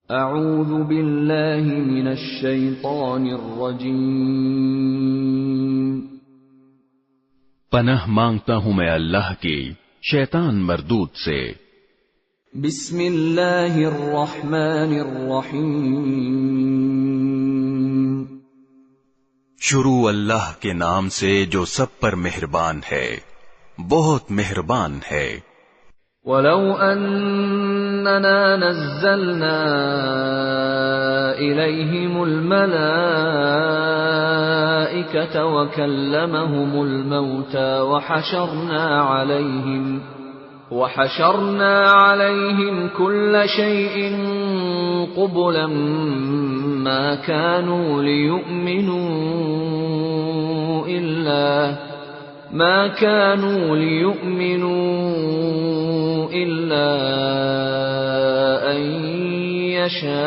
اعوذ باللہ من الشیطان الرجیم، پناہ مانگتا ہوں میں اللہ کی شیطان مردود سے۔ بسم اللہ الرحمن الرحیم، شروع اللہ کے نام سے جو سب پر مہربان ہے، بہت مہربان ہے۔ وَلَوْ أَنَّنَا نَزَّلْنَا إِلَيْهِمُ الْمَلَائِكَةَ وَكَلَّمَهُمُ الْمَوْتَى وَحَشَرْنَا عَلَيْهِمْ كُلَّ شَيْءٍ قُبُلًا مَا كَانُوا لِيُؤْمِنُوا إِلَّا أَن يَشَاءَ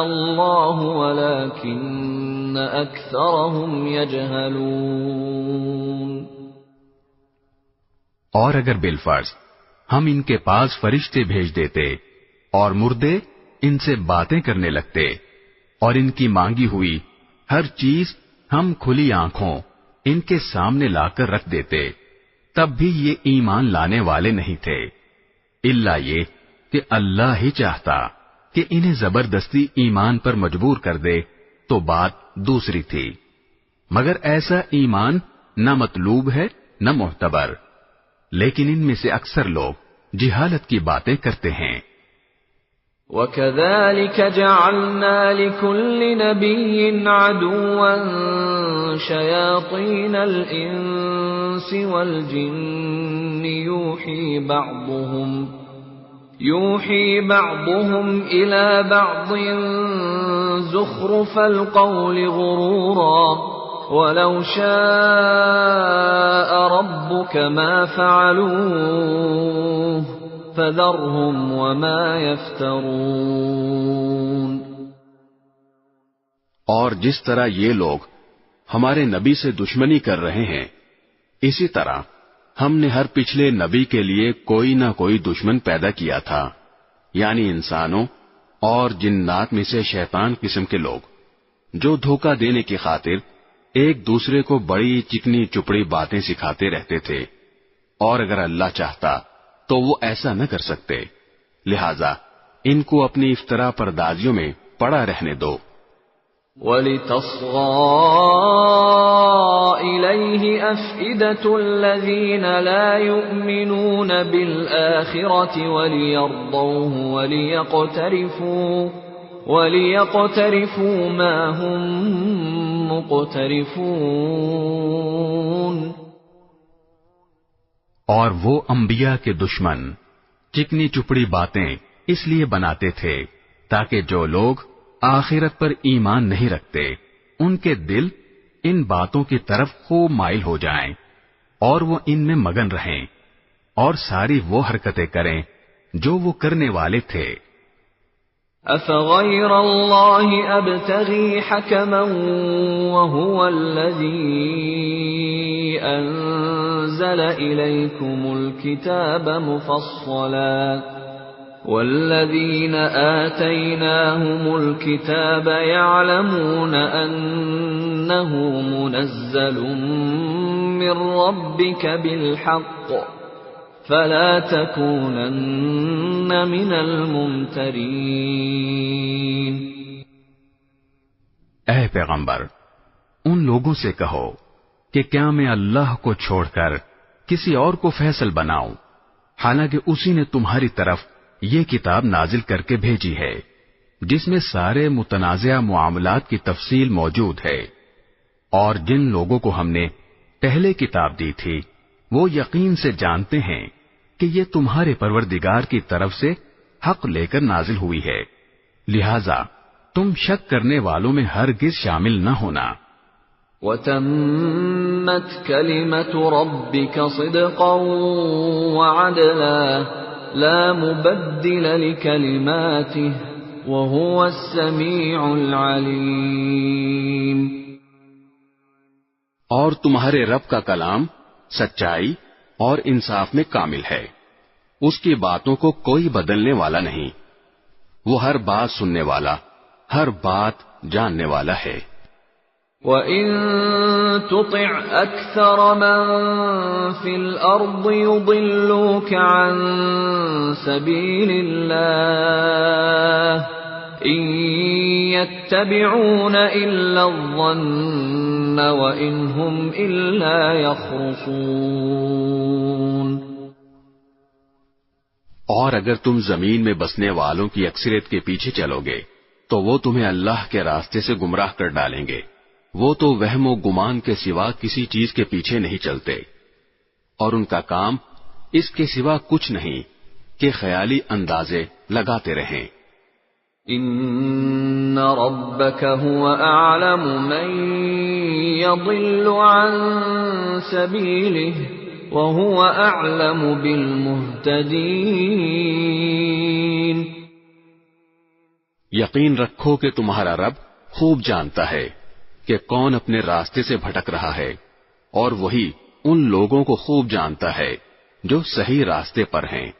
اللَّهُ وَلَكِنَّ أَكْثَرَهُمْ يَجْهَلُونَ۔ اور اگر بالفرض ہم ان کے پاس فرشتے بھیج دیتے اور مردے ان سے باتیں کرنے لگتے اور ان کی مانگی ہوئی ہر چیز ہم کھلی آنکھوں ان کے سامنے لا کر رکھ دیتے، تب بھی یہ ایمان لانے والے نہیں تھے، الا یہ کہ اللہ ہی چاہتا کہ انہیں زبردستی ایمان پر مجبور کر دے تو بات دوسری تھی، مگر ایسا ایمان نہ مطلوب ہے نہ معتبر، لیکن ان میں سے اکثر لوگ جہالت کی باتیں کرتے ہیں۔ وَكَذَلِكَ جَعَلْنَا لِكُلِّ نَبِيٍّ عَدُوًّا شَيَاطِينَ الْإِنسِ وَالْجِنِّ يُوحِي بَعْضُهُمْ إِلَى بَعْضٍ زُخْرُفَ الْقَوْلِ غُرُورًا وَلَوْ شَاءَ رَبُّكَ مَا فَعَلُوهُ فَذَرْهُمْ وَمَا يَفْتَرُونَ۔ اور جس طرح یہ لوگ ہمارے نبی سے دشمنی کر رہے ہیں، اسی طرح ہم نے ہر پچھلے نبی کے لیے کوئی نہ کوئی دشمن پیدا کیا تھا، یعنی انسانوں اور جنات میں سے شیطان قسم کے لوگ، جو دھوکہ دینے کی خاطر ایک دوسرے کو بڑی چکنی چپڑی باتیں سکھاتے رہتے تھے، اور اگر اللہ چاہتا تو وہ ایسا نہ کر سکتے، لہذا ان کو اپنی افطرا پردازیوں میں پڑا رہنے دو۔ وَلِتَصْغَىٰ إِلَيْهِ أَفْئِدَةُ الَّذِينَ لَا يُؤْمِنُونَ بِالْآخِرَةِ وَلِيَرْضَوْهُ وَلِيَقْتَرِفُوا مَا هُمْ مُقْتَرِفُونَ۔ اور وہ انبیاء کے دشمن چکنی چپڑی باتیں اس لیے بناتے تھے تاکہ جو لوگ آخرت پر ایمان نہیں رکھتے ان کے دل ان باتوں کی طرف خوب مائل ہو جائیں اور وہ ان میں مگن رہیں اور ساری وہ حرکتیں کریں جو وہ کرنے والے تھے۔ أَفَغَيْرَ اللَّهِ أَبْتَغِي حَكَمًا وَهُوَ الَّذِي أَنزَلَ إِلَيْكُمُ الْكِتَابَ مُفَصَّلًا وَالَّذِينَ آتَيْنَاهُمُ الْكِتَابَ يَعْلَمُونَ أَنَّهُ مُنَزَّلٌ مِّن رَّبِّكَ بِالْحَقِّ فَلَا تَكُونَنَّ مِنَ الْمُمْتَرِينَ۔ اے پیغمبر، ان لوگوں سے کہو کہ کیا میں اللہ کو چھوڑ کر کسی اور کو فیصل بناؤں، حالانکہ اسی نے تمہاری طرف یہ کتاب نازل کر کے بھیجی ہے جس میں سارے متنازعہ معاملات کی تفصیل موجود ہے، اور جن لوگوں کو ہم نے پہلے کتاب دی تھی وہ یقین سے جانتے ہیں کہ یہ تمہارے پروردگار کی طرف سے حق لے کر نازل ہوئی ہے، لہذا تم شک کرنے والوں میں ہرگز شامل نہ ہونا۔ وَتَمَّتْ كَلِمَةُ رَبِّكَ صِدْقًا وَعَدْلًا لَا مُبَدِّلَ لِكَلِمَاتِهِ وَهُوَ السَّمِيعُ الْعَلِيمُ۔ اور تمہارے رب کا کلام سچائی اور انصاف میں کامل ہے، اس کی باتوں کو کوئی بدلنے والا نہیں، وہ ہر بات سننے والا، ہر بات جاننے والا ہے۔ وَإِن تُطِعْ أَكْثَرَ مَن فِي الْأَرْضِ يُضِلُّوكَ عَن سَبِيلِ اللَّهِ إِن يَتَّبِعُونَ إِلَّا الظَّنَّ وَإِنْ هُمْ إِلَّا يَخْرُصُونَ۔ اور اگر تم زمین میں بسنے والوں کی اکثریت کے پیچھے چلو گے تو وہ تمہیں اللہ کے راستے سے گمراہ کر ڈالیں گے۔ وہ تو وہم و گمان کے سوا کسی چیز کے پیچھے نہیں چلتے، اور ان کا کام اس کے سوا کچھ نہیں کہ خیالی اندازے لگاتے رہیں۔ ان ربک هو اعلم من يضل عن سبیلہ وهو اعلم بالمهتدین۔ یقین رکھو کہ تمہارا رب خوب جانتا ہے کہ کون اپنے راستے سے بھٹک رہا ہے، اور وہی ان لوگوں کو خوب جانتا ہے جو صحیح راستے پر ہیں۔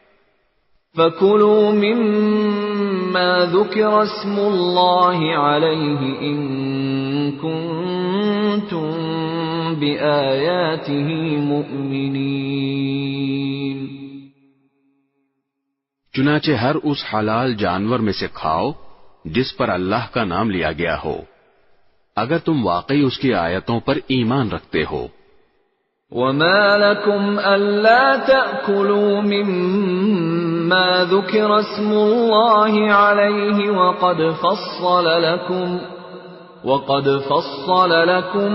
فَكُلُوا مِمَّا ذُكِرَ اسْمُ اللَّهِ عَلَيْهِ إِن كُنتُم بِآيَاتِهِ مُؤْمِنِينَ۔ چنانچہ ہر اس حلال جانور میں سے کھاؤ جس پر اللہ کا نام لیا گیا ہو، اگر تم واقعی اس کی آیتوں پر ایمان رکھتے ہو۔ وَمَا لَكُمْ أَلَّا تَأْكُلُوا مِمَّا ذُكِرَ اسْمُ اللَّهِ عَلَيْهِ وَقَدْ فَصَّلَ لَكُم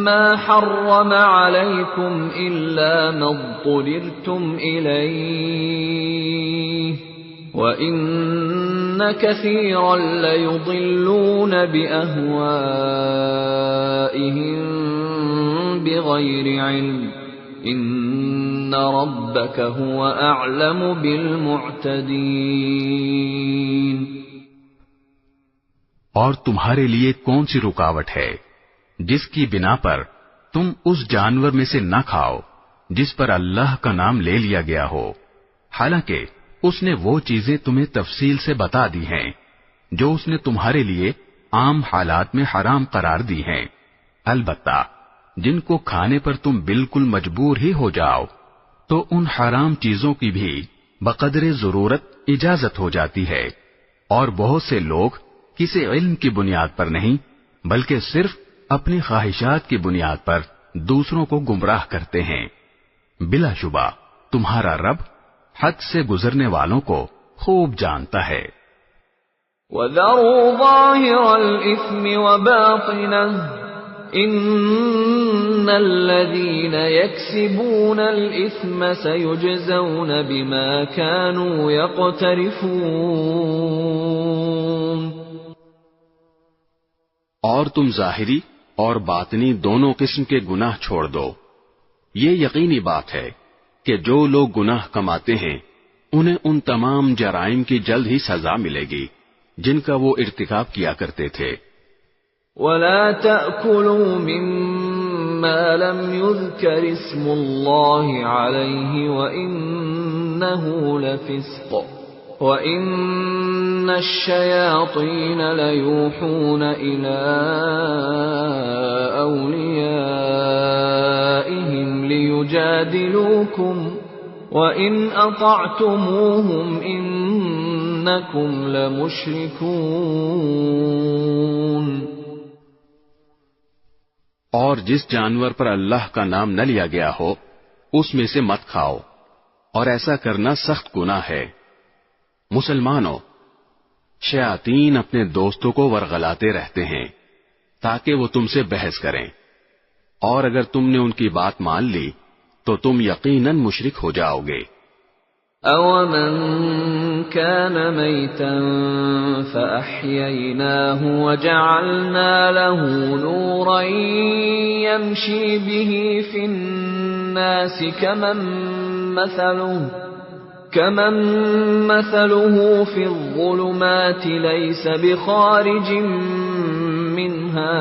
مَّا حَرَّمَ عَلَيْكُمْ إِلَّا مَا اضْطُرِرْتُمْ إِلَيْهِ وَإِنَّ كَثِيرًا لَّيُضِلُّونَ بِأَهْوَائِهِم بِغَيْرِ عِلْمٍ إِنَّ رَبَّكَ هُوَ أَعْلَمُ بِالْمُعْتَدِينَ۔ اور تمہارے لیے کون سی رکاوٹ ہے جس کی بنا پر تم اس جانور میں سے نہ کھاؤ جس پر اللہ کا نام لے لیا گیا ہو، حالانکہ اس نے وہ چیزیں تمہیں تفصیل سے بتا دی ہیں جو اس نے تمہارے لیے عام حالات میں حرام قرار دی ہیں۔ البتہ جن کو کھانے پر تم بالکل مجبور ہی ہو جاؤ تو ان حرام چیزوں کی بھی بقدر ضرورت اجازت ہو جاتی ہے، اور بہت سے لوگ کسی علم کی بنیاد پر نہیں بلکہ صرف اپنی خواہشات کی بنیاد پر دوسروں کو گمراہ کرتے ہیں۔ بلا شبہ تمہارا رب حد سے گزرنے والوں کو خوب جانتا ہے۔ وَذَرُوا ظَاهِرَ الْإِثْمِ وَبَاطِنَهُ إِنَّ الَّذِينَ يَكْسِبُونَ الْإِثْمَ سَيُجْزَوْنَ بِمَا كَانُوا يَقْتَرِفُونَ۔ اور تم ظاہری اور باطنی دونوں قسم کے گناہ چھوڑ دو۔ یہ یقینی بات ہے کہ جو لوگ گناہ کماتے ہیں انہیں ان تمام جرائم کی جلد ہی سزا ملے گی جن کا وہ ارتکاب کیا کرتے تھے۔ وَلَا تَأْكُلُوا مِمَّا لَمْ يُذْكَرِ اسْمُ اللَّهِ عَلَيْهِ وَإِنَّهُ لَفِسْقٌ وَإِنَّ الشَّيَاطِينَ لَيُوحُونَ إِلَىٰ أَوْلِيَائِهِمْ لِيُجَادِلُوكُمْ وَإِنْ أَطَعْتُمُوهُمْ إِنَّكُمْ لَمُشْرِكُونَ۔ اور جس جانور پر اللہ کا نام نہ لیا گیا ہو اس میں سے مت کھاؤ، اور ایسا کرنا سخت گناہ ہے۔ مسلمانوں، شیاطین اپنے دوستوں کو ورغلاتے رہتے ہیں تاکہ وہ تم سے بحث کریں، اور اگر تم نے ان کی بات مان لی تو تم یقیناً مشرک ہو جاؤ گے۔ أَوَمَنْ كَانَ مَيْتًا فَأَحْيَيْنَاهُ وَجَعَلْنَا لَهُ نُورًا يَمْشِي بِهِ فِي النَّاسِ كَمَنْ مَثَلُهُ فِي الظُّلُمَاتِ لَيْسَ بِخَارِجٍ مِّنْهَا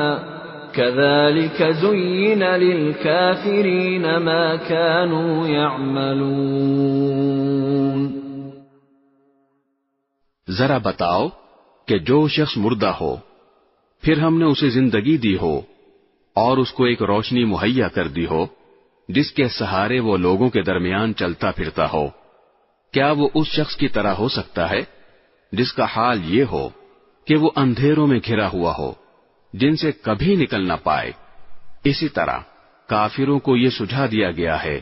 كَذَلِكَ زُيِّنَ لِلْكَافِرِينَ مَا كَانُوا يَعْمَلُونَ۔ ذرا بتاؤ کہ جو شخص مردہ ہو پھر ہم نے اسے زندگی دی ہو اور اس کو ایک روشنی مہیا کر دی ہو جس کے سہارے وہ لوگوں کے درمیان چلتا پھرتا ہو، کیا وہ اس شخص کی طرح ہو سکتا ہے جس کا حال یہ ہو کہ وہ اندھیروں میں گھرا ہوا ہو جن سے کبھی نکل نہ پائے؟ اسی طرح کافروں کو یہ سجھا دیا گیا ہے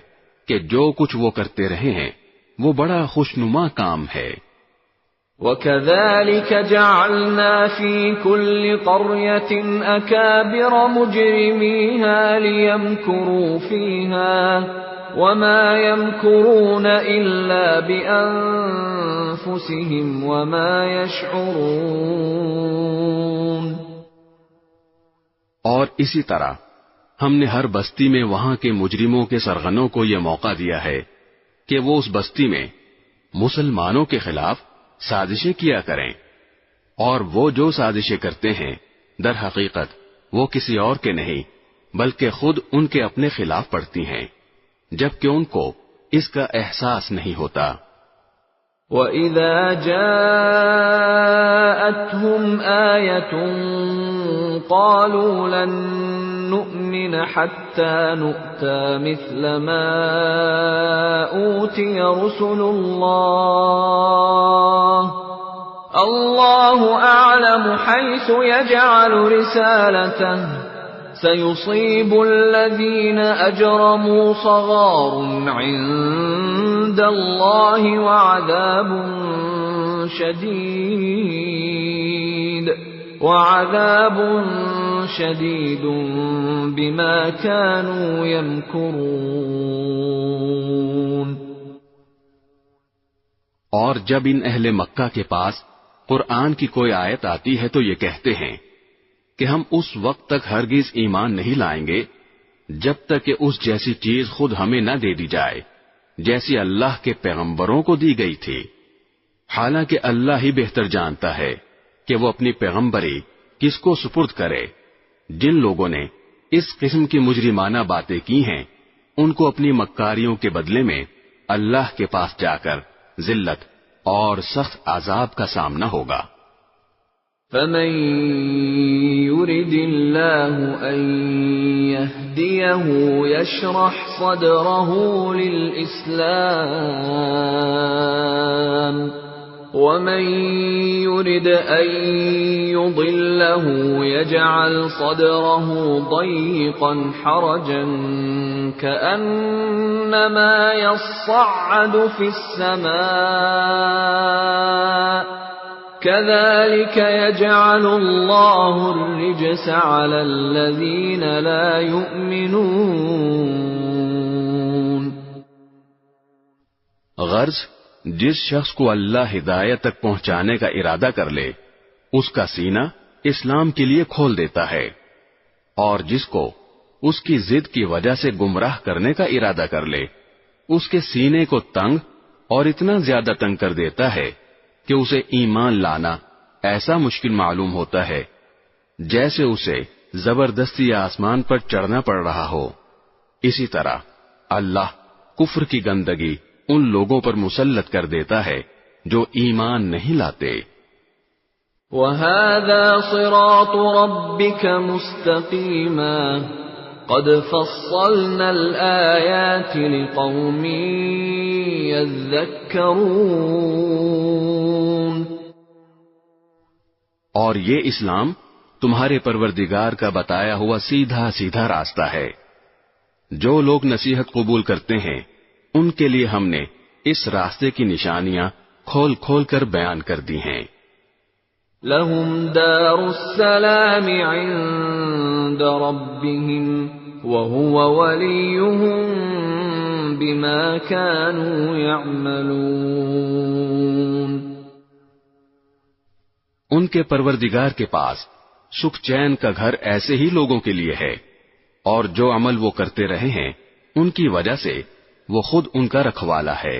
کہ جو کچھ وہ کرتے رہے ہیں وہ بڑا خوشنما کام ہے۔ وَكَذَلِكَ جَعَلْنَا فِي كُلِّ قَرْيَةٍ أَكَابِرَ مُجْرِمِيهَا لِيَمْكُرُوا فِيهَا وَمَا يَمْكُرُونَ إِلَّا بِأَنفُسِهِمْ وَمَا يَشْعُرُونَ۔ اور اسی طرح ہم نے ہر بستی میں وہاں کے مجرموں کے سرغنوں کو یہ موقع دیا ہے کہ وہ اس بستی میں مسلمانوں کے خلاف سازشیں کیا کریں، اور وہ جو سازشیں کرتے ہیں در حقیقت وہ کسی اور کے نہیں بلکہ خود ان کے اپنے خلاف پڑتی ہیں، جبکہ ان کو اس کا احساس نہیں ہوتا۔ وَإِذَا جَاءَتْهُمْ آيَةٌ قَالُوا لَن نُّؤْمِنَ حَتَّى نُؤْتَى مِثْلَ مَا أُوتِيَ رُسُلُ اللَّهُ أَعْلَمُ حَيْثُ يَجْعَلُ رِسَالَتَهُ سَيُصِيبُ الَّذِينَ أَجْرَمُوا صَغَارٌ عِندَ اللَّهِ وَعَذَابٌ شَدِيدٌ بِمَا كَانُوا يَمْكُرُونَ۔ اور جب ان اہل مکہ کے پاس قرآن کی کوئی آیت آتی ہے تو یہ کہتے ہیں کہ ہم اس وقت تک ہرگز ایمان نہیں لائیں گے جب تک کہ اس جیسی چیز خود ہمیں نہ دے دی جائے جیسی اللہ کے پیغمبروں کو دی گئی تھی، حالانکہ اللہ ہی بہتر جانتا ہے کہ وہ اپنی پیغمبری کس کو سپرد کرے۔ جن لوگوں نے اس قسم کی مجرمانہ باتیں کی ہیں ان کو اپنی مکاریوں کے بدلے میں اللہ کے پاس جا کر ذلت اور سخت عذاب کا سامنا ہوگا۔ فَمَن يُرِدِ اللَّهُ أَن يَهْدِيَهُ يَشْرَحْ صَدْرَهُ لِلْإِسْلَامِ وَمَن يُرِدْ أَن يُضِلَّهُ يَجْعَلْ صَدْرَهُ ضَيِّقًا حَرَجًا كَأَنَّمَا يَصَّعَّدُ فِي السَّمَاءِ كَذَلِكَ يَجْعَلُ اللَّهُ الرِّجْسَ عَلَى الَّذِينَ لَا يُؤْمِنُونَ۔ غرض جس شخص کو اللہ ہدایت تک پہنچانے کا ارادہ کر لے اس کا سینہ اسلام کے لیے کھول دیتا ہے، اور جس کو اس کی ضد کی وجہ سے گمراہ کرنے کا ارادہ کر لے اس کے سینے کو تنگ اور اتنا زیادہ تنگ کر دیتا ہے کہ اسے ایمان لانا ایسا مشکل معلوم ہوتا ہے جیسے اسے زبردستی آسمان پر چڑھنا پڑ رہا ہو۔ اسی طرح اللہ کفر کی گندگی ان لوگوں پر مسلط کر دیتا ہے جو ایمان نہیں لاتے۔ وَهَذَا صِرَاطُ رَبِّكَ مُسْتَقِيمًا قَدْ فَصَّلْنَا الْآيَاتِ لِقَوْمٍ يَذَّكَّرُونَ۔ اور یہ اسلام تمہارے پروردگار کا بتایا ہوا سیدھا سیدھا راستہ ہے، جو لوگ نصیحت قبول کرتے ہیں ان کے لیے ہم نے اس راستے کی نشانیاں کھول کھول کر بیان کر دی ہیں۔ لَهُمْ دَارُ السَّلَامِ عِندَ رَبِّهِمْ وَهُوَ وَلِيُّهُمْ بِمَا كَانُوا يَعْمَلُونَ۔ ان کے پروردگار کے پاس سکھ چین کا گھر ایسے ہی لوگوں کے لیے ہے، اور جو عمل وہ کرتے رہے ہیں ان کی وجہ سے وہ خود ان کا رکھوالا ہے۔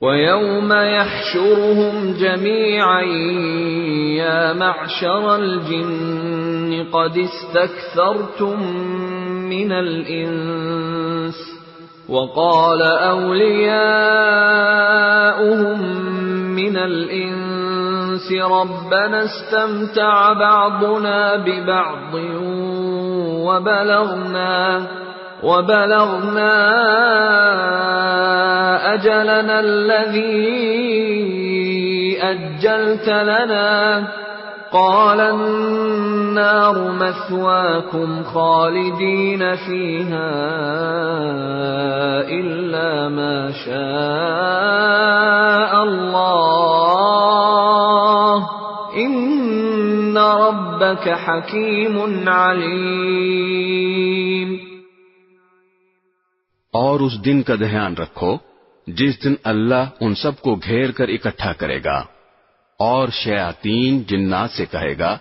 وَيَوْمَ يَحْشُرُهُمْ جَمِيعًا يَا مَعْشَرَ الْجِنِّ قَدِ اسْتَكْثَرْتُم مِّنَ الْإِنسِ وَقَالَ أَوْلِيَاؤُهُم مِّنَ الْإِنسِ ربنا استمتع بعضنا ببعض وبلغنا أجلنا الذي أجلت لنا قال النار مثواكم خالدين فيها إلا ما شاء الله إن ربك حكيم عليم. اور اس دن کا دھیان رکھو جس دن اللہ ان سب کو گھیر کر اکٹھا کرے گا، اور شیاطین جنات سے کہے گا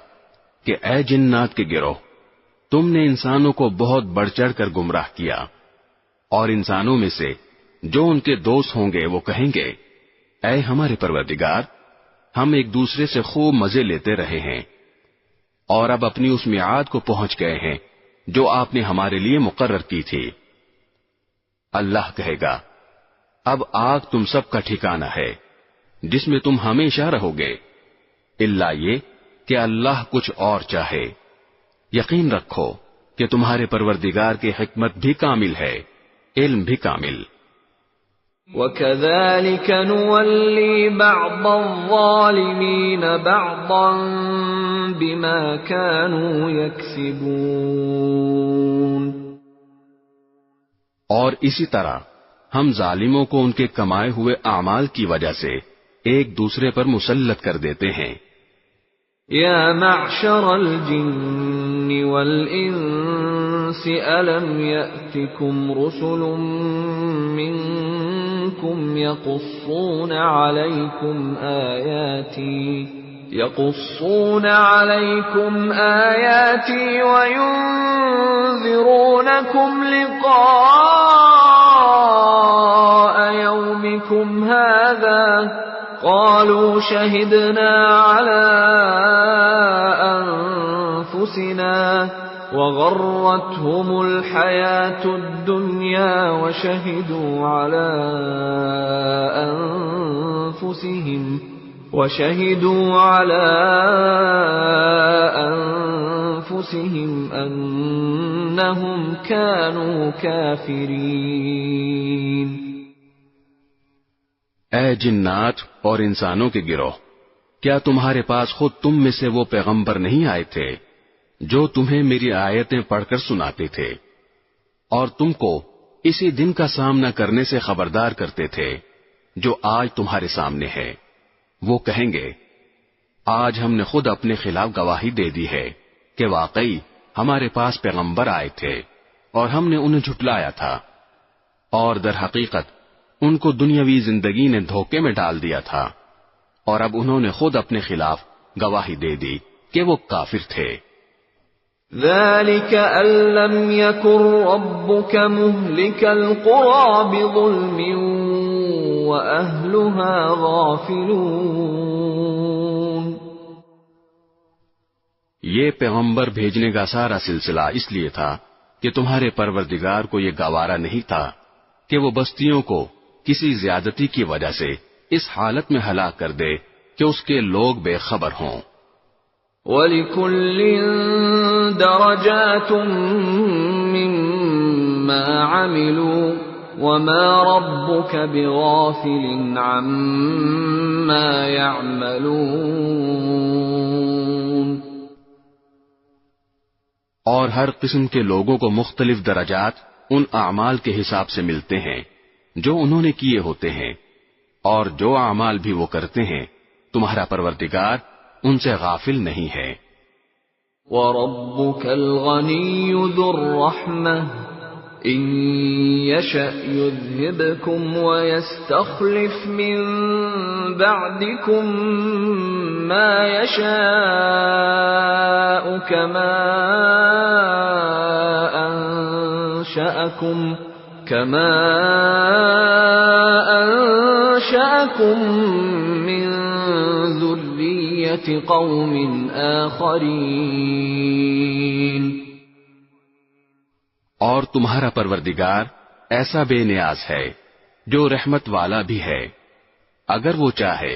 کہ اے جنات کے گروہ، تم نے انسانوں کو بہت بڑھ چڑھ کر گمراہ کیا، اور انسانوں میں سے جو ان کے دوست ہوں گے وہ کہیں گے اے ہمارے پروردگار، ہم ایک دوسرے سے خوب مزے لیتے رہے ہیں، اور اب اپنی اس میعاد کو پہنچ گئے ہیں جو آپ نے ہمارے لیے مقرر کی تھی. اللہ کہے گا اب آگ تم سب کا ٹھکانہ ہے جس میں تم ہمیشہ رہو گے، الا یہ کہ اللہ کچھ اور چاہے. یقین رکھو کہ تمہارے پروردگار کی حکمت بھی کامل ہے، علم بھی کامل. وَكَذَلِكَ نُوَلِّي بَعْضَ الظَّالِمِينَ بَعْضًا بِمَا كَانُوا يَكْسِبُونَ. اور اسی طرح ہم ظالموں کو ان کے کمائے ہوئے اعمال کی وجہ سے ایک دوسرے پر مسلط کر دیتے ہیں. یا معشر الجن والانس الم یأتکم رسل منکم یقصون علیکم آیاتی وینذرونکم لقاء یومکم هذا قالوا شهدنا على أنفسنا وغرتهم الحياة الدنيا وشهدوا على أنفسهم أنهم كانوا كافرين. اے جنات اور انسانوں کے گروہ، کیا تمہارے پاس خود تم میں سے وہ پیغمبر نہیں آئے تھے جو تمہیں میری آیتیں پڑھ کر سناتے تھے اور تم کو اسی دن کا سامنا کرنے سے خبردار کرتے تھے جو آج تمہارے سامنے ہے؟ وہ کہیں گے آج ہم نے خود اپنے خلاف گواہی دے دی ہے کہ واقعی ہمارے پاس پیغمبر آئے تھے اور ہم نے انہیں جھٹلایا تھا، اور در حقیقت ان کو دنیاوی زندگی نے دھوکے میں ڈال دیا تھا، اور اب انہوں نے خود اپنے خلاف گواہی دے دی کہ وہ کافر تھے. ذلك أن لم يكن ربك مهلك القرى بظلم وأهلها غافلون. یہ پیغمبر بھیجنے کا سارا سلسلہ اس لیے تھا کہ تمہارے پروردگار کو یہ گوارا نہیں تھا کہ وہ بستیوں کو کسی زیادتی کی وجہ سے اس حالت میں ہلاک کر دے کہ اس کے لوگ بے خبر ہوں. وَلِكُلٍّ دَرَجَاتٌ مِّمَّا عَمِلُوا وَمَا رَبُّكَ بِغَافِلٍ عَمَّا يَعْمَلُونَ. اور ہر قسم کے لوگوں کو مختلف درجات ان اعمال کے حساب سے ملتے ہیں جو انہوں نے کیے ہوتے ہیں، اور جو اعمال بھی وہ کرتے ہیں تمہارا پروردگار ان سے غافل نہیں ہے. وَرَبُّكَ الْغَنِيُّ ذُو الرَّحْمَةِ إِن يَشَأْ يُذْهِبْكُمْ وَيَسْتَخْلِفْ مِن بَعْدِكُم مَّا يَشَاءُ كَمَا أَنشَأَكُم مِّن ذُرِّيَّةِ قَوْمٍ آخَرِينَ. اور تمہارا پروردگار ایسا بے نیاز ہے جو رحمت والا بھی ہے، اگر وہ چاہے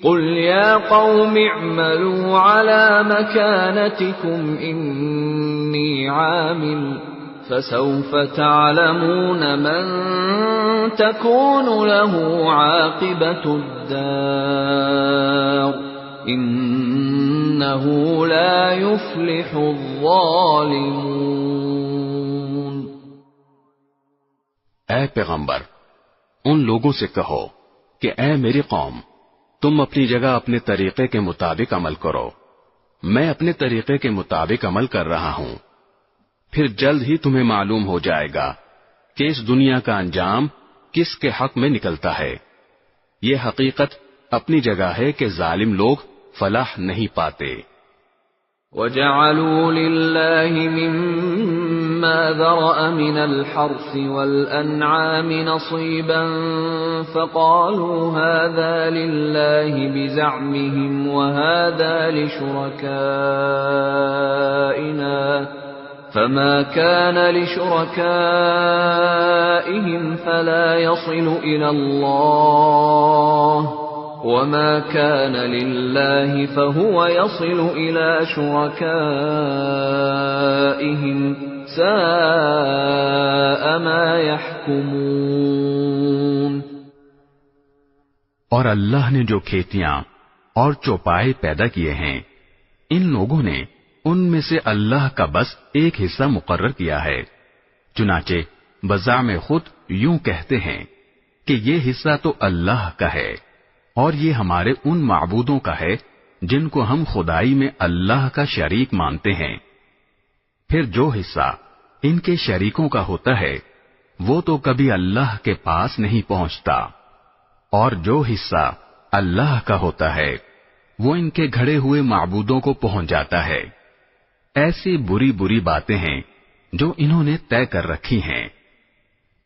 قل يا قوم اعملوا على مكانتكم إني عامل فسوف تعلمون من تكون له عاقبة الدار إنه لا يفلح الظالمون۔ اے پیغمبر، ان لوگوں سے کہو کہ اے میری قوم، تم اپنی جگہ اپنے طریقے کے مطابق عمل کرو، میں اپنے طریقے کے مطابق عمل کر رہا ہوں، پھر جلد ہی تمہیں معلوم ہو جائے گا کہ اس دنیا کا انجام کس کے حق میں نکلتا ہے۔ یہ حقیقت اپنی جگہ ہے کہ ظالم لوگ فلاح نہیں پاتے۔ وَجَعَلُوا لِلَّهِ مِمَّا ذَرَأَ مِنَ الْحَرْثِ وَالْأَنْعَامِ نَصِيبًا فَقَالُوا هَذَا لِلَّهِ بِزَعْمِهِمْ وَهَذَا لِشُرَكَائِنَا فَمَا كَانَ لِشُرَكَائِهِمْ فَلَا يَصِلُ إِلَى اللَّهِ وَمَا كَانَ لِلَّهِ فَهُوَ يَصِلُ إِلَى شُرَكَائِهِمْ سَاءَ مَا يَحْكُمُونَ۔ اور اللہ نے جو کھیتیاں اور چوپائے پیدا کیے ہیں، ان لوگوں نے ان میں سے اللہ کا بس ایک حصہ مقرر کیا ہے، چنانچہ بزعم خود یوں کہتے ہیں کہ یہ حصہ تو اللہ کا ہے اور یہ ہمارے ان معبودوں کا ہے جن کو ہم خدائی میں اللہ کا شریک مانتے ہیں۔ پھر جو حصہ ان کے شریکوں کا ہوتا ہے وہ تو کبھی اللہ کے پاس نہیں پہنچتا، اور جو حصہ اللہ کا ہوتا ہے وہ ان کے گھڑے ہوئے معبودوں کو پہنچ جاتا ہے۔ ایسی بری بری باتیں ہیں جو انہوں نے طے کر رکھی ہیں۔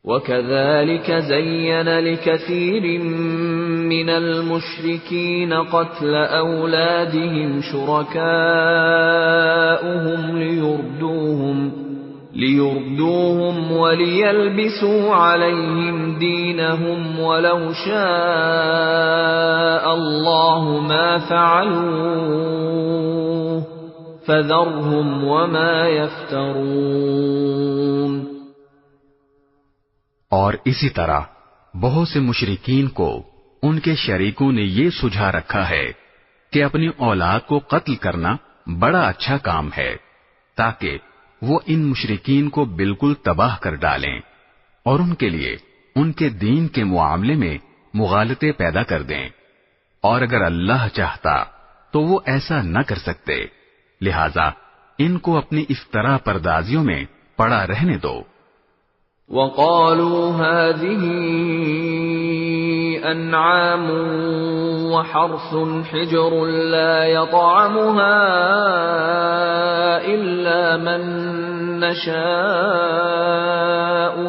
وَكَذَلِكَ زَيَّنَ لِكَثِيرٍ مِّنَ الْمُشْرِكِينَ قَتْلَ أَوْلَادِهِمْ شُرَكَاؤُهُمْ لِيُرْدُوهُمْ وَلِيَلْبِسُوا عَلَيْهِمْ دِينَهُمْ وَلَوْ شَاءَ اللَّهُ مَا فَعَلُوهُ فَذَرْهُمْ وَمَا يَفْتَرُونَ۔ اور اسی طرح بہت سے مشرکین کو ان کے شریکوں نے یہ سجھا رکھا ہے کہ اپنی اولاد کو قتل کرنا بڑا اچھا کام ہے، تاکہ وہ ان مشرکین کو بالکل تباہ کر ڈالیں اور ان کے لیے ان کے دین کے معاملے میں مغالطے پیدا کر دیں، اور اگر اللہ چاہتا تو وہ ایسا نہ کر سکتے، لہذا ان کو اپنی افترا پردازیوں میں پڑا رہنے دو۔ وَقَالُوا هَٰذِهِ أَنْعَامٌ وَحَرْثٌ حِجْرٌ لَّا يَطْعَمُهَا إِلَّا مَن نَّشَاءُ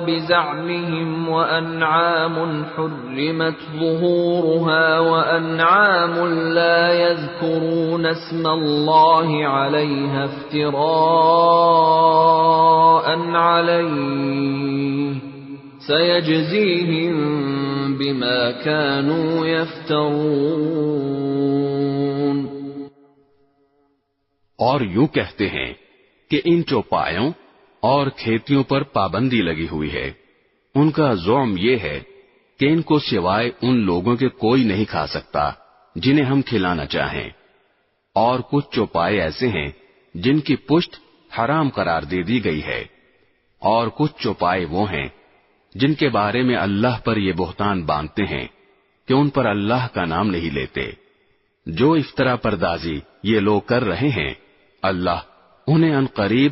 بِزَعْمِهِمْ وَأَنْعَامٌ حُرِّمَتْ ظُهُورُهَا وَأَنْعَامٌ لَّا يَذْكُرُونَ اسْمَ اللَّهِ عَلَيْهَا افْتِرَاءً عَلَيْهِ سَيَجْزِيهِم بِمَا كَانُوا يَفْتَرُونَ۔ اور یوں کہتے ہیں کہ ان چوپایوں اور کھیتیوں پر پابندی لگی ہوئی ہے، ان کا زعم یہ ہے کہ ان کو سوائے ان لوگوں کے کوئی نہیں کھا سکتا جنہیں ہم کھلانا چاہیں، اور کچھ چوپائے ایسے ہیں جن کی پشت حرام قرار دے دی گئی ہے، اور کچھ چوپائے وہ ہیں جن کے بارے میں اللہ پر یہ بہتان باندھتے ہیں کہ ان پر اللہ کا نام نہیں لیتے۔ جو افطرا پردازی یہ لوگ کر رہے ہیں، اللہ انہیں ان قریب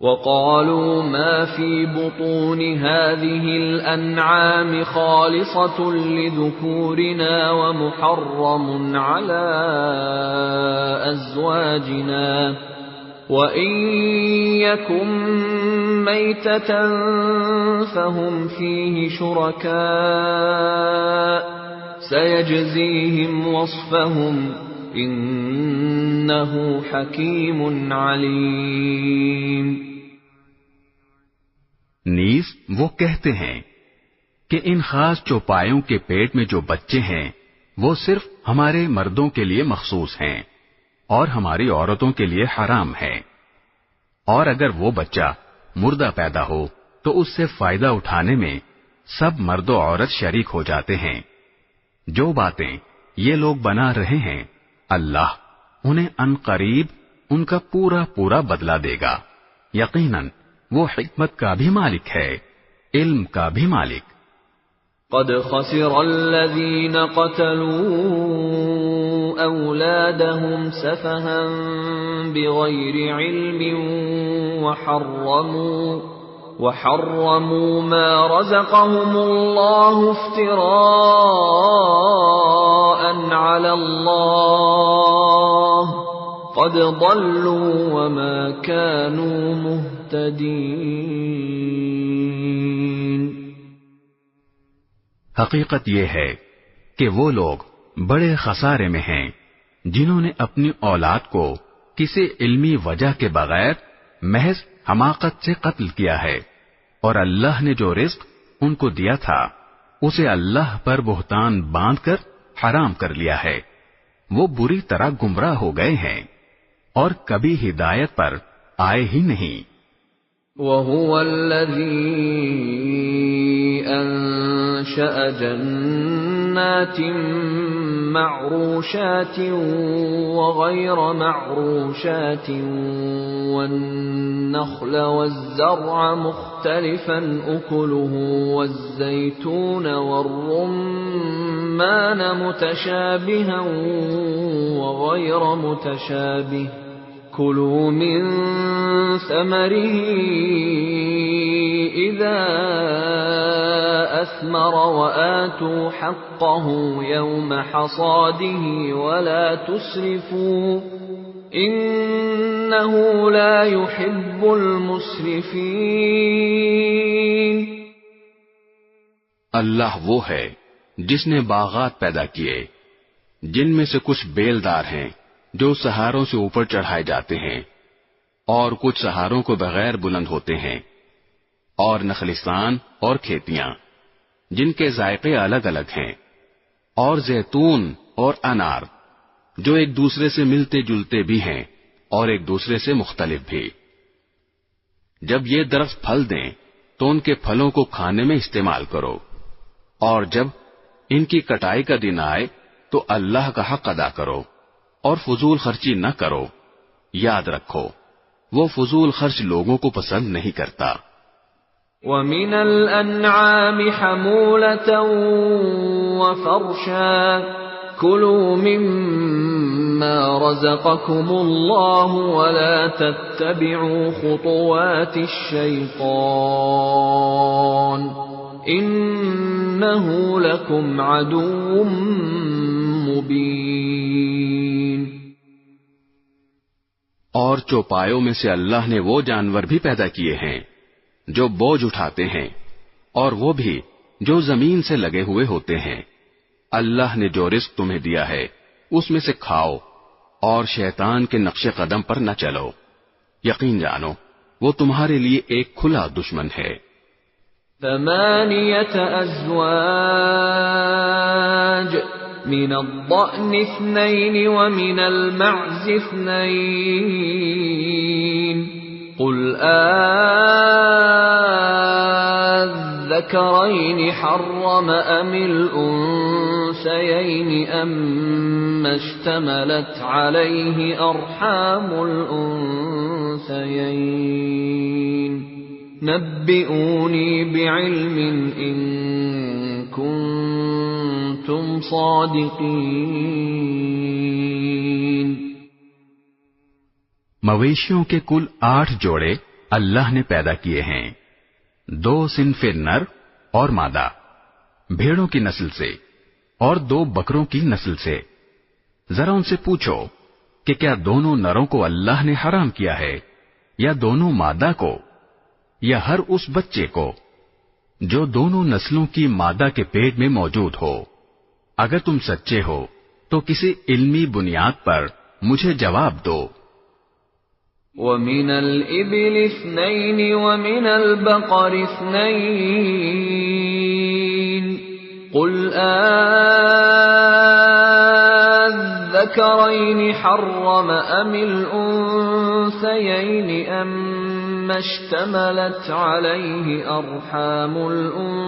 وقالوا ما في بطون هذه الأنعام خالصة لذكورنا ومحرم على أزواجنا وإن يكن ميتة فهم فيه شركاء سيجزيهم وصفهم إنه حكيم عليم۔ نیز وہ کہتے ہیں کہ ان خاص چوپایوں کے پیٹ میں جو بچے ہیں وہ صرف ہمارے مردوں کے لیے مخصوص ہیں اور ہماری عورتوں کے لیے حرام ہے، اور اگر وہ بچہ مردہ پیدا ہو تو اس سے فائدہ اٹھانے میں سب مرد و عورت شریک ہو جاتے ہیں۔ جو باتیں یہ لوگ بنا رہے ہیں اللہ انہیں ان قریب ان کا پورا پورا بدلہ دے گا، یقیناً وہ حکمت کا بھی مالک ہے، علم کا بھی مالک۔ قد خسر الذين قتلوا أولادهم سفها بغير علم وحرموا ما رزقهم الله افتراء على الله قد ضلوا وما كانوا مهتدين۔ حقیقت یہ ہے کہ وہ لوگ بڑے خسارے میں ہیں جنہوں نے اپنی اولاد کو کسی علمی وجہ کے بغیر محض حماقت سے قتل کیا ہے، اور اللہ نے جو رزق ان کو دیا تھا اسے اللہ پر بہتان باندھ کر حرام کر لیا ہے۔ وہ بری طرح گمراہ ہو گئے ہیں اور کبھی ہدایت پر آئے ہی نہیں۔ وَهُوَ الَّذِي أَنشَأَ جَنَّاتٍ مَّعْرُوشَاتٍ وَغَيْرَ مَعْرُوشَاتٍ وَالنَّخْلَ وَالزَّرْعَ مُخْتَلِفًا أُكُلُهُ وَالزَّيْتُونَ وَالرُّمَّانَ مُتَشَابِهًا وَغَيْرَ مُتَشَابِهٍ كُلُوا مِن ثَمَرِهِ إِذَا أَثْمَرَ وَآتُوا حَقَّهُ يَوْمَ حَصَادِهِ وَلَا تُسْرِفُوا إِنَّهُ لَا يُحِبُّ الْمُسْرِفِينَ۔ اللہ وہ ہے جس نے باغات پیدا کیے جن میں سے کچھ بیلدار ہیں جو سہاروں سے اوپر چڑھائے جاتے ہیں اور کچھ سہاروں کو بغیر بلند ہوتے ہیں، اور نخلستان اور کھیتیاں جن کے ذائقے الگ الگ ہیں، اور زیتون اور انار جو ایک دوسرے سے ملتے جلتے بھی ہیں اور ایک دوسرے سے مختلف بھی۔ جب یہ درخت پھل دیں تو ان کے پھلوں کو کھانے میں استعمال کرو، اور جب ان کی کٹائی کا دن آئے تو اللہ کا حق ادا کرو اور فضول خرچی نہ کرو۔ یاد رکھو وہ فضول خرچ لوگوں کو پسند نہیں کرتا۔ وَمِنَ الْأَنْعَامِ حَمُولَةً وَفَرْشًا كُلُوا مِمَّا رَزَقَكُمُ اللَّهُ وَلَا تَتَّبِعُوا خُطُوَاتِ الشَّيْطَانِ إِنَّهُ لَكُمْ عَدُوٌّ مُبِينٌ۔ اور چوپایوں میں سے اللہ نے وہ جانور بھی پیدا کیے ہیں جو بوجھ اٹھاتے ہیں، اور وہ بھی جو زمین سے لگے ہوئے ہوتے ہیں۔ اللہ نے جو رزق تمہیں دیا ہے اس میں سے کھاؤ اور شیطان کے نقش قدم پر نہ چلو، یقین جانو وہ تمہارے لیے ایک کھلا دشمن ہے۔ 8 أزواج من الضأن 2 ومن المعز 2 قل الذكرين حرم أم الأنثيين أم اشتملت عليه أرحام الأنثيين نبئوني بعلم إن كنتم صادقين۔ مویشیوں کے کل 8 جوڑے اللہ نے پیدا کیے ہیں، 2 صنف نر اور مادہ، بھیڑوں کی نسل سے اور 2 بکروں کی نسل سے۔ ذرا ان سے پوچھو کہ کیا دونوں نروں کو اللہ نے حرام کیا ہے یا دونوں مادہ کو، یا ہر اس بچے کو جو دونوں نسلوں کی مادہ کے پیٹ میں موجود ہو؟ اگر تم سچے ہو تو کسی علمی بنیاد پر مجھے جواب دو۔ وَمِنَ الْإِبِلِ 2 وَمِنَ الْبَقَرِ 2 قُلْ الذَّكَرَيْنِ حَرَّمَ أَمِ الْأُنثَيَيْنِ أَمَّا اشْتَمَلَتْ عَلَيْهِ أَرْحَامُ الْأُنثَيَيْنِ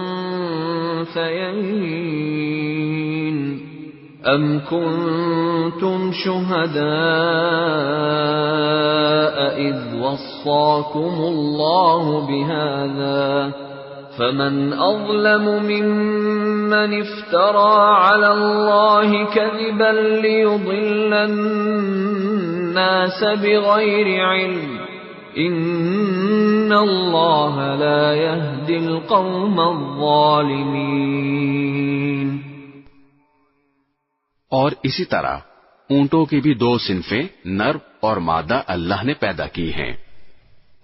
أَمْ كُنْتُمْ شُهَدَاءَ إِذْ وَصَّاكُمُ اللَّهُ بِهَذَا فَمَنْ أَظْلَمُ مِمَّنِ افْتَرَى عَلَى اللَّهِ كَذِبًا لِيُضِلَّ النَّاسَ بِغَيْرِ عِلْمٍ إِنَّ اللَّهَ لَا يَهْدِي الْقَوْمَ الظَّالِمِينَ۔ اور اسی طرح اونٹوں کی بھی 2 صنفیں نر اور مادہ اللہ نے پیدا کی ہیں،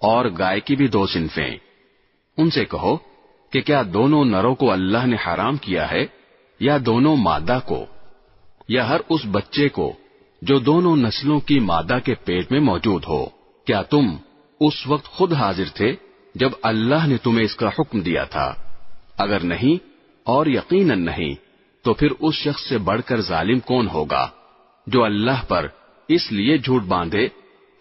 اور گائے کی بھی 2 صنفیں۔ ان سے کہو کہ کیا دونوں نروں کو اللہ نے حرام کیا ہے یا دونوں مادہ کو، یا ہر اس بچے کو جو دونوں نسلوں کی مادہ کے پیٹ میں موجود ہو؟ کیا تم اس وقت خود حاضر تھے جب اللہ نے تمہیں اس کا حکم دیا تھا؟ اگر نہیں، اور یقیناً نہیں، تو پھر اس شخص سے بڑھ کر ظالم کون ہوگا جو اللہ پر اس لیے جھوٹ باندھے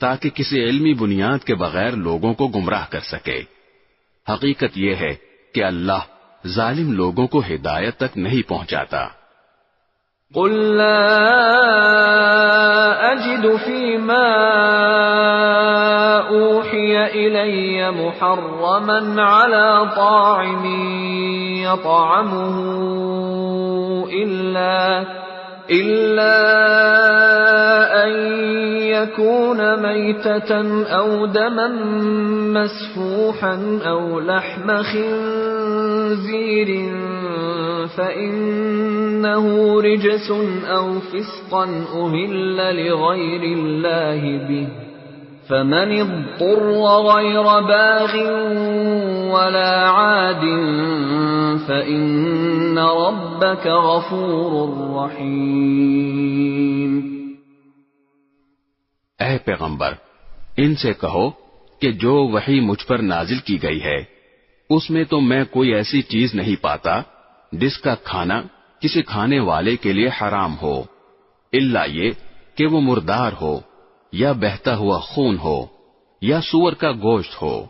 تاکہ کسی علمی بنیاد کے بغیر لوگوں کو گمراہ کر سکے۔ حقیقت یہ ہے کہ اللہ ظالم لوگوں کو ہدایت تک نہیں پہنچاتا۔ قل لا أجد فيما أوحي إلي محرما على طاعم يطعمه إلا أن يكون ميتة أو دما مسفوحا أو لحم خنزير فإنه رجس أو فسقا أهل لغير الله به فمن اضطر غير باغ ولا عاد فإن ربك غفور رحيم۔ اے پیغمبر، ان سے کہو کہ جو وحی مجھ پر نازل کی گئی ہے اس میں تو میں کوئی ایسی چیز نہیں پاتا جس کا کھانا کسی کھانے والے کے لیے حرام ہو، الا یہ کہ وہ مردار ہو یا بہتا ہوا خون ہو یا سور کا گوشت ہو،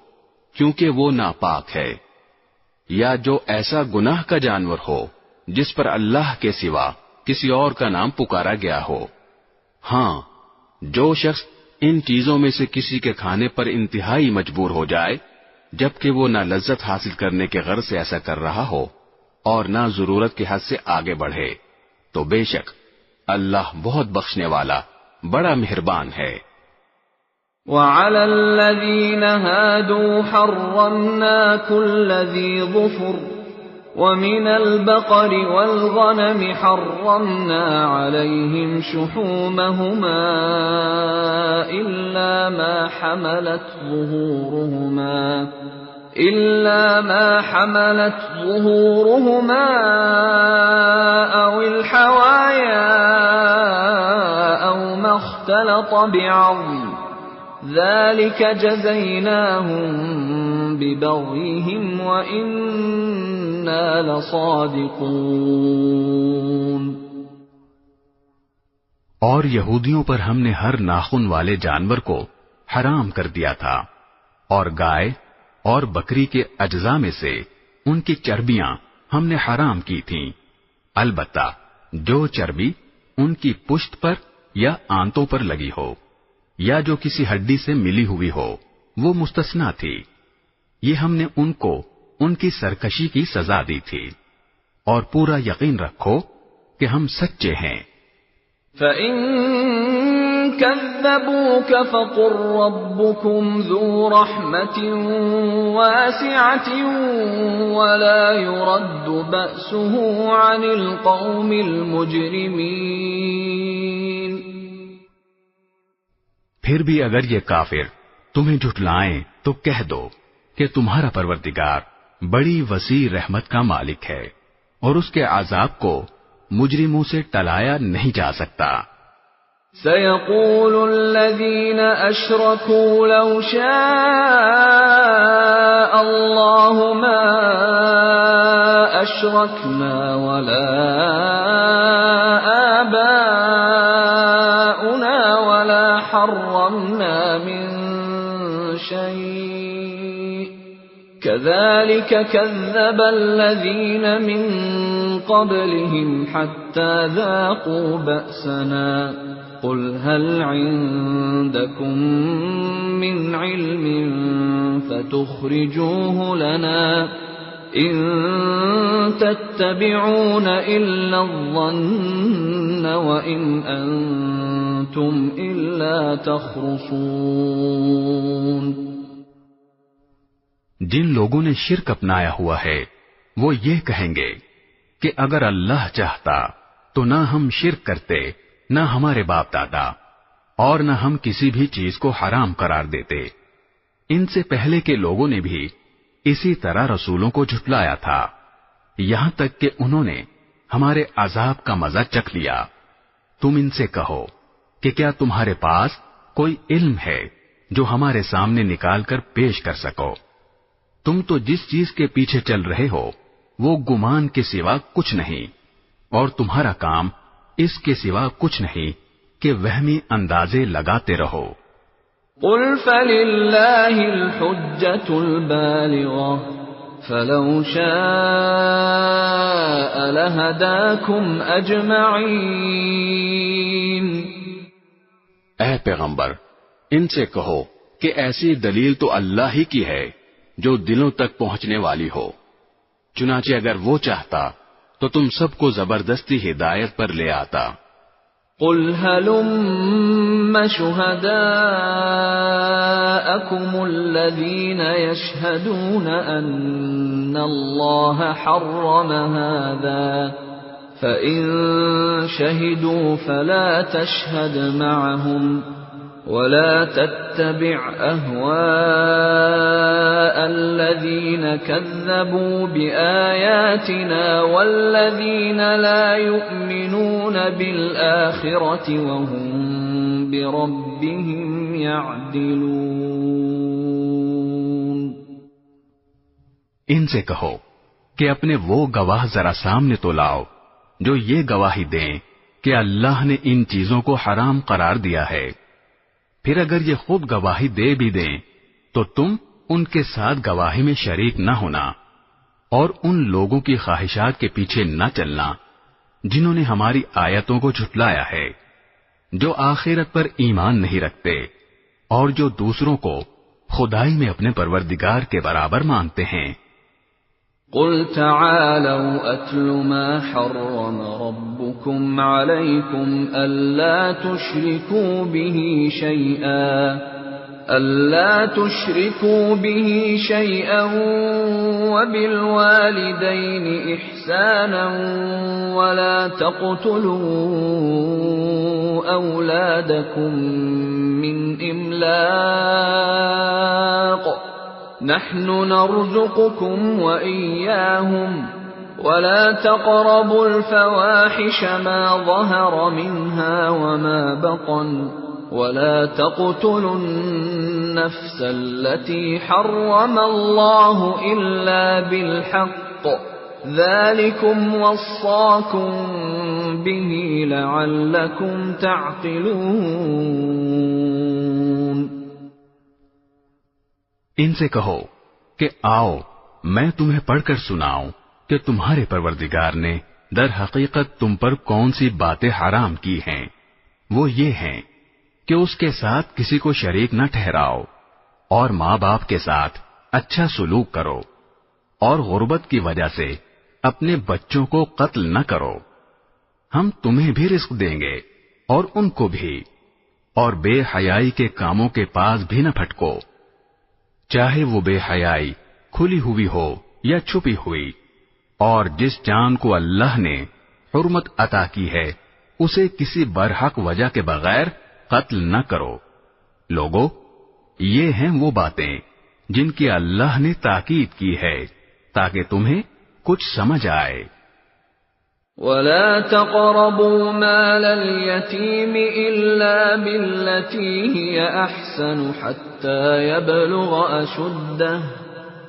کیونکہ وہ ناپاک ہے، یا جو ایسا گناہ کا جانور ہو جس پر اللہ کے سوا کسی اور کا نام پکارا گیا ہو۔ ہاں، جو شخص ان چیزوں میں سے کسی کے کھانے پر انتہائی مجبور ہو جائے جبکہ وہ نہ لذت حاصل کرنے کے غرض سے ایسا کر رہا ہو اور نہ ضرورت کے حد سے آگے بڑھے، تو بے شک اللہ بہت بخشنے والا بڑا مہربان ہے۔ وَعَلَى الَّذِينَ هَادُوا حَرَّمْنَا كُلَّ ذِي ظُفُرٍ وَمِنَ الْبَقَرِ وَالْغَنَمِ حَرَّمْنَا عَلَيْهِمْ شُحُومَهُمَا إِلَّا مَا حَمَلَتْ ظُهُورُهُمَا أَوِ الْحَوَايَا أَوْ مَا اخْتَلَطَ بِعَظْمٍ ذَلِكَ جَزَيْنَاهُمْ بِبَغْيِهِمْ وَإِنَّا لَصَادِقُونَ۔ اور یہودیوں پر ہم نے ہر ناخن والے جانور کو حرام کر دیا تھا، اور گائے اور بکری کے اجزاء میں سے ان کی چربیاں ہم نے حرام کی تھیں، البتہ جو چربی ان کی پشت پر یا آنتوں پر لگی ہو یا جو کسی ہڈی سے ملی ہوئی ہو وہ مستثنا تھی، یہ ہم نے ان کو ان کی سرکشی کی سزا دی تھی، اور پورا یقین رکھو کہ ہم سچے ہیں۔ فَإِن كذبوك فقل ربكم ذو رحمة واسعة ولا يرد بأسه عن القوم المجرمين۔ پھر بھی اگر یہ کافر تمہیں جھٹلائیں تو کہہ دو کہ تمہارا پروردگار بڑی وسیع رحمت کا مالک ہے اور اس کے عذاب کو مجرموں سے ٹلایا نہیں جا سکتا۔ سيقول الذين أشركوا لو شاء الله ما أشركنا ولا آباؤنا ولا حرمنا من شيء كذلك كذب الذين من قبلهم حتى ذاقوا بأسنا قل هل عندكم من علم فتخرجوه لنا إن تتبعون إلا الظن وإن أنتم إلا تخرصون۔ جن لوگوں نے شرک اپنایا ہوا ہے وہ یہ کہیں گے کہ اگر اللہ چاہتا تو نہ ہم شرک کرتے، نہ ہمارے باپ دادا، اور نہ ہم کسی بھی چیز کو حرام قرار دیتے۔ ان سے پہلے کے لوگوں نے بھی اسی طرح رسولوں کو جھٹلایا تھا، یہاں تک کہ انہوں نے ہمارے عذاب کا مزہ چکھ لیا۔ تم ان سے کہو کہ کیا تمہارے پاس کوئی علم ہے جو ہمارے سامنے نکال کر پیش کر سکو؟ تم تو جس چیز کے پیچھے چل رہے ہو وہ گمان کے سوا کچھ نہیں، اور تمہارا کام اس کے سوا کچھ نہیں کہ وہمی اندازے لگاتے رہو۔ قل فللہ الحجۃ البالغۃ فلو شاء لہداکم اجمعین۔ اے پیغمبر، ان سے کہو کہ ایسی دلیل تو اللہ ہی کی ہے جو دلوں تک پہنچنے والی ہو، چنانچہ اگر وہ چاہتا تو تم سب کو زبردستی ہدایت پر لے آتا۔ قل هلم شهداءكم الذين يشهدون أن الله حرم هذا فإن شهدوا فلا تشهد معهم ولا تتبع أهواء الذين كذبوا بآياتنا والذين لا يؤمنون بالآخرة وهم بربهم يعدلون۔ ان سے کہو کہ اپنے وہ گواہ ذرا سامنے تو لاؤ جو یہ گواہی دیں کہ اللہ نے ان چیزوں کو حرام قرار دیا ہے، پھر اگر یہ خود گواہی دے بھی دیں تو تم ان کے ساتھ گواہی میں شریک نہ ہونا، اور ان لوگوں کی خواہشات کے پیچھے نہ چلنا جنہوں نے ہماری آیتوں کو جھٹلایا ہے، جو آخرت پر ایمان نہیں رکھتے اور جو دوسروں کو خدائی میں اپنے پروردگار کے برابر مانتے ہیں۔ قل تعالوا أتل ما حرم ربكم عليكم ألا تشركوا به شيئا وبالوالدين إحسانا ولا تقتلوا أولادكم من إملاق نحن نرزقكم وإياهم ولا تقربوا الفواحش ما ظهر منها وما بطن ولا تقتلوا النفس التي حرم الله إلا بالحق ذلكم وصاكم به لعلكم تعقلون۔ ان سے کہو کہ آؤ میں تمہیں پڑھ کر سناؤں کہ تمہارے پروردگار نے در حقیقت تم پر کون سی باتیں حرام کی ہیں۔ وہ یہ ہیں کہ اس کے ساتھ کسی کو شریک نہ ٹھہراؤ، اور ماں باپ کے ساتھ اچھا سلوک کرو، اور غربت کی وجہ سے اپنے بچوں کو قتل نہ کرو۔ ہم تمہیں بھی رزق دیں گے اور ان کو بھی، اور بے حیائی کے کاموں کے پاس بھی نہ پھٹکو، چاہے وہ بے حیائی کھلی ہوئی ہو یا چھپی ہوئی، اور جس جان کو اللہ نے حرمت عطا کی ہے اسے کسی برحق وجہ کے بغیر قتل نہ کرو۔ لوگو، یہ ہیں وہ باتیں جن کی اللہ نے تاکید کی ہے تاکہ تمہیں کچھ سمجھ آئے۔ وَلَا تَقْرَبُوا مَالَ الْيَتِيمِ إِلَّا بِالَّتِي هِيَ أَحْسَنُ حَتَّى يَبْلُغَ أَشُدَّهُ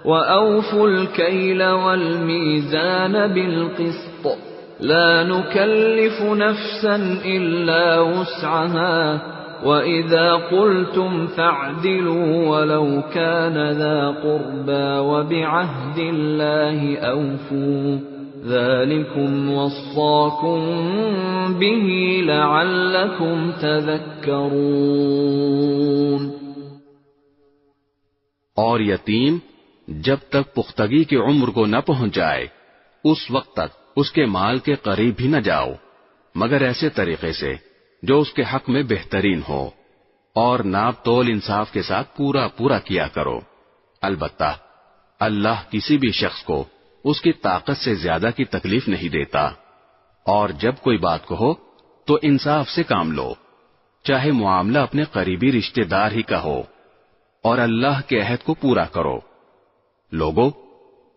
وَأَوْفُوا الْكَيْلَ وَالْمِيزَانَ بِالْقِسْطِ لَا نُكَلِّفُ نَفْسًا إِلَّا وُسْعَهَا وَإِذَا قُلْتُمْ فَاعْدِلُوا وَلَوْ كَانَ ذَا قُرْبَى وَبِعَهْدِ اللَّهِ أَوْفُوا ذَلِكُمْ وَصَّاكُمْ بِهِ لَعَلَّكُمْ تَذَكَّرُونَ۔ اور یتیم جب تک پختگی کی عمر کو نہ پہنچ جائے اس وقت تک اس کے مال کے قریب بھی نہ جاؤ، مگر ایسے طریقے سے جو اس کے حق میں بہترین ہو، اور ناپ تول انصاف کے ساتھ پورا پورا کیا کرو۔ البتہ اللہ کسی بھی شخص کو اس کی طاقت سے زیادہ کی تکلیف نہیں دیتا، اور جب کوئی بات کہو تو انصاف سے کام لو، چاہے معاملہ اپنے قریبی رشتہ دار ہی کا ہو، اور اللہ کے عہد کو پورا کرو۔ لوگو،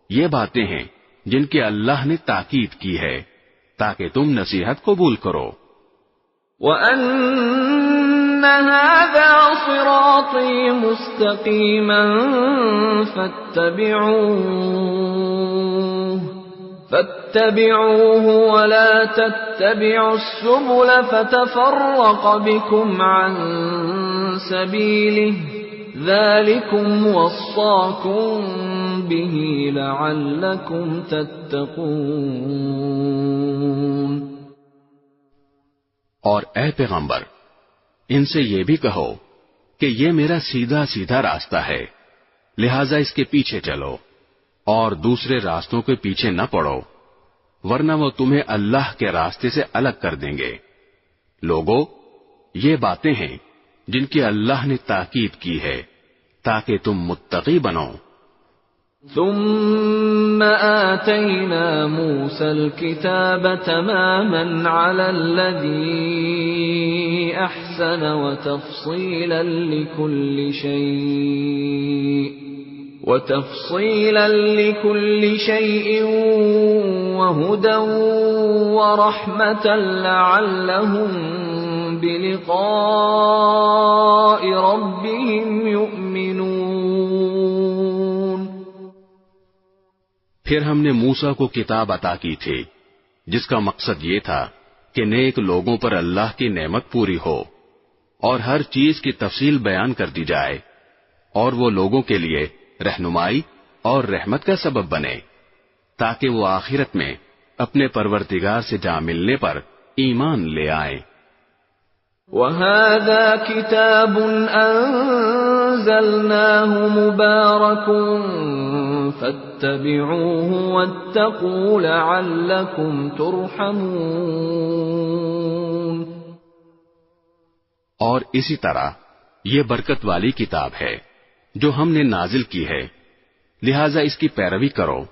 یہ باتیں ہیں جن کی اللہ نے تاکید کی ہے تاکہ تم نصیحت قبول کرو۔ وَأَنَّ هَذَا صِرَاطِي مُسْتَقِيمًا فَاتَّبِعُوهُ وَلَا تَتَّبِعُوا السُّبُلَ فَتَفَرَّقَ بِكُمْ عَن سَبِيلِهِ ذَلِكُمْ وَصَّاكُمْ بِهِ لَعَلَّكُمْ تَتَّقُونَ۔ اور اے پیغمبر، ان سے یہ بھی کہو کہ یہ میرا سیدھا سیدھا راستہ ہے، لہذا اس کے پیچھے چلو اور دوسرے راستوں کے پیچھے نہ پڑو، ورنہ وہ تمہیں اللہ کے راستے سے الگ کر دیں گے۔ لوگو، یہ باتیں ہیں جن کی اللہ نے تاکید کی ہے تاکہ تم متقی بنو۔ ثم آتينا موسى الكتاب تماما على الذي أحسن وتفصيلا لكل شيء وهدى ورحمة لعلهم بلقاء ربهم يؤمنون۔ پھر ہم نے موسیٰ کو کتاب عطا کی تھی جس کا مقصد یہ تھا کہ نیک لوگوں پر اللہ کی نعمت پوری ہو اور ہر چیز کی تفصیل بیان کر دی جائے، اور وہ لوگوں کے لیے رہنمائی اور رحمت کا سبب بنے تاکہ وہ آخرت میں اپنے پروردگار سے جا ملنے پر ایمان لے آئیں۔ وَهَذَا كِتَابٌ أَنزَلْنَاهُ مُبَارَكٌ فَاتَّبِعُوهُ وَاتَّقُوا لَعَلَّكُمْ تُرْحَمُونَ۔ اور اسی طرح یہ برکت والی کتاب ہے جو ہم نے نازل کی ہے، لہذا اس کی پیروی کرو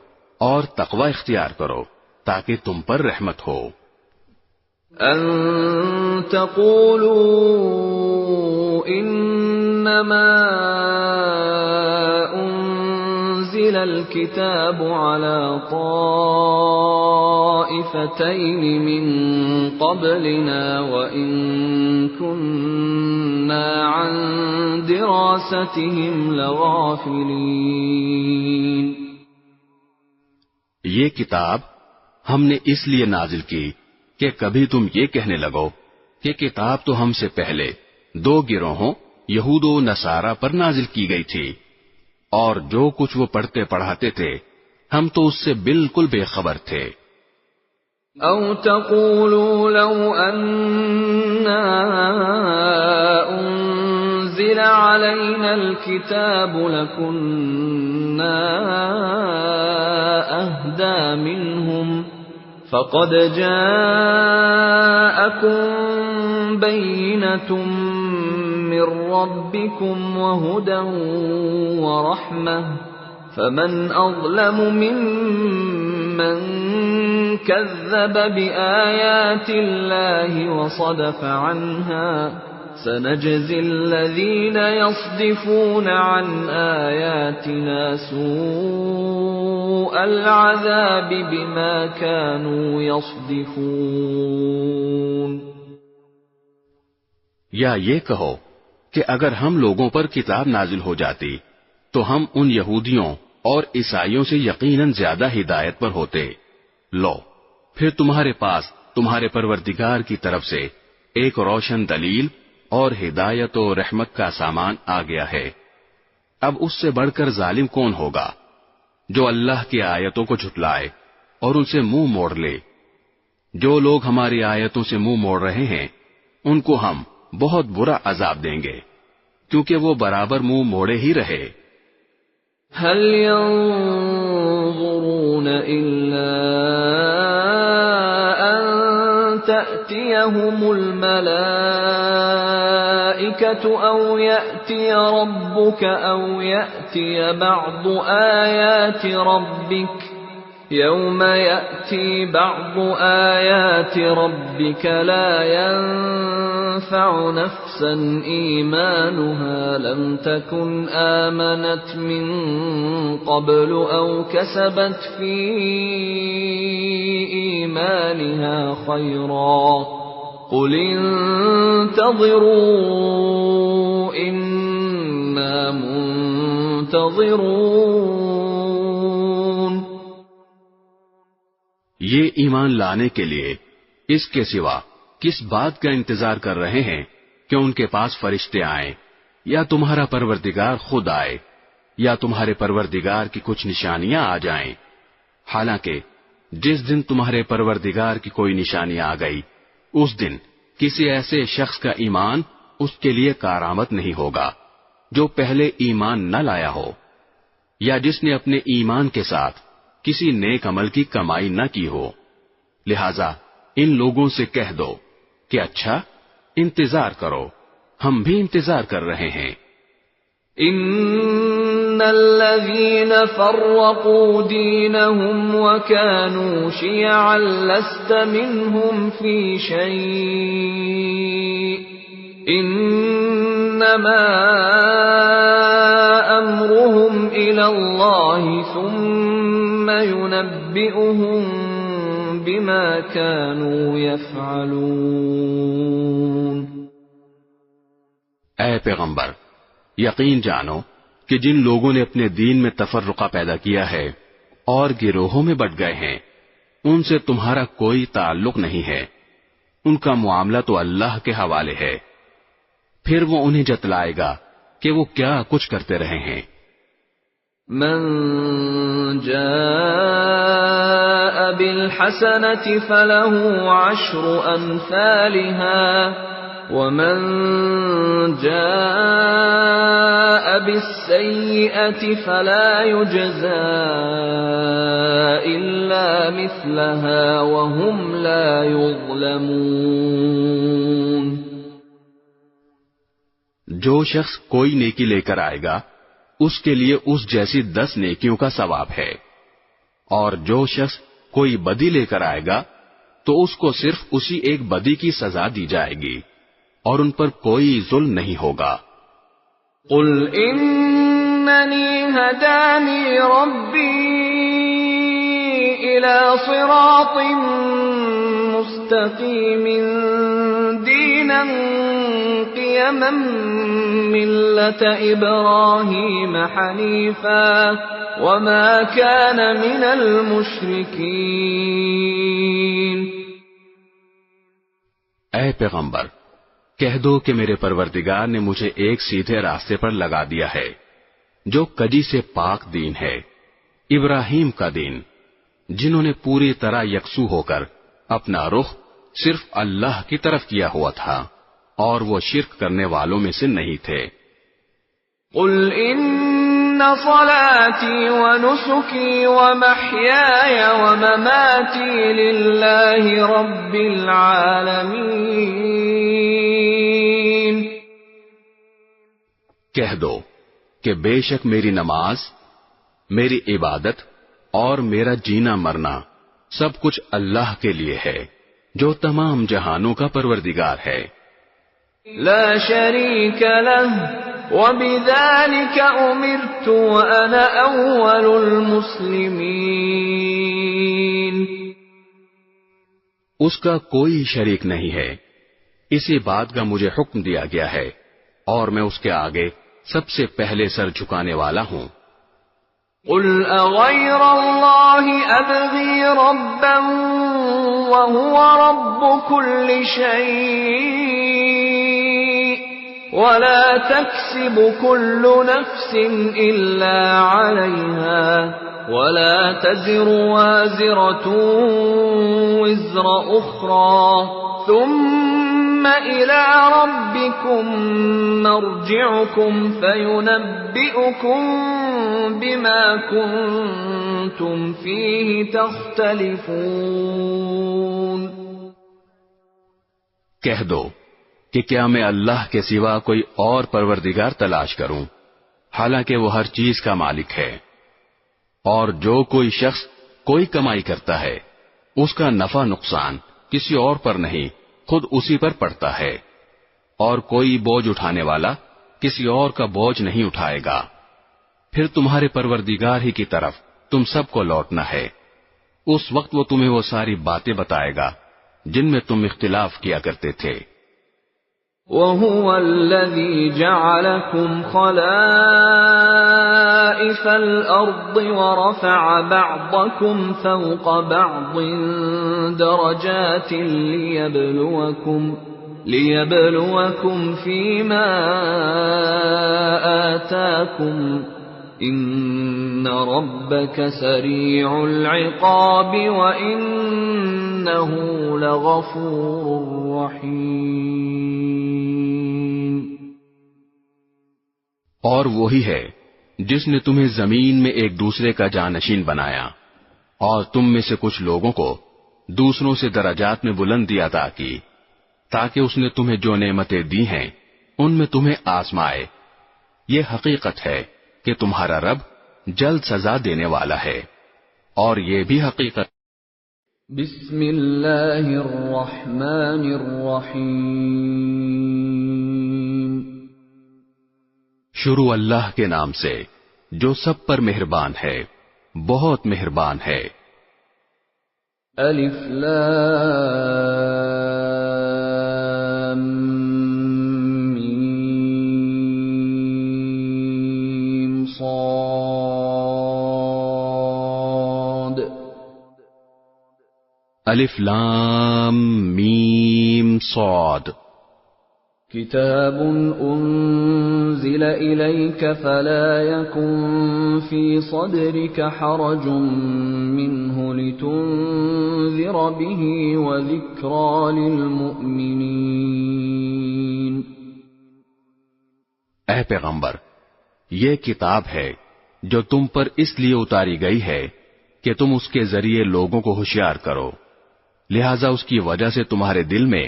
اور تقوی اختیار کرو تاکہ تم پر رحمت ہو۔ أَن تَقُولُوا إِنَّمَا أُنزِلَ الْكِتَابُ عَلَى طَائِفَتَيْنِ مِن قَبْلِنَا وَإِن كُنَّا عَن دِرَاسَتِهِمْ لَغَافِلِينَ۔ یہ کتاب ہم نے اس لیے نازل کی کہ کبھی تم یہ کہنے لگو کہ کتاب تو ہم سے پہلے دو گروہوں یہود و نصارہ پر نازل کی گئی تھی، اور جو کچھ وہ پڑھتے پڑھاتے تھے ہم تو اس سے بالکل بے خبر تھے۔ او تقولوا لو اننا انزل علينا الكتاب لكنا اهدى منهم فقد جاءكم بينة من ربكم وهدى ورحمة فمن أظلم ممن كذب بآيات الله وصدف عنها سنجزي الذين يصدفون عن آياتنا سوء العذاب بما كانوا يصدفون۔ یا یہ کہو کہ اگر ہم لوگوں پر کتاب نازل ہو جاتی تو ہم ان یہودیوں اور عیسائیوں سے یقیناً زیادہ ہدایت پر ہوتے۔ لو، پھر تمہارے پاس تمہارے پروردگار کی طرف سے ایک روشن دلیل اور ہدایت و رحمت کا سامان آ گیا ہے۔ اب اس سے بڑھ کر ظالم کون ہوگا جو اللہ کی آیتوں کو جھٹلائے اور ان سے منہ موڑ لے۔ جو لوگ ہماری آیتوں سے منہ موڑ رہے ہیں ان کو ہم بہت برا عذاب دیں گے، کیونکہ وہ برابر منہ موڑے ہی رہے۔ هل ينظرون إلا أن تأتيهم الملائكة أو يأتي ربك أو يأتي بعض آيات ربك يوم يأتي بعض آيات ربك لا ينفع نفسا إيمانها لم تكن آمنت من قبل أو كسبت في إيمانها خيرا قل انتظروا إنا منتظرون۔ یہ ایمان لانے کے لیے اس کے سوا کس بات کا انتظار کر رہے ہیں کہ ان کے پاس فرشتے آئیں، یا تمہارا پروردگار خود آئے، یا تمہارے پروردگار کی کچھ نشانیاں آ جائیں؟ حالانکہ جس دن تمہارے پروردگار کی کوئی نشانی آ گئی اس دن کسی ایسے شخص کا ایمان اس کے لیے کارآمد نہیں ہوگا جو پہلے ایمان نہ لایا ہو، یا جس نے اپنے ایمان کے ساتھ کسی نیک عمل کی کمائی نہ کی ہو۔ لہذا ان لوگوں سے کہہ دو کہ اچھا انتظار کرو، ہم بھی انتظار کر رہے ہیں۔ ان الذين فرقوا دينهم وكانوا شيعا لست منهم في شيء انما امرهم الى الله ثم ينبئهم بما كانوا يفعلون۔ اے پیغمبر، یقین جانو کہ جن لوگوں نے اپنے دین میں تفرقہ پیدا کیا ہے اور گروہوں میں بٹ گئے ہیں ان سے تمہارا کوئی تعلق نہیں ہے، ان کا معاملہ تو اللہ کے حوالے ہے، پھر وہ انہیں جتلائے گا کہ وہ کیا کچھ کرتے رہے ہیں۔ من جاء بالحسنة فله عشر أمثالها ومن جاء بالسيئة فلا يجزى إلا مثلها وهم لا يظلمون۔ جو شخص کوئی نیکی لے کر آئے گا اس کے لیے اس جیسی 10 نیکیوں کا ثواب ہے، اور جو شخص کوئی بدی لے کر آئے گا تو اس کو صرف اسی ایک بدی کی سزا دی جائے گی اور ان پر کوئی ظلم نہیں ہوگا۔ قل اننی ہدانی ربی الى صراط مستقیم دینا قیما ملة ابراہیم حنیفا وما كان من المشرکین۔ اے پیغمبر، کہہ دو کہ میرے پروردگار نے مجھے ایک سیدھے راستے پر لگا دیا ہے جو کجی سے پاک دین ہے، ابراہیم کا دین، جنہوں نے پوری طرح یکسو ہو کر اپنا رخ صرف اللہ کی طرف کیا ہوا تھا اور وہ شرک کرنے والوں میں سے نہیں تھے۔ قل ان صلاتي ونسكي ومحياي ومماتي لله رب العالمين کہہ دو کہ بے شک میری نماز، میری عبادت اور میرا جینا مرنا سب کچھ اللہ کے لیے ہے جو تمام جہانوں کا پروردگار ہے۔ لا شریک لہ وبذلک امرت وانا اول المسلمین۔ اس کا کوئی شریک نہیں ہے، اسی بات کا مجھے حکم دیا گیا ہے اور میں اس کے آگے سب سے پہلے سر جھکانے والا ہوں۔ قل اغیر اللہ ابغی ربا وهو رب كل شيء ولا تكسب كل نفس الا عليها ولا تزر وازرة وزر اخرى ثم الى ربكم مرجعكم فينبئكم بما كنتم فيه تختلفون۔ کہہ دو کہ کیا میں اللہ کے سوا کوئی اور پروردگار تلاش کروں، حالانکہ وہ ہر چیز کا مالک ہے، اور جو کوئی شخص کوئی کمائی کرتا ہے اس کا نفع نقصان کسی اور پر نہیں، خود اسی پر پڑتا ہے، اور کوئی بوجھ اٹھانے والا کسی اور کا بوجھ نہیں اٹھائے گا۔ پھر تمہارے پروردگار ہی کی طرف تم سب کو لوٹنا ہے، اس وقت وہ تمہیں وہ ساری باتیں بتائے گا جن میں تم اختلاف کیا کرتے تھے۔ وَهُوَ الَّذِي جَعَلَكُمْ خَلَائِفَ الْأَرْضِ وَرَفَعَ بَعْضَكُمْ فَوْقَ بَعْضٍ دَرَجَاتٍ لِيَبْلُوَكُمْ فِيمَا آتَاكُمْ إِنَّ رَبَّكَ سَرِيعُ الْعِقَابِ وَإِنَّهُ لَغَفُورٌ رَّحِيمٌ۔ اور وہی ہے جس نے تمہیں زمین میں ایک دوسرے کا جانشین بنایا، اور تم میں سے کچھ لوگوں کو دوسروں سے درجات میں بلندی عطا کی، تاکہ اس نے تمہیں جو نعمتیں دی ہیں ان میں تمہیں آزمائے۔ یہ حقیقت ہے کہ تمہارا رب جلد سزا دینے والا ہے، اور یہ بھی حقیقت۔ بسم اللہ الرحمن الرحیم۔ شروع اللہ کے نام سے جو سب پر مہربان ہے، بہت مہربان ہے۔ الف لام میم صاد۔ الف لام میم صاد۔ کتاب انزل الیک فلا یکن فی صدرک حرج منہ لتنذر به وذکری للمؤمنین۔ اے پیغمبر، یہ کتاب ہے جو تم پر اس لیے اتاری گئی ہے کہ تم اس کے ذریعے لوگوں کو ہوشیار کرو، لہذا اس کی وجہ سے تمہارے دل میں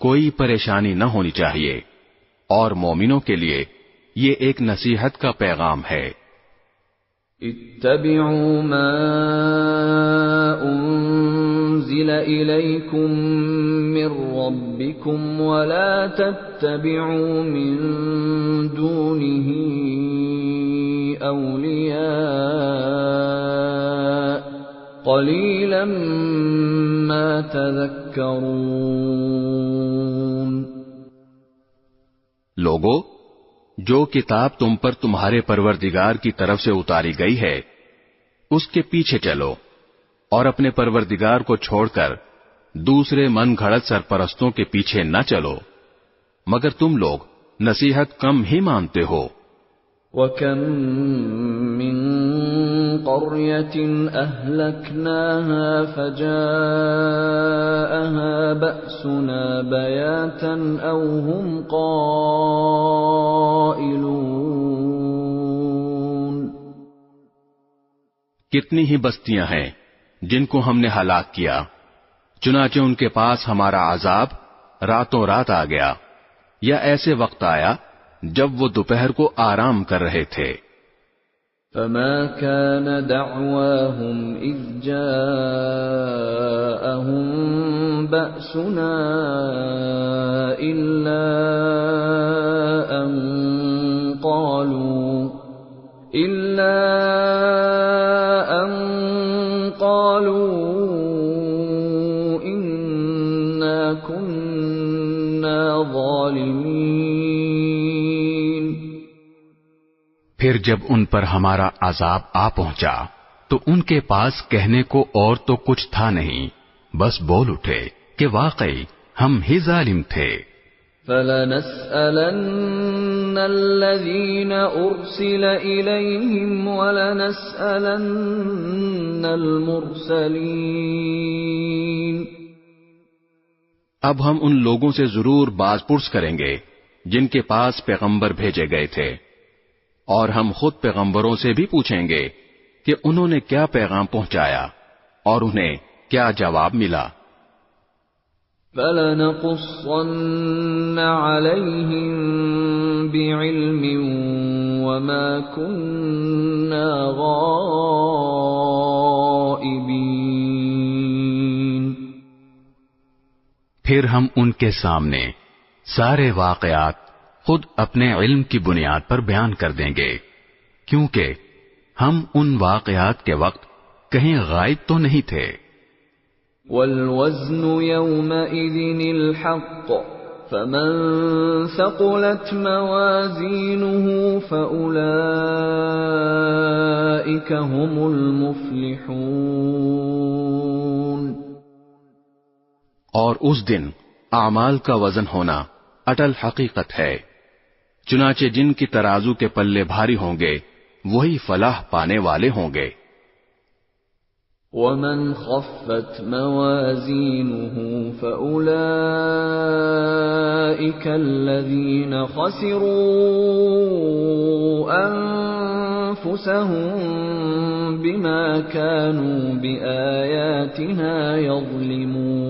کوئی پریشانی نہ ہونی چاہیے، اور مومنوں کے لیے یہ ایک نصیحت کا پیغام ہے۔ اتبعوا ما انزل الیکم من ربکم ولا تتبعوا من دونه اولیاء قلیلا ما تذکرون۔ لوگو، جو کتاب تم پر تمہارے پروردگار کی طرف سے اتاری گئی ہے اس کے پیچھے چلو، اور اپنے پروردگار کو چھوڑ کر دوسرے من گھڑت سرپرستوں کے پیچھے نہ چلو، مگر تم لوگ نصیحت کم ہی مانتے ہو۔ وَكَمْ مِنْ قَرْيَةٍ أَهْلَكْنَاهَا فَجَاءَهَا بَأْسُنَا بَيَاتًا أَوْ هُمْ قَائِلُونَ۔ کتنی ہی بستیاں ہیں جن کو ہم نے ہلاک کیا، چنانچہ ان کے پاس ہمارا عذاب راتوں رات آ گیا، یا ایسے وقت آیا جب وہ دوپہر کو آرام کر رہے تھے. فما كان دعواهم إذ جاءهم بأسنا إلا أن قالوا إنا كنا ظالمين. پھر جب ان پر ہمارا عذاب آ پہنچا تو ان کے پاس کہنے کو اور تو کچھ تھا نہیں، بس بول اٹھے کہ واقعی ہم ہی ظالم تھے. فَلَنَسْأَلَنَّ الَّذِينَ أُرْسِلَ إِلَيْهِمْ وَلَنَسْأَلَنَّ الْمُرْسَلِينَ. اب ہم ان لوگوں سے ضرور باز پرس کریں گے جن کے پاس پیغمبر بھیجے گئے تھے، اور ہم خود پیغمبروں سے بھی پوچھیں گے کہ انہوں نے کیا پیغام پہنچایا اور انہیں کیا جواب ملا. فَلَنَقُصَّنَّ عَلَيْهِمْ بِعِلْمٍ وَمَا كُنَّا غَائِبِينَ. پھر ہم ان کے سامنے سارے واقعات خود اپنے علم کی بنیاد پر بیان کر دیں گے، کیونکہ ہم ان واقعات کے وقت کہیں غائب تو نہیں تھے. وَالْوَزْنُ يَوْمَئِذٍ الْحَقُّ فَمَنْ ثَقُلَتْ مَوَازِينُهُ فَأُولَئِكَ هُمُ الْمُفْلِحُونَ. اور اس دن اعمال کا وزن ہونا اٹل حقیقت ہے، چنانچہ جن کی ترازو کے پلے بھاری ہوں گے وہی فلاح پانے والے ہوں گے. وَمَنْ خَفَّتْ مَوَازِينُهُ فَأُولَئِكَ الَّذِينَ خَسِرُوا أَنفُسَهُم بِمَا كَانُوا بِآيَاتِنَا يَظْلِمُونَ.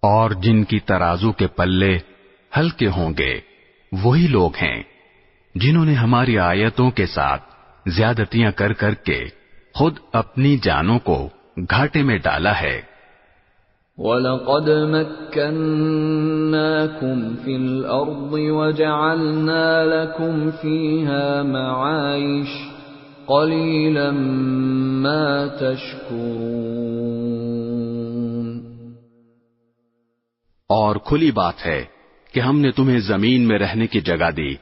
اور جن کی ترازو کے پلے ہلکے ہوں گے وہی لوگ ہیں جنہوں نے ہماری آیتوں کے ساتھ زیادتیاں کر کر کے خود اپنی جانوں کو گھاٹے میں ڈالا ہے. وَلَقَدْ مَكَّنَّاكُمْ فِي الْأَرْضِ وَجَعَلْنَا لَكُمْ فِيهَا مَعَايِشَ قَلِيلًا مَا تَشْكُرُونَ. اور کھلی بات ہے کہ ہم نے تمہیں زمین میں رہنے کی جگہ دی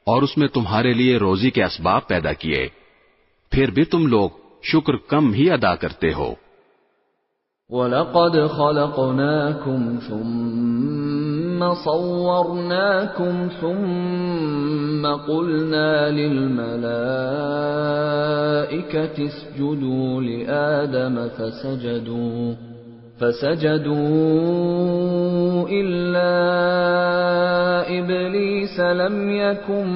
اور اس میں تمہارے لیے روزی کے اسباب پیدا کیے، پھر بھی تم لوگ شکر کم ہی ادا کرتے ہو. وَلَقَدْ خَلَقْنَاكُمْ ثُمَّ صَوَّرْنَاكُمْ ثُمَّ قُلْنَا لِلْمَلَائِكَةِ اسْجُدُوا لِآدَمَ فسجدوا إلا إبليس لم يكن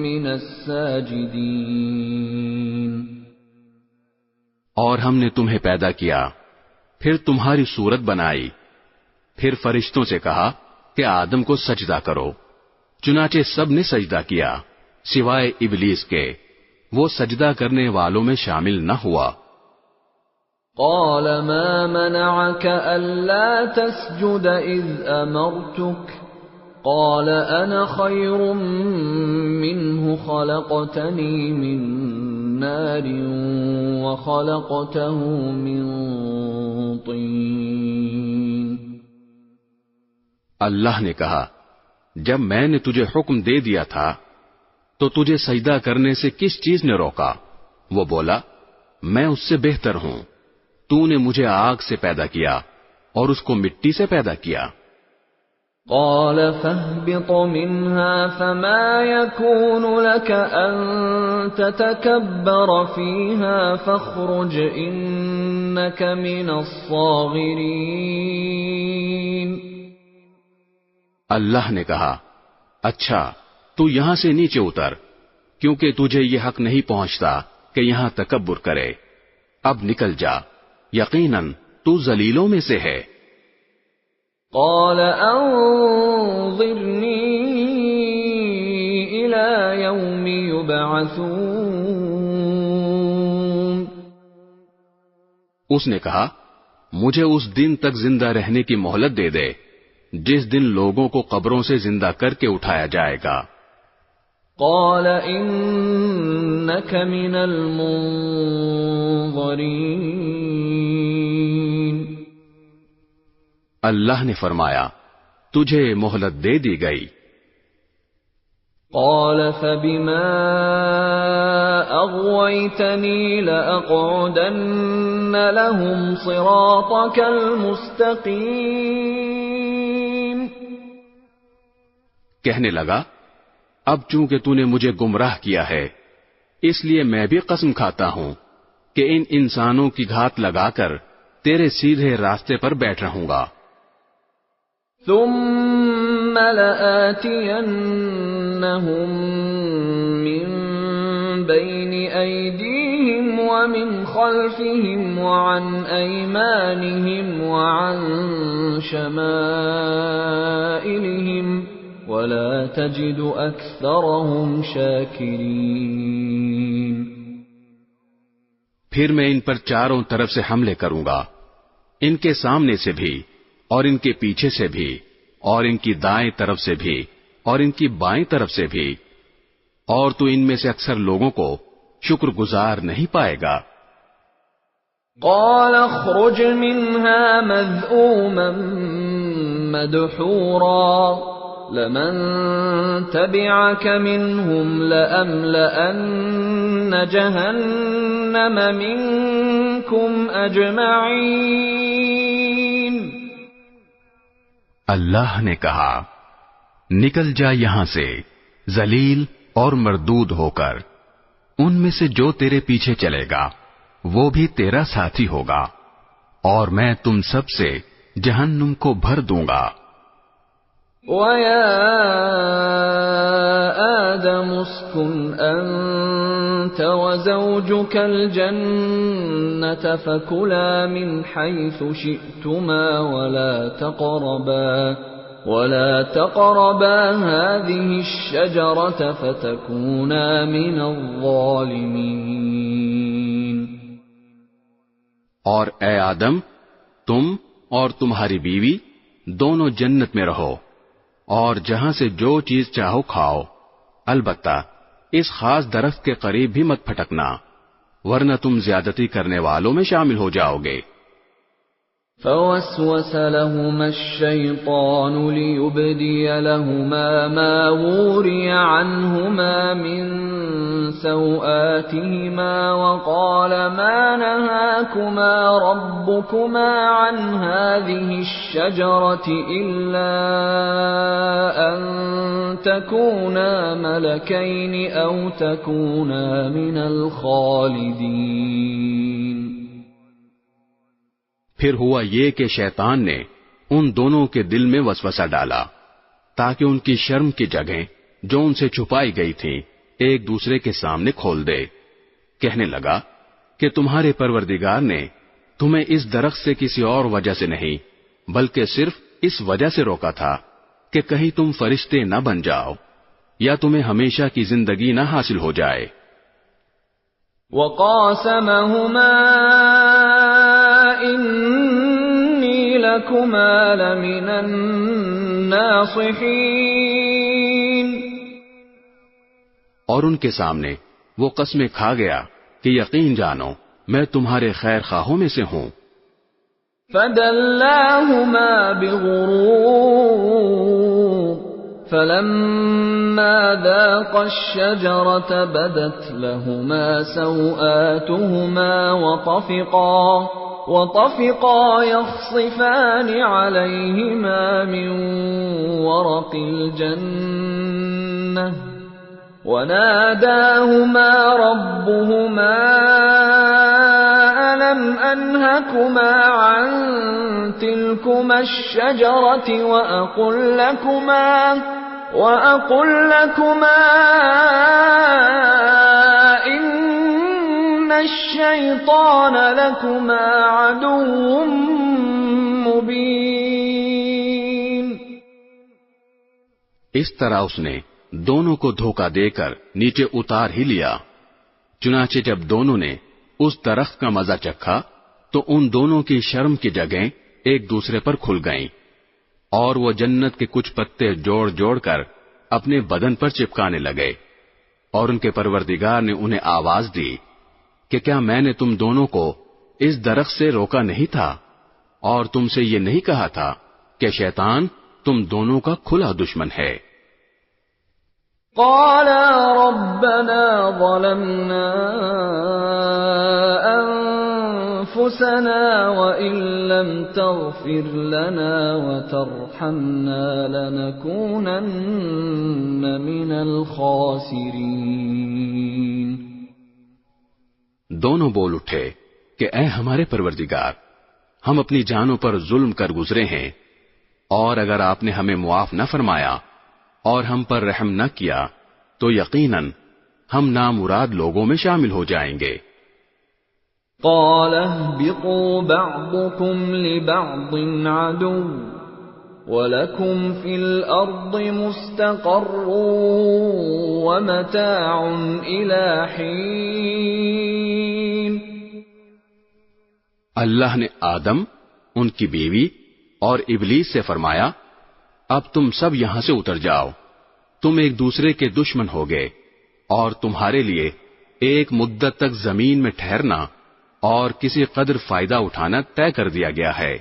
من الساجدين. اور ہم نے تمہیں پیدا کیا، پھر تمہاری صورت بنائی، پھر فرشتوں سے کہا کہ آدم کو سجدہ کرو، چنانچہ سب نے سجدہ کیا سوائے ابلیس کے، وہ سجدہ کرنے والوں میں شامل نہ ہوا. قال ما منعك ألا تسجد إذ أمرتك قال أنا خير منه خلقتني من نار وخلقته من طين. اللہ نے کہا جب میں نے تجھے حکم دے دیا تھا تو تجھے سجدہ کرنے سے کس چیز نے روکا؟ وہ بولا میں اس سے بہتر ہوں، تو نے مجھے آگ سے پیدا کیا اور اس کو مٹی سے پیدا کیا. قال فاهبط منها فما يكون لك أن تتكبر فيها فاخرج إنك من الصاغرين. اللہ نے کہا اچھا تو یہاں سے نیچے اتر، کیونکہ تجھے یہ حق نہیں پہنچتا کہ یہاں تکبر کرے، اب نکل جا، یقیناً تو ذلیلوں میں سے ہے. قال انظرنی الی یوم یبعثون. اس نے کہا مجھے اس دن تک زندہ رہنے کی مہلت دے دے جس دن لوگوں کو قبروں سے زندہ کر کے اٹھایا جائے گا. قال انک من المنظرین. اللہ نے فرمایا تجھے مہلت دے دی گئی. قال فبما اغويتني لأقعدن لهم صراطك المستقيم. کہنے لگا اب چونکہ تو نے مجھے گمراہ کیا ہے اس لیے میں بھی قسم کھاتا ہوں کہ ان انسانوں کی گھات لگا کر تیرے سیدھے راستے پر بیٹھ رہوں گا. ثم لآتينهم من بين أيديهم ومن خلفهم وعن أيمانهم وعن شمائلهم ولا تجد أكثرهم شاكرين. پھر میں ان پر چاروں طرف سے حملے کروں گا، ان کے سامنے سے بھی اور ان کے پیچھے سے بھی اور ان کی دائیں طرف سے بھی اور ان کی بائیں طرف سے بھی، اور تو ان میں سے اکثر لوگوں کو شکر گزار نہیں پائے گا. قال اخرج منها مذءوما مدحورا لمن تبعك منهم لأملأن جهنم منكم أجمعين. اللہ نے کہا نکل جا یہاں سے ذلیل اور مردود ہو کر، ان میں سے جو تیرے پیچھے چلے گا وہ بھی تیرا ساتھی ہوگا، اور میں تم سب سے جہنم کو بھر دوں گا. وَيَا آدَمُ اسْكُنْ أَنْتَ وَزَوْجُكَ الْجَنَّةَ فَكُلَا مِنْ حَيْثُ شِئْتُمَا وَلَا تَقْرَبَا هَذِهِ الشَّجَرَةَ فَتَكُونَا مِنَ الظَّالِمِينَ. اور اے آدم تم اور تمہاری بیوی دونوں جنت میں رہو اور جہاں سے جو چیز چاہو کھاؤ، البتہ اس خاص درخت کے قریب بھی مت پھٹکنا ورنہ تم زیادتی کرنے والوں میں شامل ہو جاؤ گے. فوسوس لهما الشيطان ليبدي لهما ما وري عنهما من سوآتهما وقال ما نهاكما ربكما عن هذه الشجرة إلا أن تكونا ملكين أو تكونا من الخالدين. پھر ہوا یہ کہ شیطان نے ان دونوں کے دل میں وسوسہ ڈالا تاکہ ان کی شرم کی جگہیں جو ان سے چھپائی گئی تھیں ایک دوسرے کے سامنے کھول دے. کہنے لگا کہ تمہارے پروردگار نے تمہیں اس درخت سے کسی اور وجہ سے نہیں بلکہ صرف اس وجہ سے روکا تھا کہ کہیں تم فرشتے نہ بن جاؤ یا تمہیں ہمیشہ کی زندگی نہ حاصل ہو جائے. وَقَاسَمَهُمَا إِنِّي لَكُمَا لَمِنَ النَّاصِحِينَ. اور ان کے سامنے وہ قسمیں کھا گیا کہ یقین جانو میں تمہارے خیر خواہوں میں سے ہوں. فَدَلَّاهُمَا بِغُرُورٍ فَلَمَّا ذَاقَا الشَّجَرَةَ بَدَتْ لَهُمَا سَوْآتُهُمَا وَطَفِقَا يَخْصِفَانِ عَلَيْهِمَا مِنْ وَرَقِ الْجَنَّةِ وَنَادَاهُمَا رَبُّهُمَا أَلَمْ أَنْهَكُمَا عَنْ تِلْكُمَا الشَّجَرَةِ وَأَقُلْ لَكُمَا إِنَّ الشَّيْطَانَ لَكُمَا عَدُوٌّ مُبِينٌ. اس طرح اس نے دونوں کو دھوکہ دے کر نیچے اتار ہی لیا۔ چنانچہ جب دونوں نے اس درخت کا مزہ چکھا تو ان دونوں کی شرم کی جگہیں ایک دوسرے پر کھل گئیں، اور وہ جنت کے کچھ پتے جوڑ جوڑ کر اپنے بدن پر چپکانے لگے، اور ان کے پروردگار نے انہیں آواز دی کہ کیا میں نے تم دونوں کو اس درخت سے روکا نہیں تھا، اور تم سے یہ نہیں کہا تھا کہ شیطان تم دونوں کا کھلا دشمن ہے؟ قالا ربنا ظلمنا انفسنا وان لم تغفر لنا وترحمنا لنكونن من الخاسرین۔ دونوں بول اٹھے کہ اے ہمارے پروردگار، ہم اپنی جانوں پر ظلم کر گزرے ہیں، اور اگر آپ نے ہمیں معاف نہ فرمایا اور ہم پر رحم نہ کیا تو یقیناً ہم نامراد لوگوں میں شامل ہو جائیں گے۔ قال اهبطوا بعضكم لبعض عدو وَلَكُمْ فِي الْأَرْضِ مُسْتَقَرٌّ وَمَتَاعٌ إِلَى حِينٍ۔ اللہ نے آدم، ان کی بیوی اور ابلیس سے فرمایا، اب تم سب یہاں سے اتر جاؤ، تم ایک دوسرے کے دشمن ہو گئے، اور تمہارے لیے ایک مدت تک زمین میں ٹھہرنا اور کسی قدر فائدہ اٹھانا طے کر دیا گیا ہے۔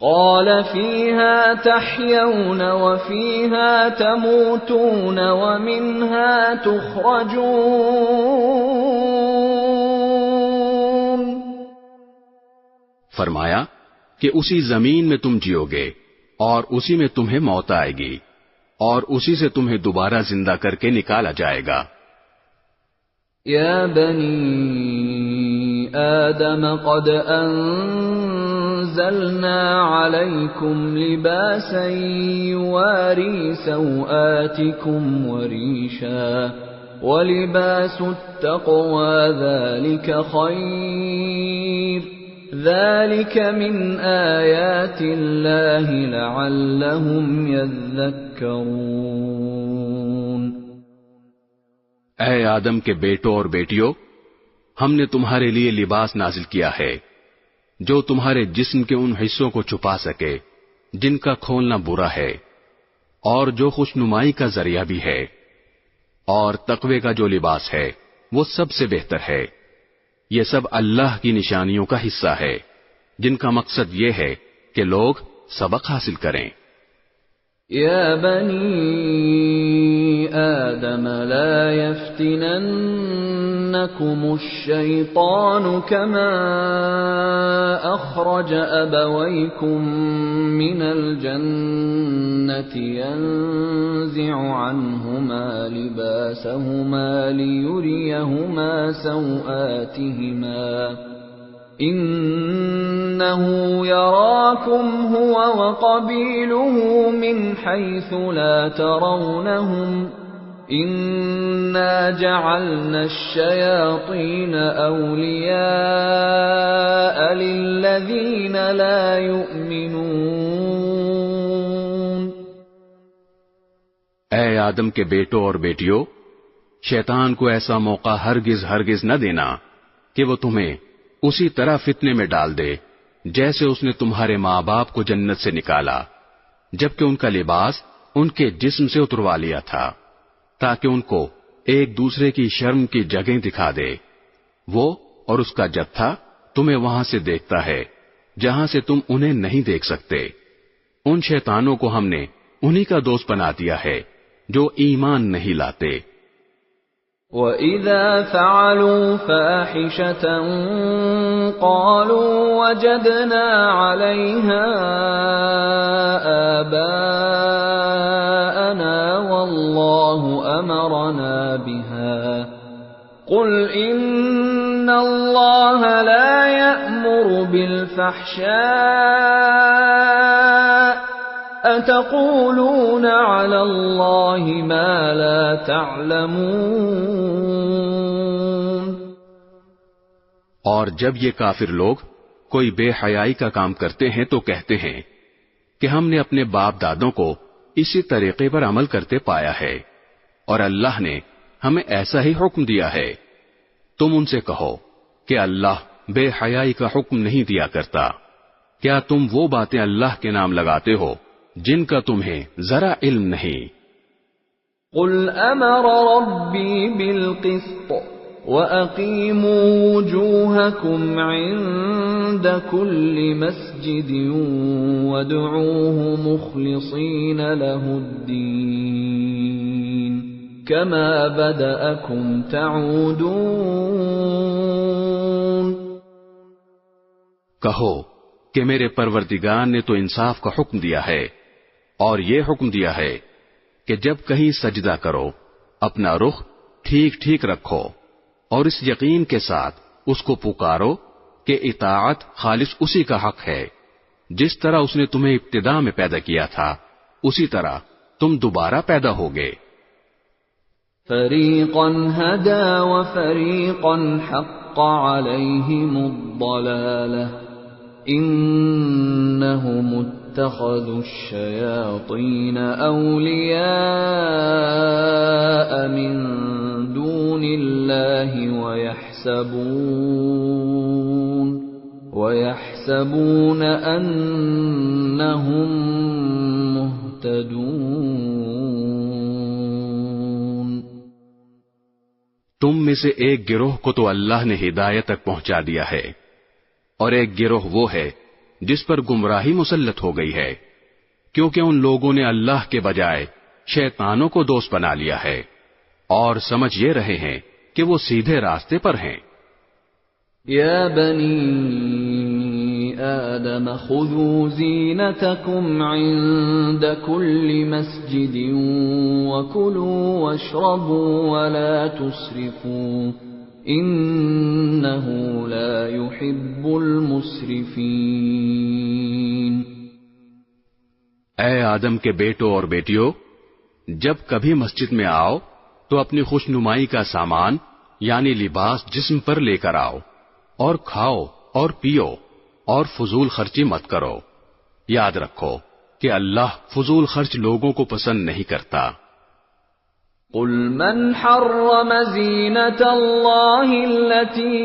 قال فيها تحيون وفيها تموتون ومنها تخرجون۔ فرمایا کہ اسی زمین میں تم جیو گے اور اسی میں تمہیں موت آئے گی اور اسی سے تمہیں دوبارہ زندہ کر کے نکالا جائے گا۔ یا بنی آدم قد انزلنا علیکم لباسا یواری سوآتکم وریشا ولباس التقوی ذلک خیر ذلك من آیات اللہ لعلهم یذکرون۔ اے آدم کے بیٹوں اور بیٹیوں، ہم نے تمہارے لیے لباس نازل کیا ہے جو تمہارے جسم کے ان حصوں کو چھپا سکے جن کا کھولنا برا ہے، اور جو خوشنمائی کا ذریعہ بھی ہے، اور تقوی کا جو لباس ہے وہ سب سے بہتر ہے۔ یہ سب اللہ کی نشانیوں کا حصہ ہے جن کا مقصد یہ ہے کہ لوگ سبق حاصل کریں۔ یا بنی آدم لا يفتننکم الشیطان کما اخرج ابویکم من الجنة ينزع عنہما لباسہما لیریہما سوآتہما إِنَّهُ يَرَاكُمْ هُوَ وَقَبِيلُهُ مِنْ حَيْثُ لَا تَرَوْنَهُمْ إِنَّا جَعَلْنَا الشَّيَاطِينَ أَوْلِيَاءَ لِلَّذِينَ لَا يُؤْمِنُونَ۔ اے آدم کے بیٹوں اور بیٹیوں، شیطان کو ایسا موقع ہرگز نہ دینا کہ وہ تمہیں اسی طرح فتنے میں ڈال دے جیسے اس نے تمہارے ماں باپ کو جنت سے نکالا جبکہ ان کا لباس ان کے جسم سے اتروا لیا تھا، تاکہ ان کو ایک دوسرے کی شرم کی جگہیں دکھا دے۔ وہ اور اس کا جتھا تمہیں وہاں سے دیکھتا ہے جہاں سے تم انہیں نہیں دیکھ سکتے۔ ان شیطانوں کو ہم نے انہی کا دوست بنا دیا ہے جو ایمان نہیں لاتے۔ وَإِذَا فَعَلُوا فَاحِشَةً قَالُوا وَجَدْنَا عَلَيْهَا آبَاءَنَا وَاللَّهُ أَمَرَنَا بِهَا قُلْ إِنَّ اللَّهَ لَا يَأْمُرُ بِالْفَحْشَاءِ أَتَقُولُونَ عَلَى اللَّهِ مَا لَا تَعْلَمُونَ۔ اور جب یہ کافر لوگ کوئی بے حیائی کا کام کرتے ہیں تو کہتے ہیں کہ ہم نے اپنے باپ دادوں کو اسی طریقے پر عمل کرتے پایا ہے، اور اللہ نے ہمیں ایسا ہی حکم دیا ہے۔ تم ان سے کہو کہ اللہ بے حیائی کا حکم نہیں دیا کرتا۔ کیا تم وہ باتیں اللہ کے نام لگاتے ہو جن کا تمہیں ذرا علم نہیں؟ قل امر ربی بالقسط وَأَقِيمُوا وُجُوهَكُمْ عِندَ كُلِّ مَسْجِدٍ وَادْعُوهُ مُخْلِصِينَ لَهُ الدِّينَ كَمَا بَدَأَكُمْ تَعُودُونَ۔ کہو کہ میرے پروردگار نے تو انصاف کا حکم دیا ہے، اور یہ حکم دیا ہے کہ جب کہیں سجدہ کرو اپنا رخ ٹھیک ٹھیک رکھو، اور اس یقین کے ساتھ اس کو پکارو کہ اطاعت خالص اسی کا حق ہے، جس طرح اس نے تمہیں ابتدا میں پیدا کیا تھا اسی طرح تم دوبارہ پیدا ہوگے۔ فریقا ہدی وفریقا حق علیہم الضلالہ انہم اتخذوا الشیاطین اولیاء من دون اللہ ویحسبون انہم مہتدون۔ تم میں سے ایک گروہ کو تو اللہ نے ہدایت تک پہنچا دیا ہے، اور ایک گروہ وہ ہے جس پر گمراہی مسلط ہو گئی ہے، کیونکہ ان لوگوں نے اللہ کے بجائے شیطانوں کو دوست بنا لیا ہے، اور سمجھ یہ رہے ہیں کہ وہ سیدھے راستے پر ہیں۔ یا بنی آدم خذوا زینتکم عند کل مسجد وکلوا واشربوا ولا تسرفوا انہ لا يحب المسرفین۔ اے آدم کے بیٹوں اور بیٹیوں، جب کبھی مسجد میں آؤ تو اپنی خوش نمائی کا سامان یعنی لباس جسم پر لے کر آؤ، اور کھاؤ اور پیو، اور فضول خرچی مت کرو۔ یاد رکھو کہ اللہ فضول خرچ لوگوں کو پسند نہیں کرتا۔ قل من حرم زینة اللہ التي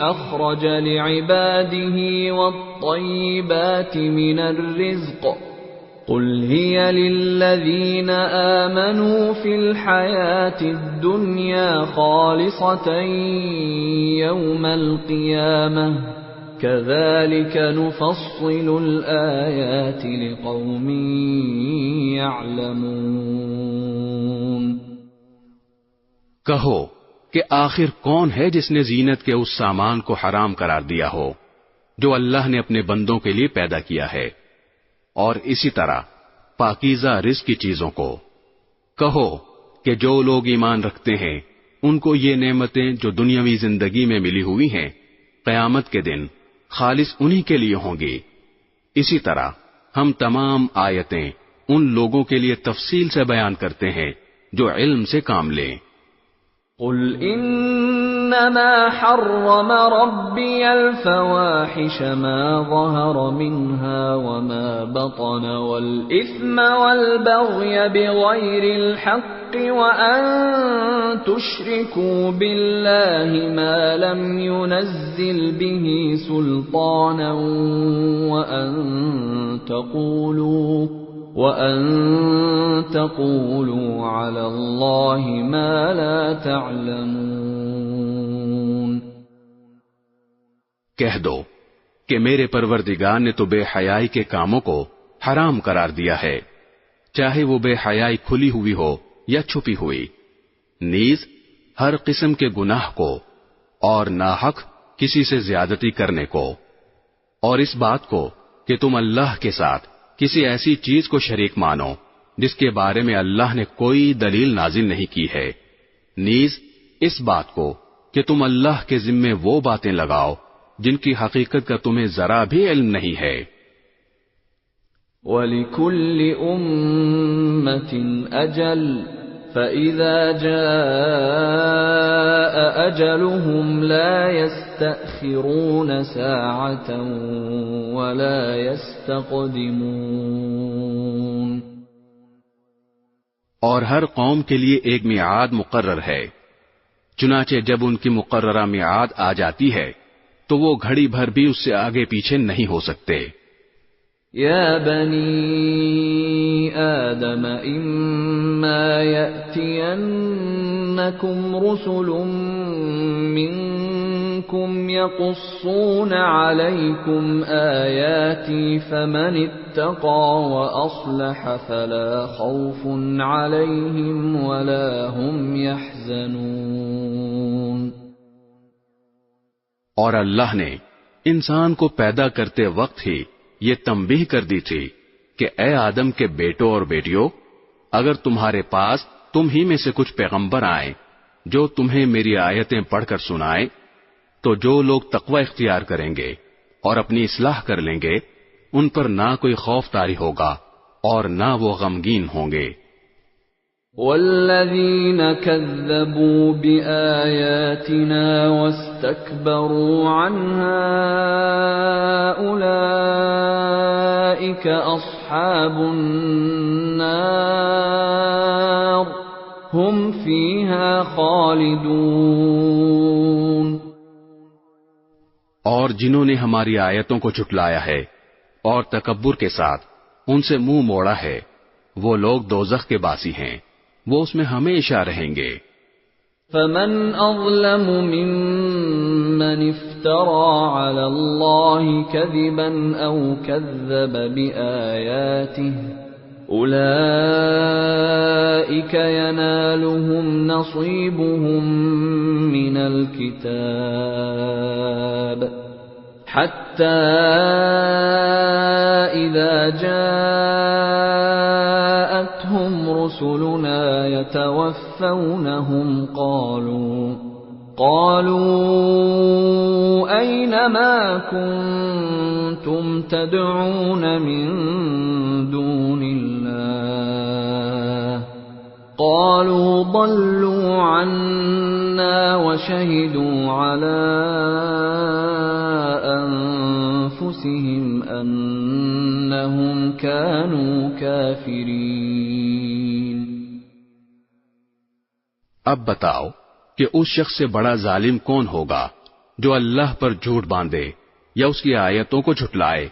اخرج لعباده والطیبات من الرزق قل هي للذین آمنوا في الحیاة الدنیا خالصة یوم القیامة كذلك نفصل الآیات لقوم يعلمون۔ کہو کہ آخر کون ہے جس نے زینت کے اس سامان کو حرام قرار دیا ہو جو اللہ نے اپنے بندوں کے لیے پیدا کیا ہے، اور اسی طرح پاکیزہ رزق کی چیزوں کو۔ کہو کہ جو لوگ ایمان رکھتے ہیں ان کو یہ نعمتیں جو دنیاوی زندگی میں ملی ہوئی ہیں قیامت کے دن خالص انہی کے لیے ہوں گی۔ اسی طرح ہم تمام آیتیں ان لوگوں کے لیے تفصیل سے بیان کرتے ہیں جو علم سے کام لیں۔ قل انما حرم ربی الفواحش ما ظهر منها وما بطن والاثم والبغي بغير الحق وان تشركوا بالله ما لم ينزل به سلطانا وَأَن تَقُولُوا عَلَى اللَّهِ مَا لَا تَعْلَمُونَ۔ کہہ دو کہ میرے پروردگار نے تو بے حیائی کے کاموں کو حرام قرار دیا ہے، چاہے وہ بے حیائی کھلی ہوئی ہو یا چھپی ہوئی، نیز ہر قسم کے گناہ کو، اور ناحق کسی سے زیادتی کرنے کو، اور اس بات کو کہ تم اللہ کے ساتھ کسی ایسی چیز کو شریک مانو جس کے بارے میں اللہ نے کوئی دلیل نازل نہیں کی ہے، نیز اس بات کو کہ تم اللہ کے ذمے وہ باتیں لگاؤ جن کی حقیقت کا تمہیں ذرا بھی علم نہیں ہے۔ وَلِكُلِّ أُمَّةٍ أَجَلٌ فَإِذَا جَاءَ أَجَلُهُمْ لَا يَسْتَأْخِرُونَ سَاعَةً وَلَا يَسْتَقْدِمُونَ۔ اور ہر قوم کے لیے ایک میعاد مقرر ہے، چنانچہ جب ان کی مقررہ میعاد آ جاتی ہے تو وہ گھڑی بھر بھی اس سے آگے پیچھے نہیں ہو سکتے۔ یا بنی آدم اما یأتینکم رسل منکم یقصون علیکم آیاتی فمن اتقى واصلح فلا خوف علیہم ولا هم یحزنون۔ اور اللہ نے انسان کو پیدا کرتے وقت ہی یہ تنبیہ کر دی تھی کہ اے آدم کے بیٹوں اور بیٹیوں، اگر تمہارے پاس تم ہی میں سے کچھ پیغمبر آئیں جو تمہیں میری آیتیں پڑھ کر سنائیں، تو جو لوگ تقوی اختیار کریں گے اور اپنی اصلاح کر لیں گے ان پر نہ کوئی خوف طاری ہوگا اور نہ وہ غمگین ہوں گے۔ والذین کذبوا بآیاتنا واستکبروا عنها اولئک اصحاب النار هم فیہا خالدون۔ اور جنہوں نے ہماری آیتوں کو جھٹلایا ہے اور تکبر کے ساتھ ان سے منہ موڑا ہے، وہ لوگ دوزخ کے باسی ہیں، وہ اس میں ہمیشہ رہیں گے۔ فمن اظلم ممن افترى على الله كذبا او كذب بآياته اولئك ينالهم نصيبهم من الكتاب حتى إذا جاءتهم رسلنا يتوفونهم قالوا أين ما كنتم تدعون من دون الله قالوا ضلوا عنا وشهدوا على أنفسهم أنهم كانوا كافرين۔ اب بتاؤ کہ اس شخص سے بڑا ظالم کون ہوگا جو اللہ پر جھوٹ باندھے یا اس کی آیتوں کو جھٹلائے۔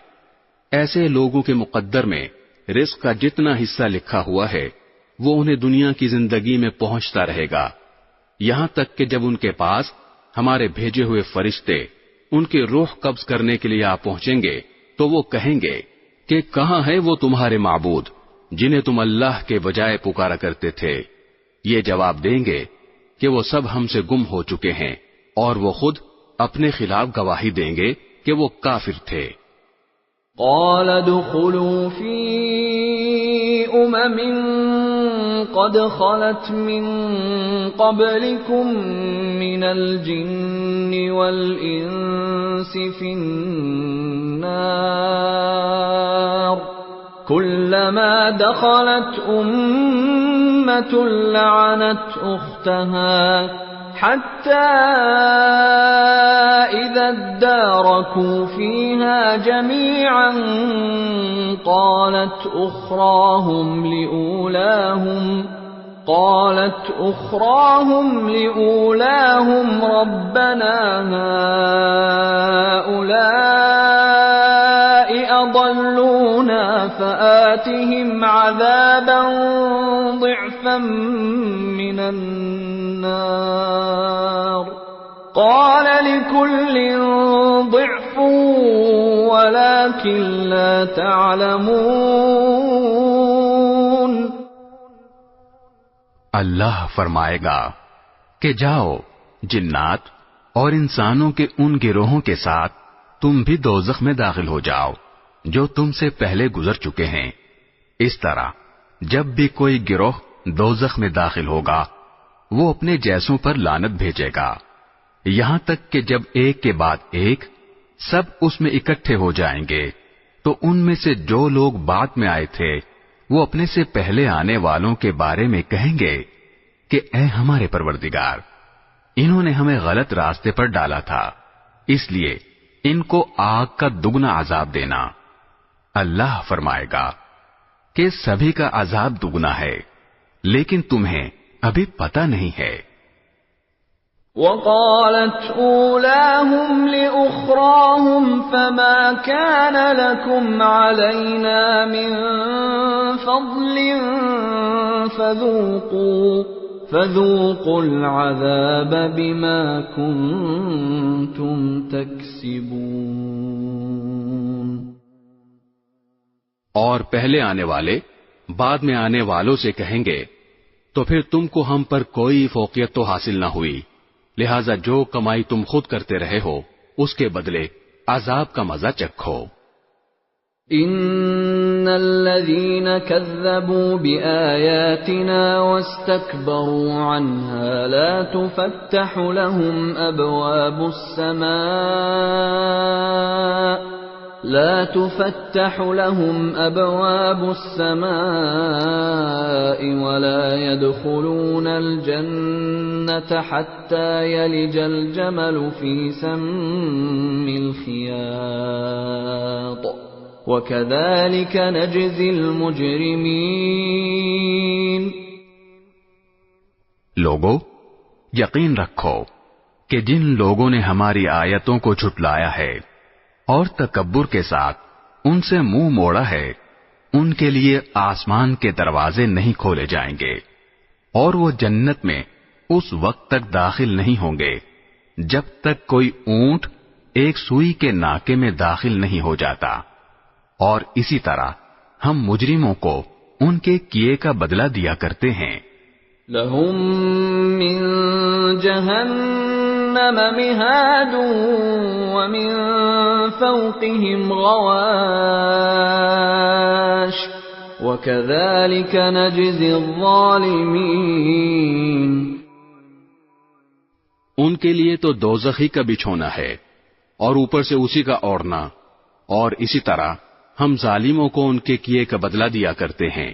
ایسے لوگوں کے مقدر میں رزق کا جتنا حصہ لکھا ہوا ہے وہ انہیں دنیا کی زندگی میں پہنچتا رہے گا، یہاں تک کہ جب ان کے پاس ہمارے بھیجے ہوئے فرشتے ان کی روح قبض کرنے کے لیے آ پہنچیں گے تو وہ کہیں گے کہ کہاں ہے وہ تمہارے معبود جنہیں تم اللہ کے بجائے پکارا کرتے تھے؟ یہ جواب دیں گے کہ وہ سب ہم سے گم ہو چکے ہیں، اور وہ خود اپنے خلاف گواہی دیں گے کہ وہ کافر تھے۔ قال ادخلوا في قد خلت من قبلكم من الجن والإنس في النار كلما دخلت أمة لعنت أختها حتى إذا اداركوا فيها جميعا قالت أخراهم لأولاهم ربنا هؤلاء أضلونا فآتهم عذابا ضعفا من النار قال لكل ضعف ولكن لا تعلمون۔ اللہ فرمائے گا کہ جاؤ جنات اور انسانوں کے ان گروہوں کے ساتھ تم بھی دوزخ میں داخل ہو جاؤ جو تم سے پہلے گزر چکے ہیں۔ اس طرح جب بھی کوئی گروہ دوزخ میں داخل ہوگا وہ اپنے جیسوں پر لعنت بھیجے گا، یہاں تک کہ جب ایک کے بعد ایک سب اس میں اکٹھے ہو جائیں گے تو ان میں سے جو لوگ بعد میں آئے تھے وہ اپنے سے پہلے آنے والوں کے بارے میں کہیں گے کہ اے ہمارے پروردگار، انہوں نے ہمیں غلط راستے پر ڈالا تھا، اس لیے ان کو آگ کا دگنا عذاب دینا۔ اللہ فرمائے گا کہ سبھی کا عذاب دگنا ہے، لیکن تمہیں ابھی پتہ نہیں ہے۔ وقالت أولاهم لأخراهم فما كان لكم علينا من فضل فذوقوا العذاب بما كنتم تكسبون۔ اور پہلے آنے والے بعد میں آنے والوں سے کہیں گے تو پھر تم کو ہم پر کوئی فوقیت تو حاصل نہ ہوئی، لہذا جو کمائی تم خود کرتے رہے ہو اس کے بدلے عذاب کا مزہ چکھو۔ ان الذين كذبوا بآياتنا واستكبروا عنها لا تفتح لهم أبواب السماء ولا يدخلون الجنة حتى يلج الجمل في سم الخياط وكذلك نجزي المجرمين۔ لوگو، یقین رکھو کہ جن لوگوں نے ہماری آیتوں کو جھٹلایا ہے اور تکبر کے ساتھ ان سے منہ موڑا ہے، ان کے لیے آسمان کے دروازے نہیں کھولے جائیں گے، اور وہ جنت میں اس وقت تک داخل نہیں ہوں گے جب تک کوئی اونٹ ایک سوئی کے ناکے میں داخل نہیں ہو جاتا، اور اسی طرح ہم مجرموں کو ان کے کیے کا بدلہ دیا کرتے ہیں۔ لہم من جہنم مہاد ومن فوقہم غواش وکذالک نجزی الظالمین۔ ان کے لیے تو دوزخی کا بچھونا ہے اور اوپر سے اسی کا اوڑھنا، اور اسی طرح ہم ظالموں کو ان کے کیے کا بدلہ دیا کرتے ہیں۔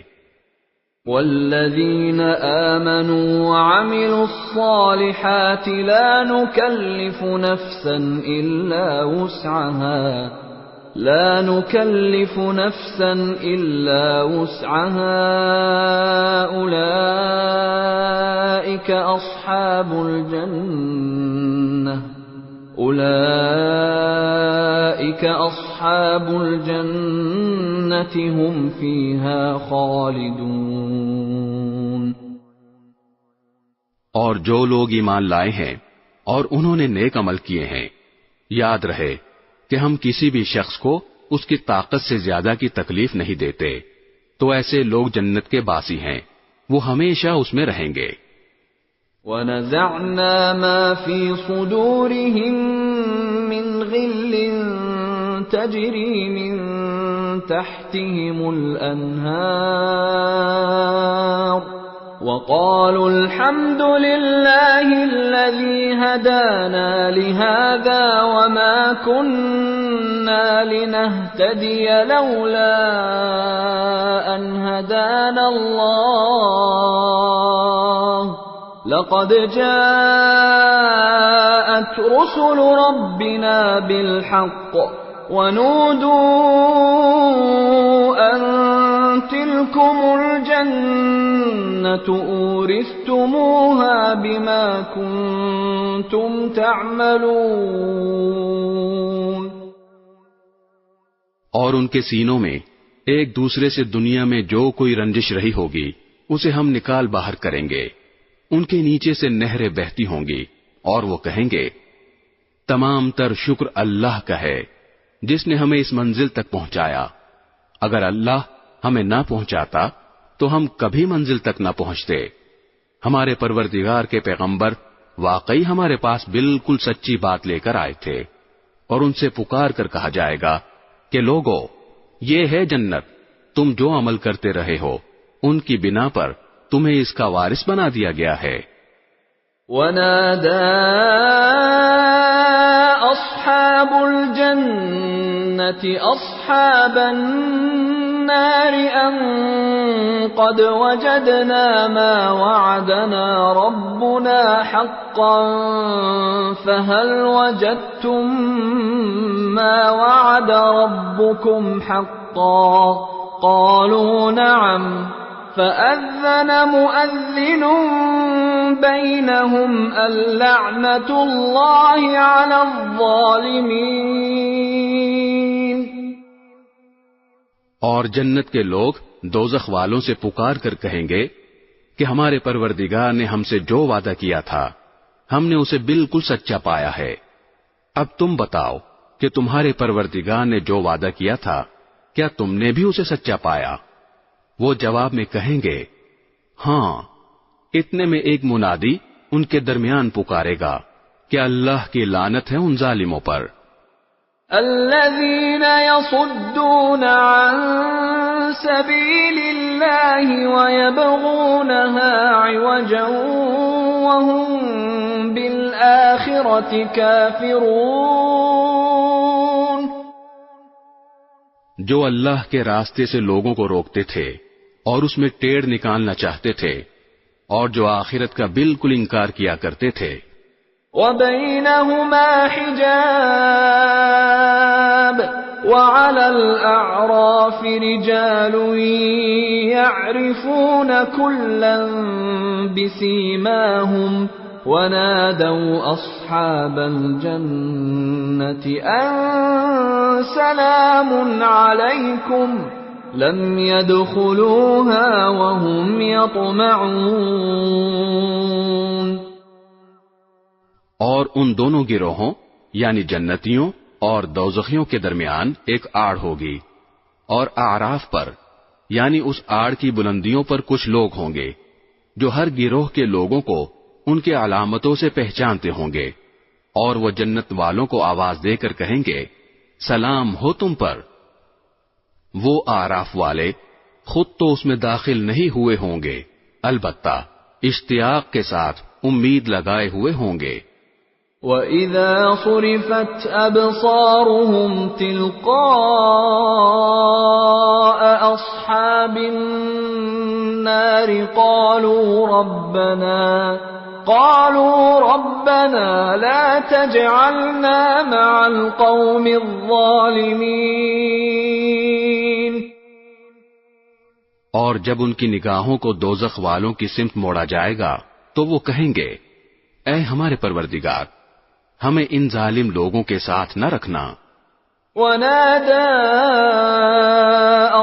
والذین آمنوا وعملوا الصالحات لا نکلف نفسا الا وسعها اولئک اصحاب الجنة هم فيها خالدون۔ اور جو لوگ ایمان لائے ہیں اور انہوں نے نیک عمل کیے ہیں، یاد رہے کہ ہم کسی بھی شخص کو اس کی طاقت سے زیادہ کی تکلیف نہیں دیتے، تو ایسے لوگ جنت کے باسی ہیں، وہ ہمیشہ اس میں رہیں گے۔ وَنَزَعْنَا مَا فِي صُدُورِهِم مِّن غِلٍّ تَجْرِي مِن تَحْتِهِمُ الْأَنْهَارُ وَقَالُوا الْحَمْدُ لِلَّهِ الَّذِي هَدَانَا لِهَذَا وَمَا كُنَّا لِنَهْتَدِيَ لَوْلَا أَنْ هَدَانَا اللَّهُ لَقَدْ جَاءَتْ رُسُلُ رَبِّنَا بِالْحَقِّ وَنُودُوا أَن تِلْكُمُ الْجَنَّةُ أُورِثْتُمُوهَا بِمَا كُنتُمْ تَعْمَلُونَ۔ اور ان کے سینوں میں ایک دوسرے سے دنیا میں جو کوئی رنجش رہی ہوگی اسے ہم نکال باہر کریں گے، ان کے نیچے سے نہریں بہتی ہوں گی، اور وہ کہیں گے تمام تر شکر اللہ کا ہے جس نے ہمیں اس منزل تک پہنچایا، اگر اللہ ہمیں نہ پہنچاتا تو ہم کبھی منزل تک نہ پہنچتے۔ ہمارے پروردگار کے پیغمبر واقعی ہمارے پاس بالکل سچی بات لے کر آئے تھے، اور ان سے پکار کر کہا جائے گا کہ لوگو، یہ ہے جنت، تم جو عمل کرتے رہے ہو ان کی بنا پر تمہیں اس کا وارث بنا دیا گیا ہے۔ وَنَادَى أَصْحَابُ الْجَنَّةِ أَصْحَابَ النَّارِ النار أن قد وجدنا ما وعدنا ربنا حقا فهل وجدتم ما وعد ربكم حقا قالوا نعم فأذن مؤذن بينهم اللعنة الله على الظالمين۔ اور جنت کے لوگ دوزخ والوں سے پکار کر کہیں گے کہ ہمارے پروردگار نے ہم سے جو وعدہ کیا تھا ہم نے اسے بالکل سچا پایا ہے، اب تم بتاؤ کہ تمہارے پروردگار نے جو وعدہ کیا تھا کیا تم نے بھی اسے سچا پایا؟ وہ جواب میں کہیں گے ہاں۔ اتنے میں ایک منادی ان کے درمیان پکارے گا کہ اللہ کی لعنت ہے ان ظالموں پر۔ الذين يصدون عن سبيل الله ويبغونها عوجا وهم بالآخرة كافرون، جو اللہ کے راستے سے لوگوں کو روکتے تھے اور اس میں ٹیڑھ نکالنا چاہتے تھے اور جو آخرت کا بالکل انکار کیا کرتے تھے۔ وبينهما حجاب وعلى الأعراف رجال يعرفون كلا بسيماهم ونادوا أصحاب الجنة أن سلام عليكم لم يدخلوها وهم يطمعون۔ اور ان دونوں گروہوں یعنی جنتیوں اور دوزخیوں کے درمیان ایک آڑ ہوگی، اور اعراف پر یعنی اس آڑ کی بلندیوں پر کچھ لوگ ہوں گے جو ہر گروہ کے لوگوں کو ان کے علامتوں سے پہچانتے ہوں گے، اور وہ جنت والوں کو آواز دے کر کہیں گے سلام ہو تم پر۔ وہ اعراف والے خود تو اس میں داخل نہیں ہوئے ہوں گے، البتہ اشتیاق کے ساتھ امید لگائے ہوئے ہوں گے۔ وَإِذَا صُرِفَتْ أَبْصَارُهُمْ تِلْقَاءَ أَصْحَابِ النَّارِ قَالُوا رَبَّنَا لَا تَجْعَلْنَا مَعَ الْقَوْمِ الظَّالِمِينَ۔ اور جب ان کی نگاہوں کو دوزخ والوں کی سمت موڑا جائے گا تو وہ کہیں گے اے ہمارے پروردگار ہمیں ان ظالم لوگوں کے ساتھ نہ رکھنا۔ وَنَادَى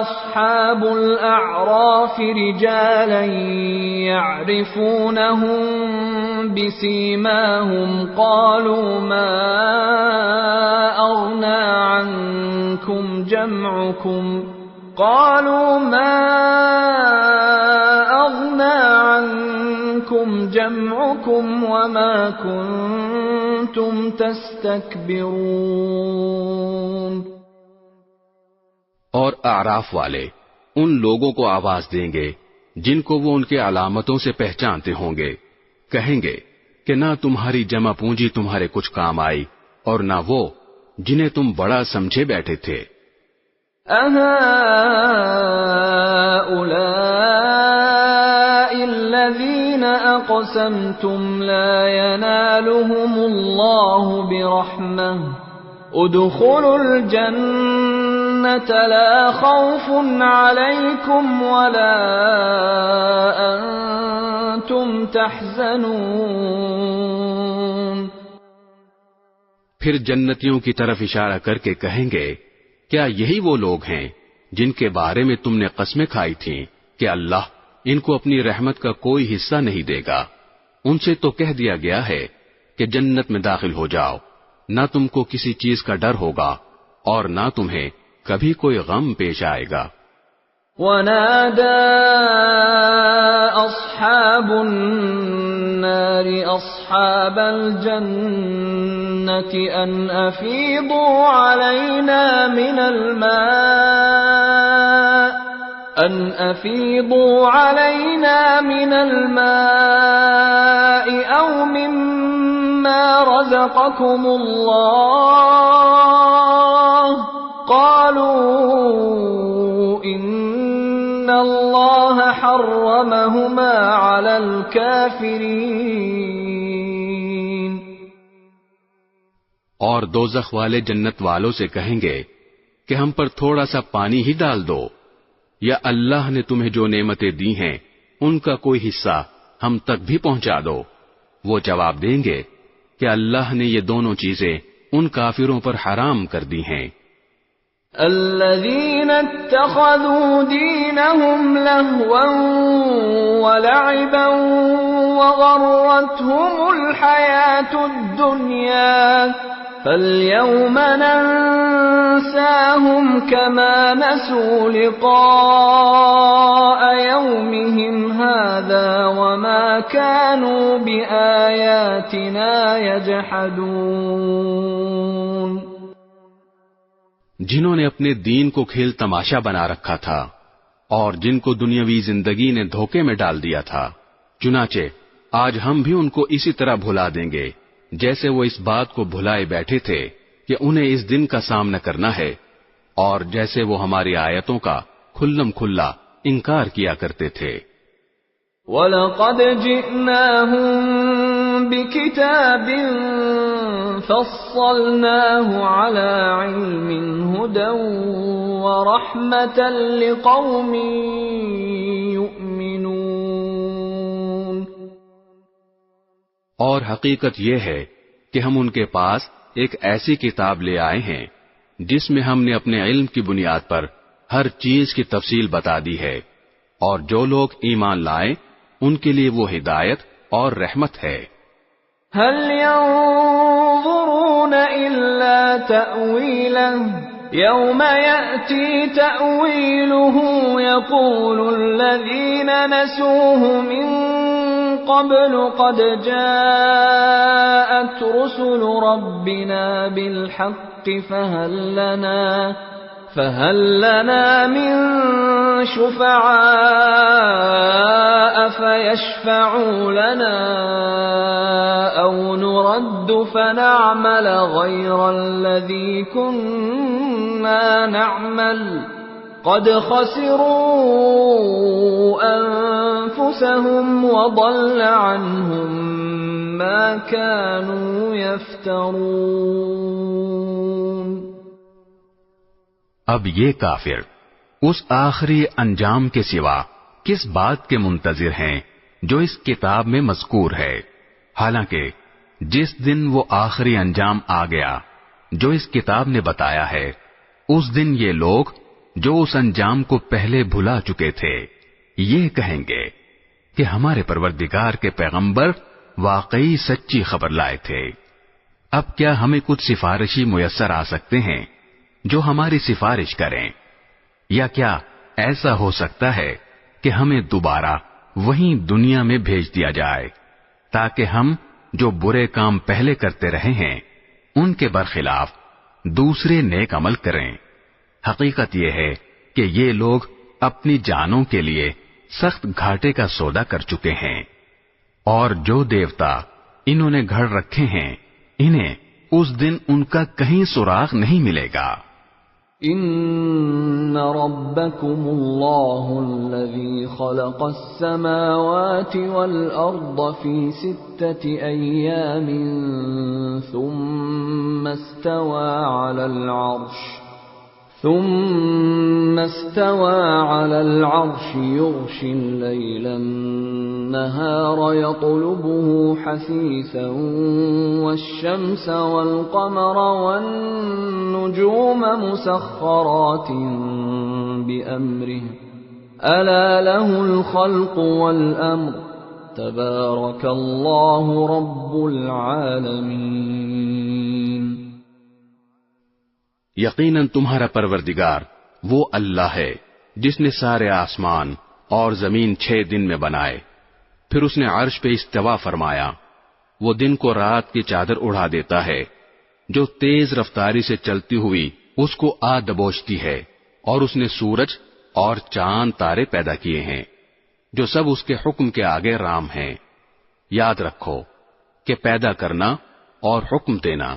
أَصْحَابُ الْأَعْرَافِ رِجَالًا يَعْرِفُونَهُم بِسِيمَاهُمْ قَالُوا مَا أَغْنَى عَنكُمْ جَمْعُكُمْ وَمَا كُنتُمْ تَسْتَكْبِرُونَ۔ اور اعراف والے ان لوگوں کو آواز دیں گے جن کو وہ ان کے علامتوں سے پہچانتے ہوں گے، کہیں گے کہ نہ تمہاری جمع پونجی تمہارے کچھ کام آئی اور نہ وہ جنہیں تم بڑا سمجھے بیٹھے تھے۔ أَهَٰؤُلَاءِ الَّذِينَ أَقْسَمْتُمْ لَا يَنَالُهُمُ اللَّهُ بِرَحْمَةٍ ادْخُلُوا الْجَنَّةَ لَا خَوْفٌ عَلَيْكُمْ وَلَا أَنْتُمْ تَحْزَنُونَ۔ پھر جنتیوں کی طرف اشارہ کر کے کہیں گے کیا یہی وہ لوگ ہیں جن کے بارے میں تم نے قسمیں کھائی تھیں کہ اللہ ان کو اپنی رحمت کا کوئی حصہ نہیں دے گا؟ ان سے تو کہہ دیا گیا ہے کہ جنت میں داخل ہو جاؤ، نہ تم کو کسی چیز کا ڈر ہوگا اور نہ تمہیں کبھی کوئی غم پیش آئے گا۔ وَنَادَى أَصْحَابُ النَّارِ أَصْحَابَ الْجَنَّةِ أَنْ أَفِيضُوا عَلَيْنَا مِنَ الْمَاءِ أَوْ مِمَّا رَزَقَكُمُ اللَّهُ قَالُوا إِنَّ حرمهما على الكافرين. اور دوزخ والے جنت والوں سے کہیں گے کہ ہم پر تھوڑا سا پانی ہی ڈال دو، یا اللہ نے تمہیں جو نعمتیں دی ہیں ان کا کوئی حصہ ہم تک بھی پہنچا دو. وہ جواب دیں گے کہ اللہ نے یہ دونوں چیزیں ان کافروں پر حرام کر دی ہیں. الذين اتخذوا دينهم لهوا ولعبا وغرتهم الحياة الدنيا فاليوم ننساهم كما نسوا لقاء يومهم هذا وما كانوا بآياتنا يجحدون. جنہوں نے اپنے دین کو کھیل تماشا بنا رکھا تھا اور جن کو دنیاوی زندگی نے دھوکے میں ڈال دیا تھا، چنانچہ آج ہم بھی ان کو اسی طرح بھلا دیں گے جیسے وہ اس بات کو بھلائے بیٹھے تھے کہ انہیں اس دن کا سامنا کرنا ہے، اور جیسے وہ ہماری آیتوں کا کھلم کھلا انکار کیا کرتے تھے. وَلَقَدْ جِئْنَاهُمْ بِكِتَابٍ فَصَّلْنَاهُ عَلَى عِلْمٍ هُدًى وَرَحْمَةً لِقَوْمٍ يُؤْمِنُونَ. اور حقیقت یہ ہے کہ ہم ان کے پاس ایک ایسی کتاب لے آئے ہیں جس میں ہم نے اپنے علم کی بنیاد پر ہر چیز کی تفصیل بتا دی ہے، اور جو لوگ ایمان لائیں ان کے لیے وہ ہدایت اور رحمت ہے. هل ينظرون إلا تأويله يوم يأتي تأويله يقول الذين نسوه من قبل قد جاءت رسل ربنا بالحق فهل لنا من شفعاء فيشفعوا لنا أو نرد فنعمل غير الذي كنا نعمل قد خسروا أنفسهم وضل عنهم ما كانوا يفترون. اب یہ کافر اس آخری انجام کے سوا کس بات کے منتظر ہیں جو اس کتاب میں مذکور ہے، حالانکہ جس دن وہ آخری انجام آ گیا جو اس کتاب نے بتایا ہے، اس دن یہ لوگ جو اس انجام کو پہلے بھلا چکے تھے یہ کہیں گے کہ ہمارے پروردگار کے پیغمبر واقعی سچی خبر لائے تھے. اب کیا ہمیں کچھ سفارشی میسر آ سکتے ہیں جو ہماری سفارش کریں، یا کیا ایسا ہو سکتا ہے کہ ہمیں دوبارہ وہیں دنیا میں بھیج دیا جائے تاکہ ہم جو برے کام پہلے کرتے رہے ہیں ان کے برخلاف دوسرے نیک عمل کریں. حقیقت یہ ہے کہ یہ لوگ اپنی جانوں کے لیے سخت گھاٹے کا سودا کر چکے ہیں، اور جو دیوتا انہوں نے گھڑ رکھے ہیں انہیں اس دن ان کا کہیں سراغ نہیں ملے گا. ان ربکم اللہ الذی خلق السماوات والارض فی 6 ایام ثم استوى على العرش يغشي الليل النهار يطلبه حثيثا والشمس والقمر والنجوم مسخرات بأمره ألا له الخلق والأمر تبارك الله رب العالمين. یقیناً تمہارا پروردگار وہ اللہ ہے جس نے سارے آسمان اور زمین 6 دن میں بنائے، پھر اس نے عرش پہ استوا فرمایا. وہ دن کو رات کی چادر اڑا دیتا ہے جو تیز رفتاری سے چلتی ہوئی اس کو آ دبوچتی ہے، اور اس نے سورج اور چاند تارے پیدا کیے ہیں جو سب اس کے حکم کے آگے رام ہیں. یاد رکھو کہ پیدا کرنا اور حکم دینا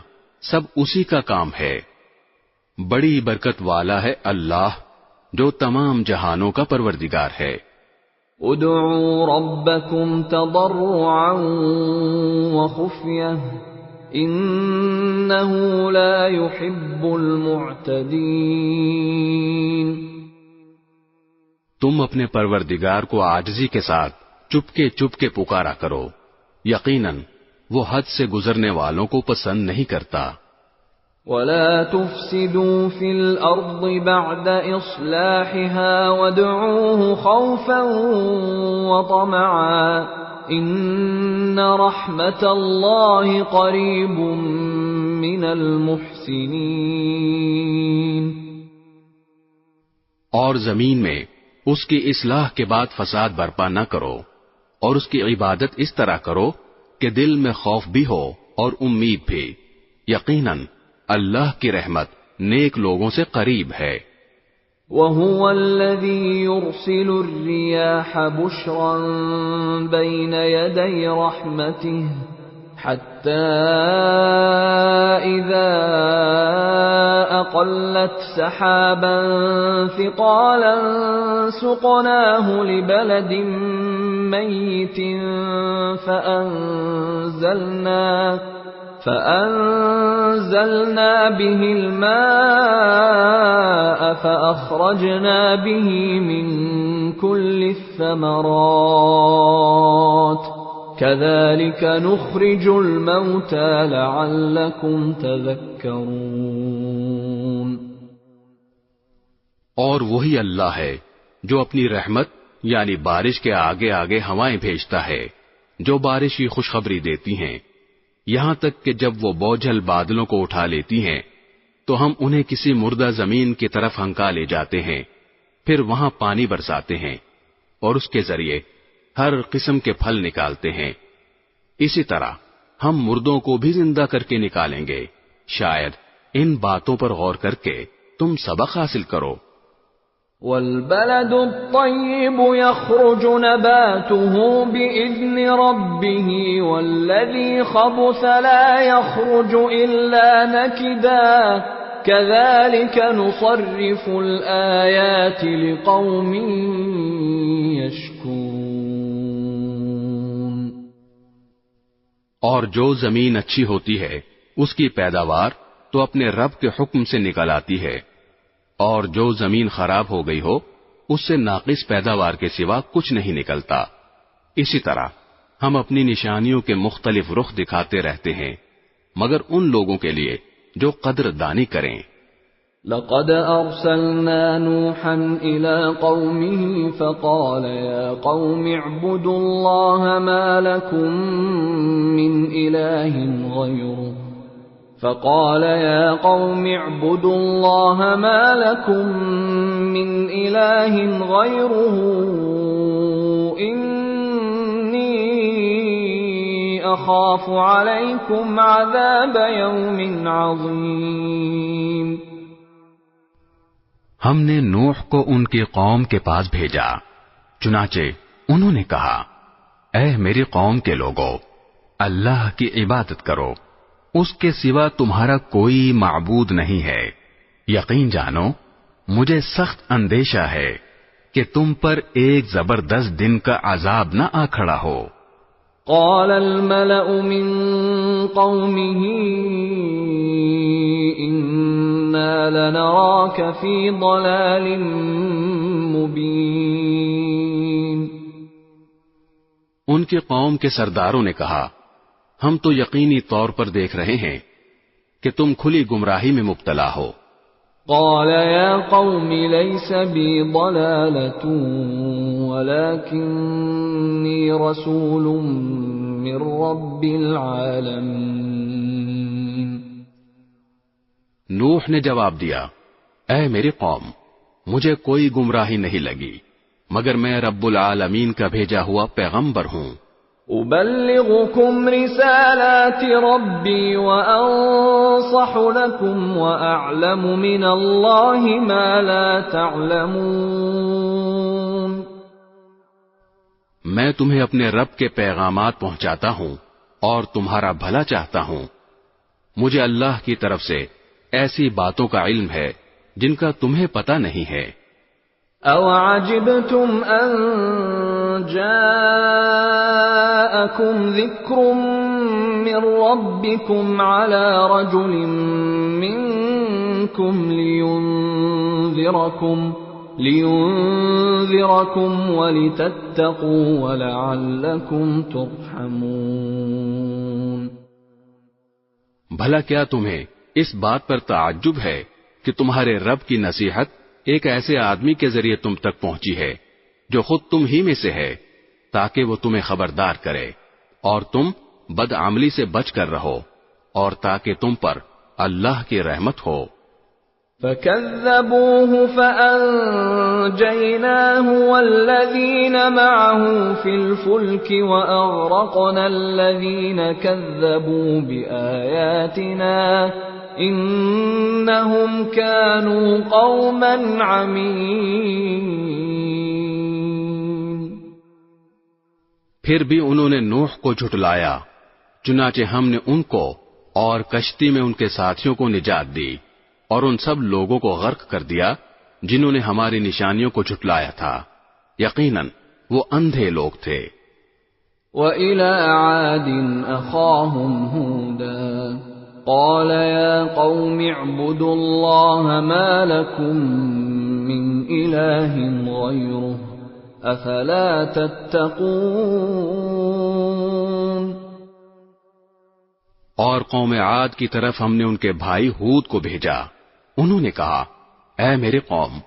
سب اسی کا کام ہے. بڑی برکت والا ہے اللہ جو تمام جہانوں کا پروردگار ہے. ادعوا ربكم تضرعا وخفية إنه لا يحب المعتدين۔ تم اپنے پروردگار کو عاجزی کے ساتھ چپکے پکارا کرو، یقیناً وہ حد سے گزرنے والوں کو پسند نہیں کرتا۔ وَلَا تُفْسِدُوا فِي الْأَرْضِ بَعْدَ إِصْلَاحِهَا وَادْعُوهُ خَوْفًا وَطَمَعًا إِنَّ رَحْمَتَ اللَّهِ قَرِيبٌ مِّنَ الْمُحْسِنِينَ۔ اور زمین میں اس کی اصلاح کے بعد فساد برپا نہ کرو، اور اس کی عبادت اس طرح کرو کہ دل میں خوف بھی ہو اور امید بھی، یقیناً اللہ کی رحمت نیک لوگوں سے قریب ہے۔ وَهُوَ الَّذِي يُرْسِلُ الرِّيَاحَ بُشْرًا بَيْنَ يَدَيْ رَحْمَتِهِ حَتَّى إِذَا أَقَلَّتْ سَحَابًا ثِقَالًا سُقْنَاهُ لِبَلَدٍ مَّيِّتٍ فأنزلنا به الماء فأخرجنا به من كل الثمرات كذلك نخرج الموتى لعلكم تذكرون۔ اور وہی اللہ ہے جو اپنی رحمت یعنی بارش کے آگے آگے ہوائیں بھیجتا ہے جو بارش کی خوشخبری دیتی ہیں، یہاں تک کہ جب وہ بوجھل بادلوں کو اٹھا لیتی ہیں تو ہم انہیں کسی مردہ زمین کی طرف ہنکا لے جاتے ہیں، پھر وہاں پانی برساتے ہیں اور اس کے ذریعے ہر قسم کے پھل نکالتے ہیں۔ اسی طرح ہم مردوں کو بھی زندہ کر کے نکالیں گے، شاید ان باتوں پر غور کر کے تم سبق حاصل کرو۔ وَالْبَلَدُ الطَّيِّبُ يَخْرُجُ نَبَاتُهُ بِإِذْنِ رَبِّهِ وَالَّذِي خَبُثَ لَا يَخْرُجُ إِلَّا نَكِدًا كَذَلِكَ نُصَرِّفُ الْآيَاتِ لِقَوْمٍ يَشْكُرُونَ۔ اور جو زمین اچھی ہوتی ہے اس کی پیداوار تو اپنے رب کے حکم سے نکل آتی ہے، اور جو زمین خراب ہو گئی ہو اس سے ناقص پیداوار کے سوا کچھ نہیں نکلتا۔ اسی طرح ہم اپنی نشانیوں کے مختلف رخ دکھاتے رہتے ہیں مگر ان لوگوں کے لیے جو قدر دانی کریں۔ لقد ارسلنا نوحا الى قومه فقال يا قوم اعبدوا الله ما لكم من اله غيره فقال يا قوم اعبدوا الله ما لكم من إله غيره إني أخاف عليكم عذاب يوم عظيم۔ ہم نے نوح کو ان کی قوم کے پاس بھیجا، چنانچہ انہوں نے کہا، اے میری قوم کے لوگو، اللہ کی عبادت کرو، اس کے سوا تمہارا کوئی معبود نہیں ہے۔ یقین جانو مجھے سخت اندیشہ ہے کہ تم پر ایک زبردست دن کا عذاب نہ آ کھڑا ہو۔ قال الملأ من قومه إنا لنراك في ضلال مبين۔ ان کی قوم کے سرداروں نے کہا، ہم تو یقینی طور پر دیکھ رہے ہیں کہ تم کھلی گمراہی میں مبتلا ہو۔ قال يا قوم ليس بي ضلالة ولكني رسول من رب العالمين۔ نوح نے جواب دیا، اے میری قوم، مجھے کوئی گمراہی نہیں لگی مگر میں رب العالمین کا بھیجا ہوا پیغمبر ہوں۔ أبلغكم رسالات ربي وأنصح لكم وأعلم من الله ما لا تعلمون۔ میں تمہیں اپنے رب کے پیغامات پہنچاتا ہوں اور تمہارا بھلا چاہتا ہوں، مجھے اللہ کی طرف سے ایسی باتوں کا علم ہے جن کا تمہیں پتہ نہیں ہے۔ أَوَعَجِبْتُمْ أَن جاءكم ذكر من ربكم على رجل منكم لينذركم ولتتقوا ولعلكم ترحمون۔ بھلا کیا تمہیں اس بات پر تعجب ہے کہ تمہارے رب کی نصیحت ایک ایسے آدمی کے ذریعے تم تک پہنچی ہے جو خود تم ہی میں سے ہے، تاکہ وہ تمہیں خبردار کرے اور تم بدعملی سے بچ کر رہو اور تاکہ تم پر اللہ کی رحمت ہو۔ فَكَذَّبُوهُ فَأَنجَيْنَاهُ وَالَّذِينَ مَعَهُ فِي الْفُلْكِ وَأَغْرَقْنَا الَّذِينَ كَذَّبُوا بِآيَاتِنَا إِنَّهُمْ كَانُوا قَوْمًا عَمِينَ۔ پھر بھی انہوں نے نوح کو جھٹلایا، چنانچہ ہم نے ان کو اور کشتی میں ان کے ساتھیوں کو نجات دی اور ان سب لوگوں کو غرق کر دیا جنہوں نے ہماری نشانیوں کو جھٹلایا تھا، یقیناً وہ اندھے لوگ تھے۔ وَإِلَى عَادٍ أَخَاهُمْ هُودًا قَالَ يَا قَوْمِ اعْبُدُوا اللَّهَ مَا لَكُمْ مِنْ إِلَٰهٍ غَيْرُهُ أَفَلَا تَتَّقُونَ۔ اور قوم عاد کی طرف ہم نے ان کے بھائی ہود کو بھیجا، انہوں نے کہا، اے میرے قوم،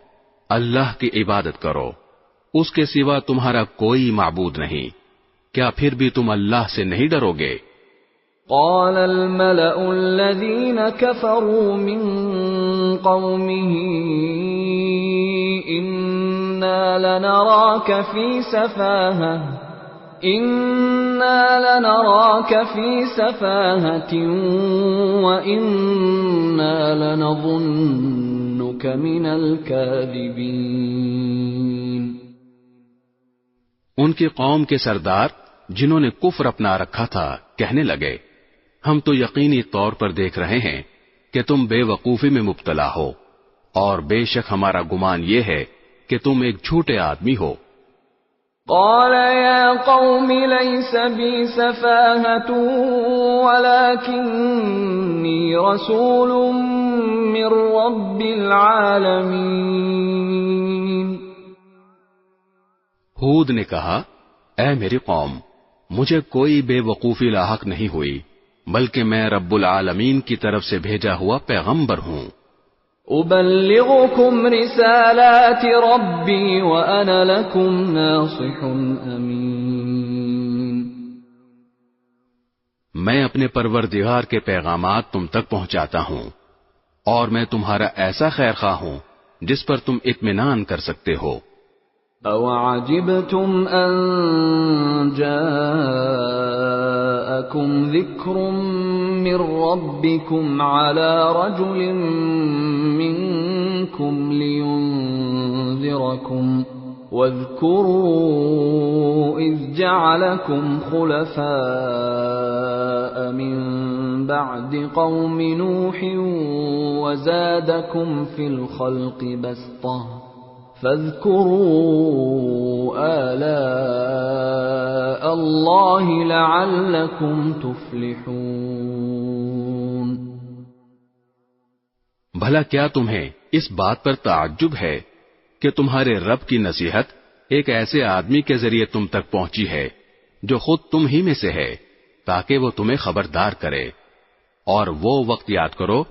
اللہ کی عبادت کرو، اس کے سوا تمہارا کوئی معبود نہیں، کیا پھر بھی تم اللہ سے نہیں ڈرو گے؟ قال الملأ الذين كفروا من قومه إنا لنراك في سفاهة وإنا لنظنك من الكاذبين۔ ان کی قوم کے سردار جنہوں نے کفر اپنا رکھا تھا کہنے لگے، ہم تو یقینی طور پر دیکھ رہے ہیں کہ تم بے وقوفی میں مبتلا ہو، اور بے شک ہمارا گمان یہ ہے کہ تم ایک جھوٹے آدمی ہو۔ قال يا قوم ليس بي سفاهة ولكني رسول من رب العالمين۔ ہود نے کہا، اے میری قوم، مجھے کوئی بے وقوفی لاحق نہیں ہوئی، بلکہ میں رب العالمین کی طرف سے بھیجا ہوا پیغمبر ہوں۔ أبلغكم رسالات ربي وأنا لكم ناصح أمين۔ میں اپنے پروردگار کے پیغامات تم تک پہنچاتا ہوں، اور میں تمہارا ایسا خیر خواہ ہوں جس پر تم اطمینان کر سکتے ہو۔ أَوَعَجِبْتُمْ أَن جَاءَكُمْ ذِكْرٌ مِّن رَّبِّكُمْ عَلَى رَجُلٍ مِّنكُمْ لِيُنذِرَكُمْ وَاذْكُرُوا إِذْ جَعَلَكُمْ خُلَفَاءَ مِن بَعْدِ قَوْمِ نُوحٍ وَزَادَكُمْ فِي الْخَلْقِ بَسْطَةً فَاذْكُرُوا آلاءَ اللَّهِ لَعَلَّكُمْ تُفْلِحُونَ۔ بھلا کیا تمہیں اس بات پر تعجب ہے کہ تمہارے رب کی نصیحت ایک ایسے آدمی کے ذریعے تم تک پہنچی ہے جو خود تم ہی میں سے ہے، تاکہ وہ تمہیں خبردار کرے؟ اور وہ وقت یاد کرو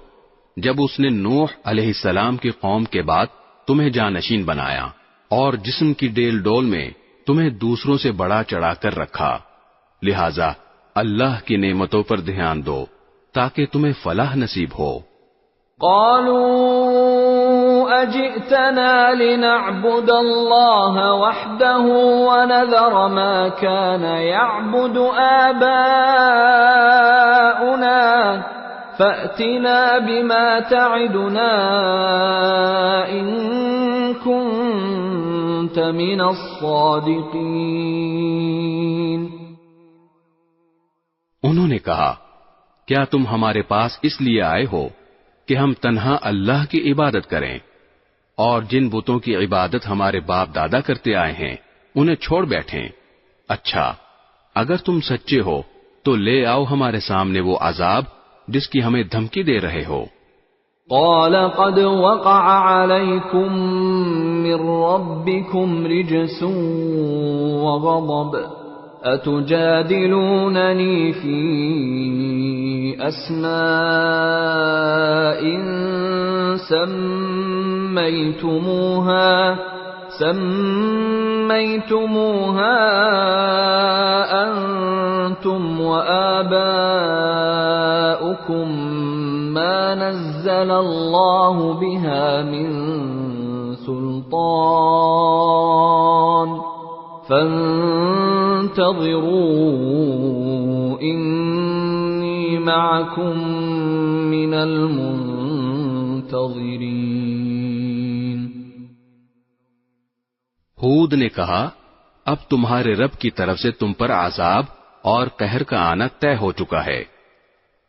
جب اس نے نوح علیہ السلام کی قوم کے بعد تمہیں جانشین بنایا اور جسم کی ڈیل ڈول میں تمہیں دوسروں سے بڑا چڑھا کر رکھا، لہذا اللہ کی نعمتوں پر دھیان دو تاکہ تمہیں فلاح نصیب ہو۔ قالوا أجئتنا لنعبد الله وحده ونذر ما كان يعبد آباؤنا فأتنا بما تعدنا إن كنت من الصادقين۔ انہوں نے کہا، کیا تم ہمارے پاس اس لیے آئے ہو کہ ہم تنہا اللہ کی عبادت کریں، اور جن بتوں کی عبادت ہمارے باپ دادا کرتے آئے ہیں انہیں چھوڑ بیٹھیں۔ اچھا اگر تم سچے ہو تو لے آؤ ہمارے سامنے وہ عذاب جس کی ہمیں دھمکی دے رہے ہو۔ قال قد وقع عليكم من ربكم رجس وغضب أتجادلونني في أسماء سميتموها أنتم وآباؤكم ما نزل الله بها من سلطان فانتظروا إني معكم من المنتظرين۔ ہود نے کہا اب تمہارے رب کی طرف سے تم پر عذاب اور قہر کا آنا طے ہو چکا ہے۔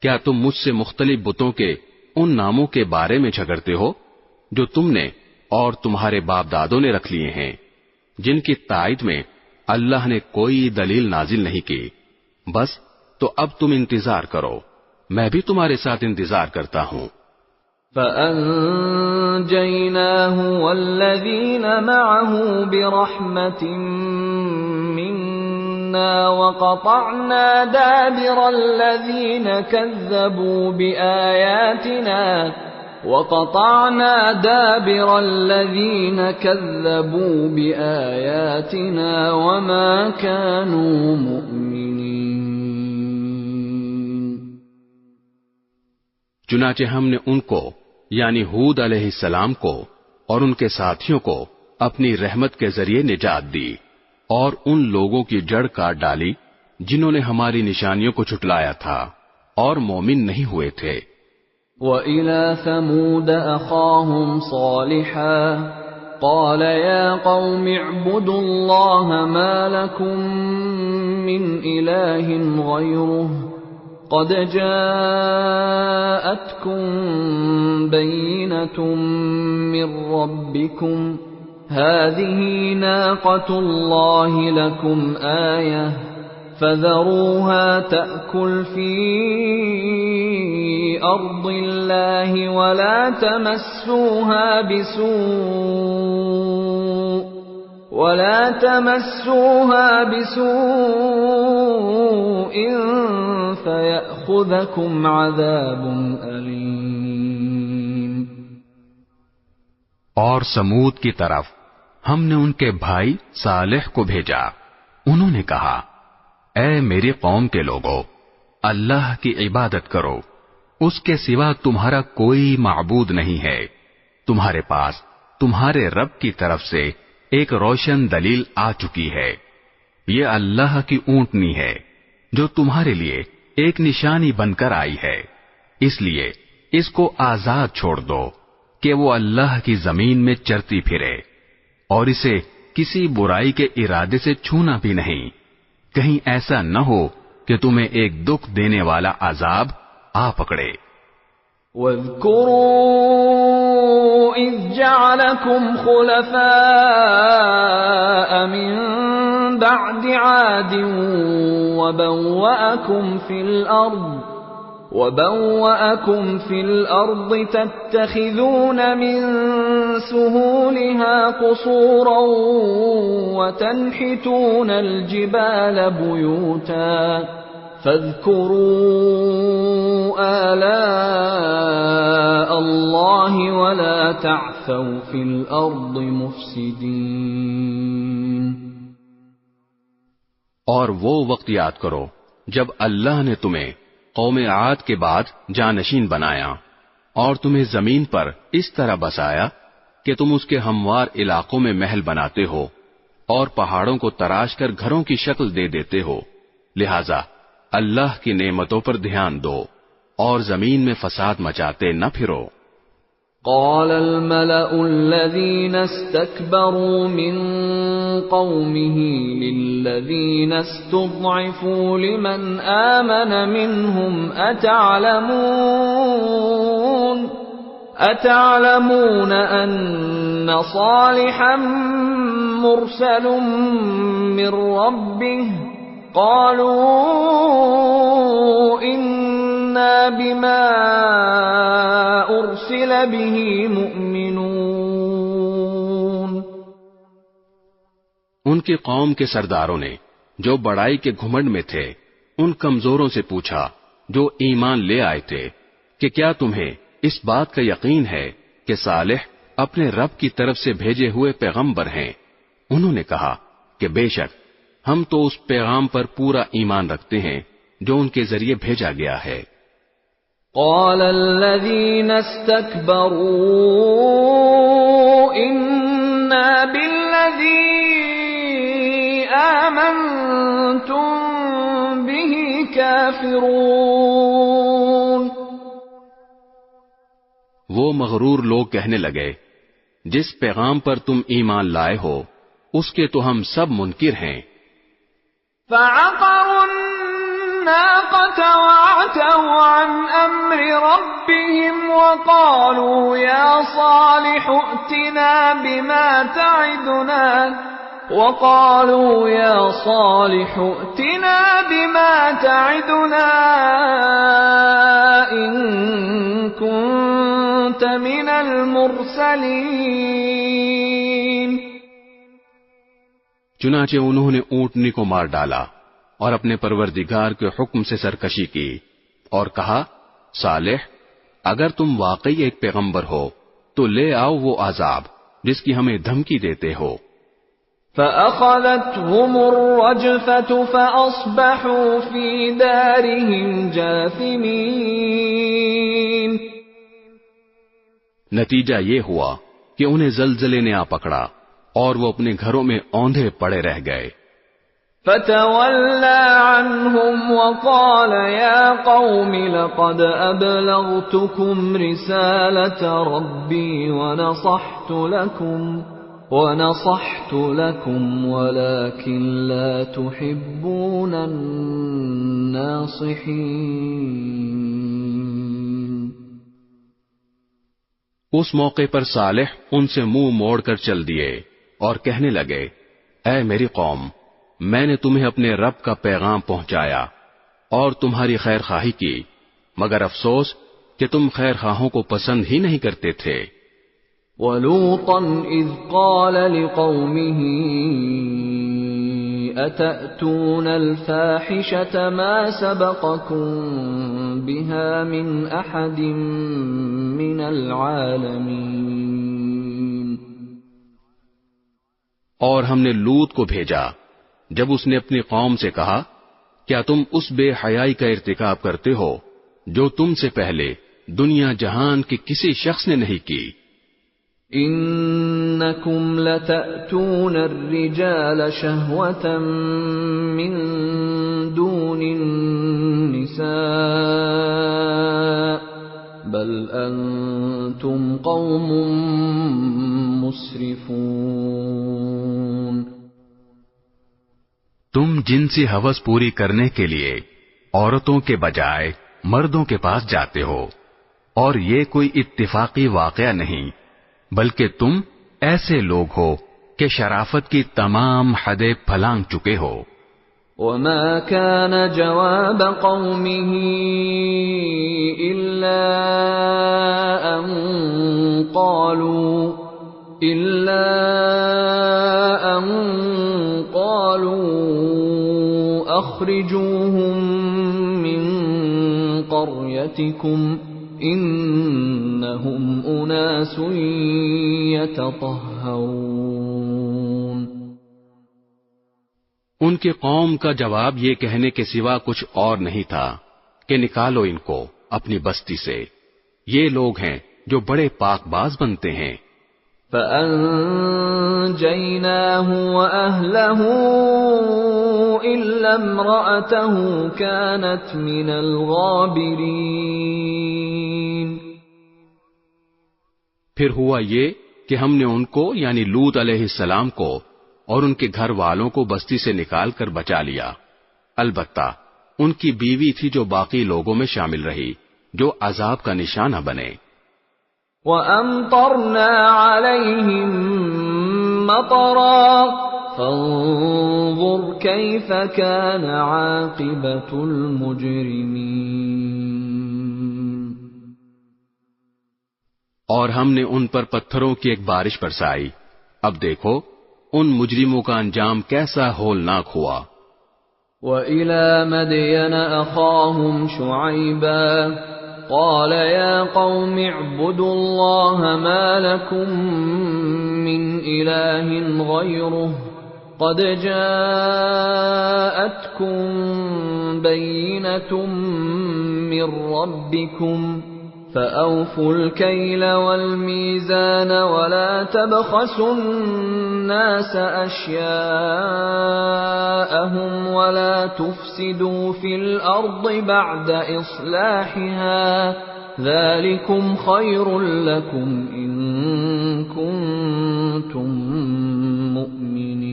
کیا تم مجھ سے مختلف بتوں کے ان ناموں کے بارے میں جھگڑتے ہو جو تم نے اور تمہارے باپ دادوں نے رکھ لیے ہیں، جن کی تائید میں اللہ نے کوئی دلیل نازل نہیں کی؟ بس تو اب تم انتظار کرو، میں بھی تمہارے ساتھ انتظار کرتا ہوں۔ فَأَنجَيْنَاهُ وَالَّذِينَ مَعَهُ بِرَحْمَةٍ مِنَّا وَقَطَعْنَا دَابِرَ الَّذِينَ كَذَّبُوا بِآيَاتِنَا وَمَا كَانُوا مُؤْمِنِينَ۔ چنانچہ ہم نے ان کو یعنی ہود علیہ السلام کو اور ان کے ساتھیوں کو اپنی رحمت کے ذریعے نجات دی، اور ان لوگوں کی جڑ کاٹ ڈالی جنہوں نے ہماری نشانیوں کو جھٹلایا تھا اور مومن نہیں ہوئے تھے۔ وَإِلَى ثَمُودَ أَخَاهُمْ صَالِحًا قَالَ يَا قَوْمِ اعْبُدُوا اللَّهَ مَا لَكُمْ مِنْ إِلَٰهٍ غَيْرُهُ قَدْ جَاءَتْكُمْ بَيِّنَةٌ مِّن رَّبِّكُمْ هَٰذِهِ نَاقَةُ اللَّهِ لَكُمْ آيَةً فَذَرُوهَا تَأْكُلْ فِي أَرْضِ اللَّهِ وَلَا تَمَسُّوهَا بِسُوءٍ فَيَأْخُذَكُمْ عَذَابٌ أَلِيمٌ۔ اور سمود کی طرف ہم نے ان کے بھائی صالح کو بھیجا، انہوں نے کہا اے میری قوم کے لوگو، اللہ کی عبادت کرو، اس کے سوا تمہارا کوئی معبود نہیں ہے، تمہارے پاس تمہارے رب کی طرف سے ایک روشن دلیل آ چکی ہے، یہ اللہ کی اونٹنی ہے جو تمہارے لیے ایک نشانی بن کر آئی ہے، اس لیے اس کو آزاد چھوڑ دو کہ وہ اللہ کی زمین میں چرتی پھرے، اور اسے کسی برائی کے ارادے سے چھونا بھی نہیں، کہیں ایسا نہ ہو کہ تمہیں ایک دکھ دینے والا عذاب آ پکڑے۔ وَاذْكُرُوا إِذْ جَعَلَكُمْ خُلَفَاءَ مِن بَعْدِ عَادٍ وَبَوَّأَكُمْ فِي الْأَرْضِ تَتَّخِذُونَ مِن سُهُولِهَا قُصُورًا وَتَنْحِتُونَ الْجِبَالَ بُيُوتًا فَاذْكُرُوا آلَاءَ اللَّهِ وَلَا تَعْثَوْا فِي الْأَرْضِ مُفْسِدِينَ۔ اور وہ وقت یاد کرو جب اللہ نے تمہیں قوم عاد کے بعد جانشین بنایا اور تمہیں زمین پر اس طرح بسایا کہ تم اس کے ہموار علاقوں میں محل بناتے ہو اور پہاڑوں کو تراش کر گھروں کی شکل دے دیتے ہو، لہذا اللہ کی نعمتوں پر دھیان دو اور زمین میں فساد مچاتے نہ پھرو۔ قال الملأ الذين استكبروا من قومه للذين استضعفوا لمن آمن منهم أتعلمون أن صالحا مرسل من ربه قالوا إنا بما أرسل به مؤمنون۔ ان کی قوم کے سرداروں نے جو بڑائی کے گھمنڈ میں تھے ان کمزوروں سے پوچھا جو ایمان لے آئے تھے کہ کیا تمہیں اس بات کا یقین ہے کہ صالح اپنے رب کی طرف سے بھیجے ہوئے پیغمبر ہیں؟ انہوں نے کہا کہ بے شک ہم تو اس پیغام پر پورا ایمان رکھتے ہیں جو ان کے ذریعے بھیجا گیا ہے۔ قال الذين استكبروا إنا بالذي آمنتم به كافرون۔ وہ مغرور لوگ کہنے لگے جس پیغام پر تم ایمان لائے ہو اس کے تو ہم سب منکر ہیں۔ فعقروا الناقة وعتوا عن أمر ربهم وقالوا يا صالح ائتنا بما تعدنا إن كنت من المرسلين۔ چنانچہ انہوں نے اونٹنی کو مار ڈالا اور اپنے پروردگار کے حکم سے سرکشی کی اور کہا صالح اگر تم واقعی ایک پیغمبر ہو تو لے آؤ وہ عذاب جس کی ہمیں دھمکی دیتے ہو۔ فَأَخَذَتْهُمُ الرَّجْفَةُ فَأَصْبَحُوا فِي دَارِهِمْ جَاثِمِينَ۔ نتیجہ یہ ہوا کہ انہیں زلزلے نے آ پکڑا اور وہ اپنے گھروں میں اوندھے پڑے رہ گئے۔ فَتَوَلَّى عَنْهُمْ وَقَالَ يَا قَوْمِ لَقَدْ أَبْلَغْتُكُمْ رِسَالَةَ رَبِّي وَنَصَحْتُ لَكُمْ وَلَكِنْ لَا تُحِبُّونَ النَّاصِحِينَ۔ اس موقع پر صالح ان سے منہ موڑ کر چل دیے اور کہنے لگے اے میری قوم میں نے تمہیں اپنے رب کا پیغام پہنچایا اور تمہاری خیر خواہی کی مگر افسوس کہ تم خیر خواہوں کو پسند ہی نہیں کرتے تھے۔ وَلُوطًا إِذْ قَالَ لِقَوْمِهِ أَتَأْتُونَ الْفَاحِشَةَ مَا سَبَقَكُمْ بِهَا مِنْ أَحَدٍ مِنَ الْعَالَمِينَ۔ اور ہم نے لوط کو بھیجا جب اس نے اپنی قوم سے کہا کیا تم اس بے حیائی کا ارتکاب کرتے ہو جو تم سے پہلے دنیا جہان کے کسی شخص نے نہیں کی۔ انکم لتأتون الرجال شہوة من دون النساء بل انتم قوم مسرفون۔ تم جنسی ہوس پوری کرنے کے لیے عورتوں کے بجائے مردوں کے پاس جاتے ہو اور یہ کوئی اتفاقی واقعہ نہیں بلکہ تم ایسے لوگ ہو کہ شرافت کی تمام حدیں پھلانگ چکے ہو۔ وما كان جواب قومه إلا أن قالوا أخرجوهم من قريتكم إنهم أناس يتطهرون۔ ان کی قوم کا جواب یہ کہنے کے سوا کچھ اور نہیں تھا کہ نکالو ان کو اپنی بستی سے، یہ لوگ ہیں جو بڑے پاک باز بنتے ہیں۔ فَأَنجَيْنَاهُ وَأَهْلَهُ إِلَّا امْرَأَتَهُ كَانَتْ مِنَ الْغَابِرِينَ۔ پھر ہوا یہ کہ ہم نے ان کو یعنی لوط علیہ السلام کو اور ان کے گھر والوں کو بستی سے نکال کر بچا لیا، البتہ ان کی بیوی تھی جو باقی لوگوں میں شامل رہی جو عذاب کا نشانہ بنے۔ وَأَمْطَرْنَا عَلَيْهِمْ مطرا فانظر كيف كان عاقبة المجرمين. اور ہم نے ان پر پتھروں کی ایک بارش برسائی، اب دیکھو ان مجرموں کا انجام کیسا ہولناک ہوا. وَإِلَى مَدْيَنَ أَخَاهُمْ شُعَيْبًا قَالَ يَا قَوْمِ اعْبُدُوا اللَّهَ مَا لَكُمْ مِنْ إِلَٰهٍ غَيْرُهُ قَدْ جَاءَتْكُمْ بَيِّنَةٌ مِّن رَّبِّكُمْ فَأَوْفُوا الْكَيْلَ وَالْمِيزَانَ وَلَا تَبْخَسُوا النَّاسَ أَشْيَاءَهُمْ وَلَا تُفْسِدُوا فِي الْأَرْضِ بَعْدَ إِصْلَاحِهَا ذَلِكُمْ خَيْرٌ لَكُمْ إِن كُنتُم مُّؤْمِنِينَ.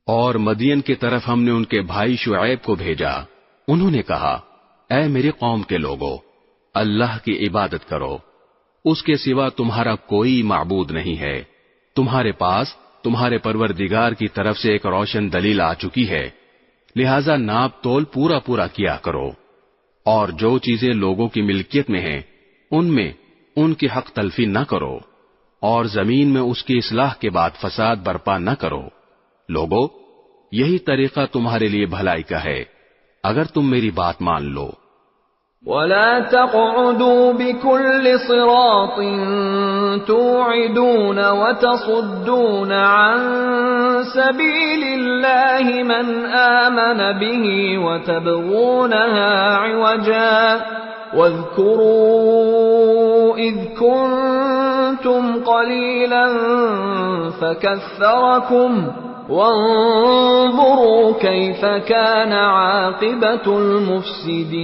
اور مدین کی طرف ہم نے ان کے بھائی شعیب کو بھیجا. انہوں نے کہا، اے میری قوم کے لوگو، اللہ کی عبادت کرو، اس کے سوا تمہارا کوئی معبود نہیں ہے. تمہارے پاس تمہارے پروردگار کی طرف سے ایک روشن دلیل آ چکی ہے، لہذا ناپ تول پورا پورا کیا کرو، اور جو چیزیں لوگوں کی ملکیت میں ہیں ان میں ان کی حق تلفی نہ کرو، اور زمین میں اس کی اصلاح کے بعد فساد برپا نہ کرو. لوگو، یہی طریقہ تمہارے لیے بھلائی کا ہے اگر تم میری بات مان لو. وَلَا تَقْعُدُوا بِكُلِّ صِرَاطٍ تُوعِدُونَ وَتَصُدُّونَ عَن سَبِيلِ اللَّهِ مَنْ آمَنَ بِهِ وَتَبْغُونَهَا عِوَجًا وَاذْكُرُوا إِذْ كُنتُمْ قَلِيلًا فَكَثَّرَكُمْ وَانظُرُوا كَيْفَ كَانَ عَاقِبَةُ الْمُفْسِدِينَ.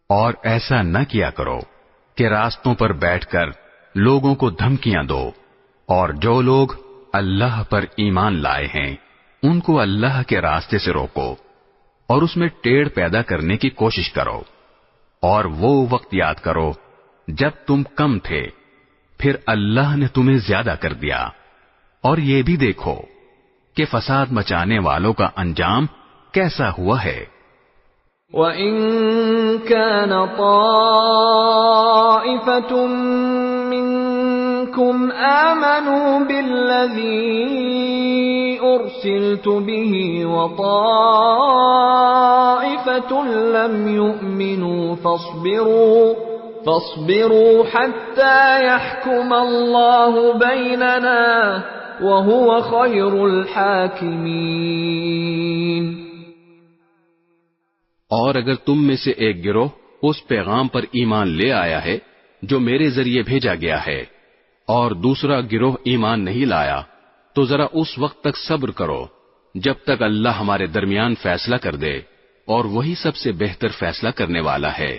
اور ایسا نہ کیا کرو کہ راستوں پر بیٹھ کر لوگوں کو دھمکیاں دو، اور جو لوگ اللہ پر ایمان لائے ہیں ان کو اللہ کے راستے سے روکو اور اس میں ٹیڑھ پیدا کرنے کی کوشش کرو. اور وہ وقت یاد کرو جب تم کم تھے، پھر اللہ نے تمہیں زیادہ کر دیا. اور یہ بھی دیکھو کہ فساد مچانے والوں کا انجام کیسا ہوا ہے. وَإِن كَانَ طَائِفَةٌ مِّنكُمْ آمَنُوا بِالَّذِي أُرْسِلْتُ بِهِ وَطَائِفَةٌ لَّمْ يُؤْمِنُوا فاصبروا حتى يحكم الله بيننا وهو خير الحاكمين. اور اگر تم میں سے ایک گروہ اس پیغام پر ایمان لے آیا ہے جو میرے ذریعے بھیجا گیا ہے، اور دوسرا گروہ ایمان نہیں لایا، تو ذرا اس وقت تک صبر کرو جب تک اللہ ہمارے درمیان فیصلہ کر دے، اور وہی سب سے بہتر فیصلہ کرنے والا ہے.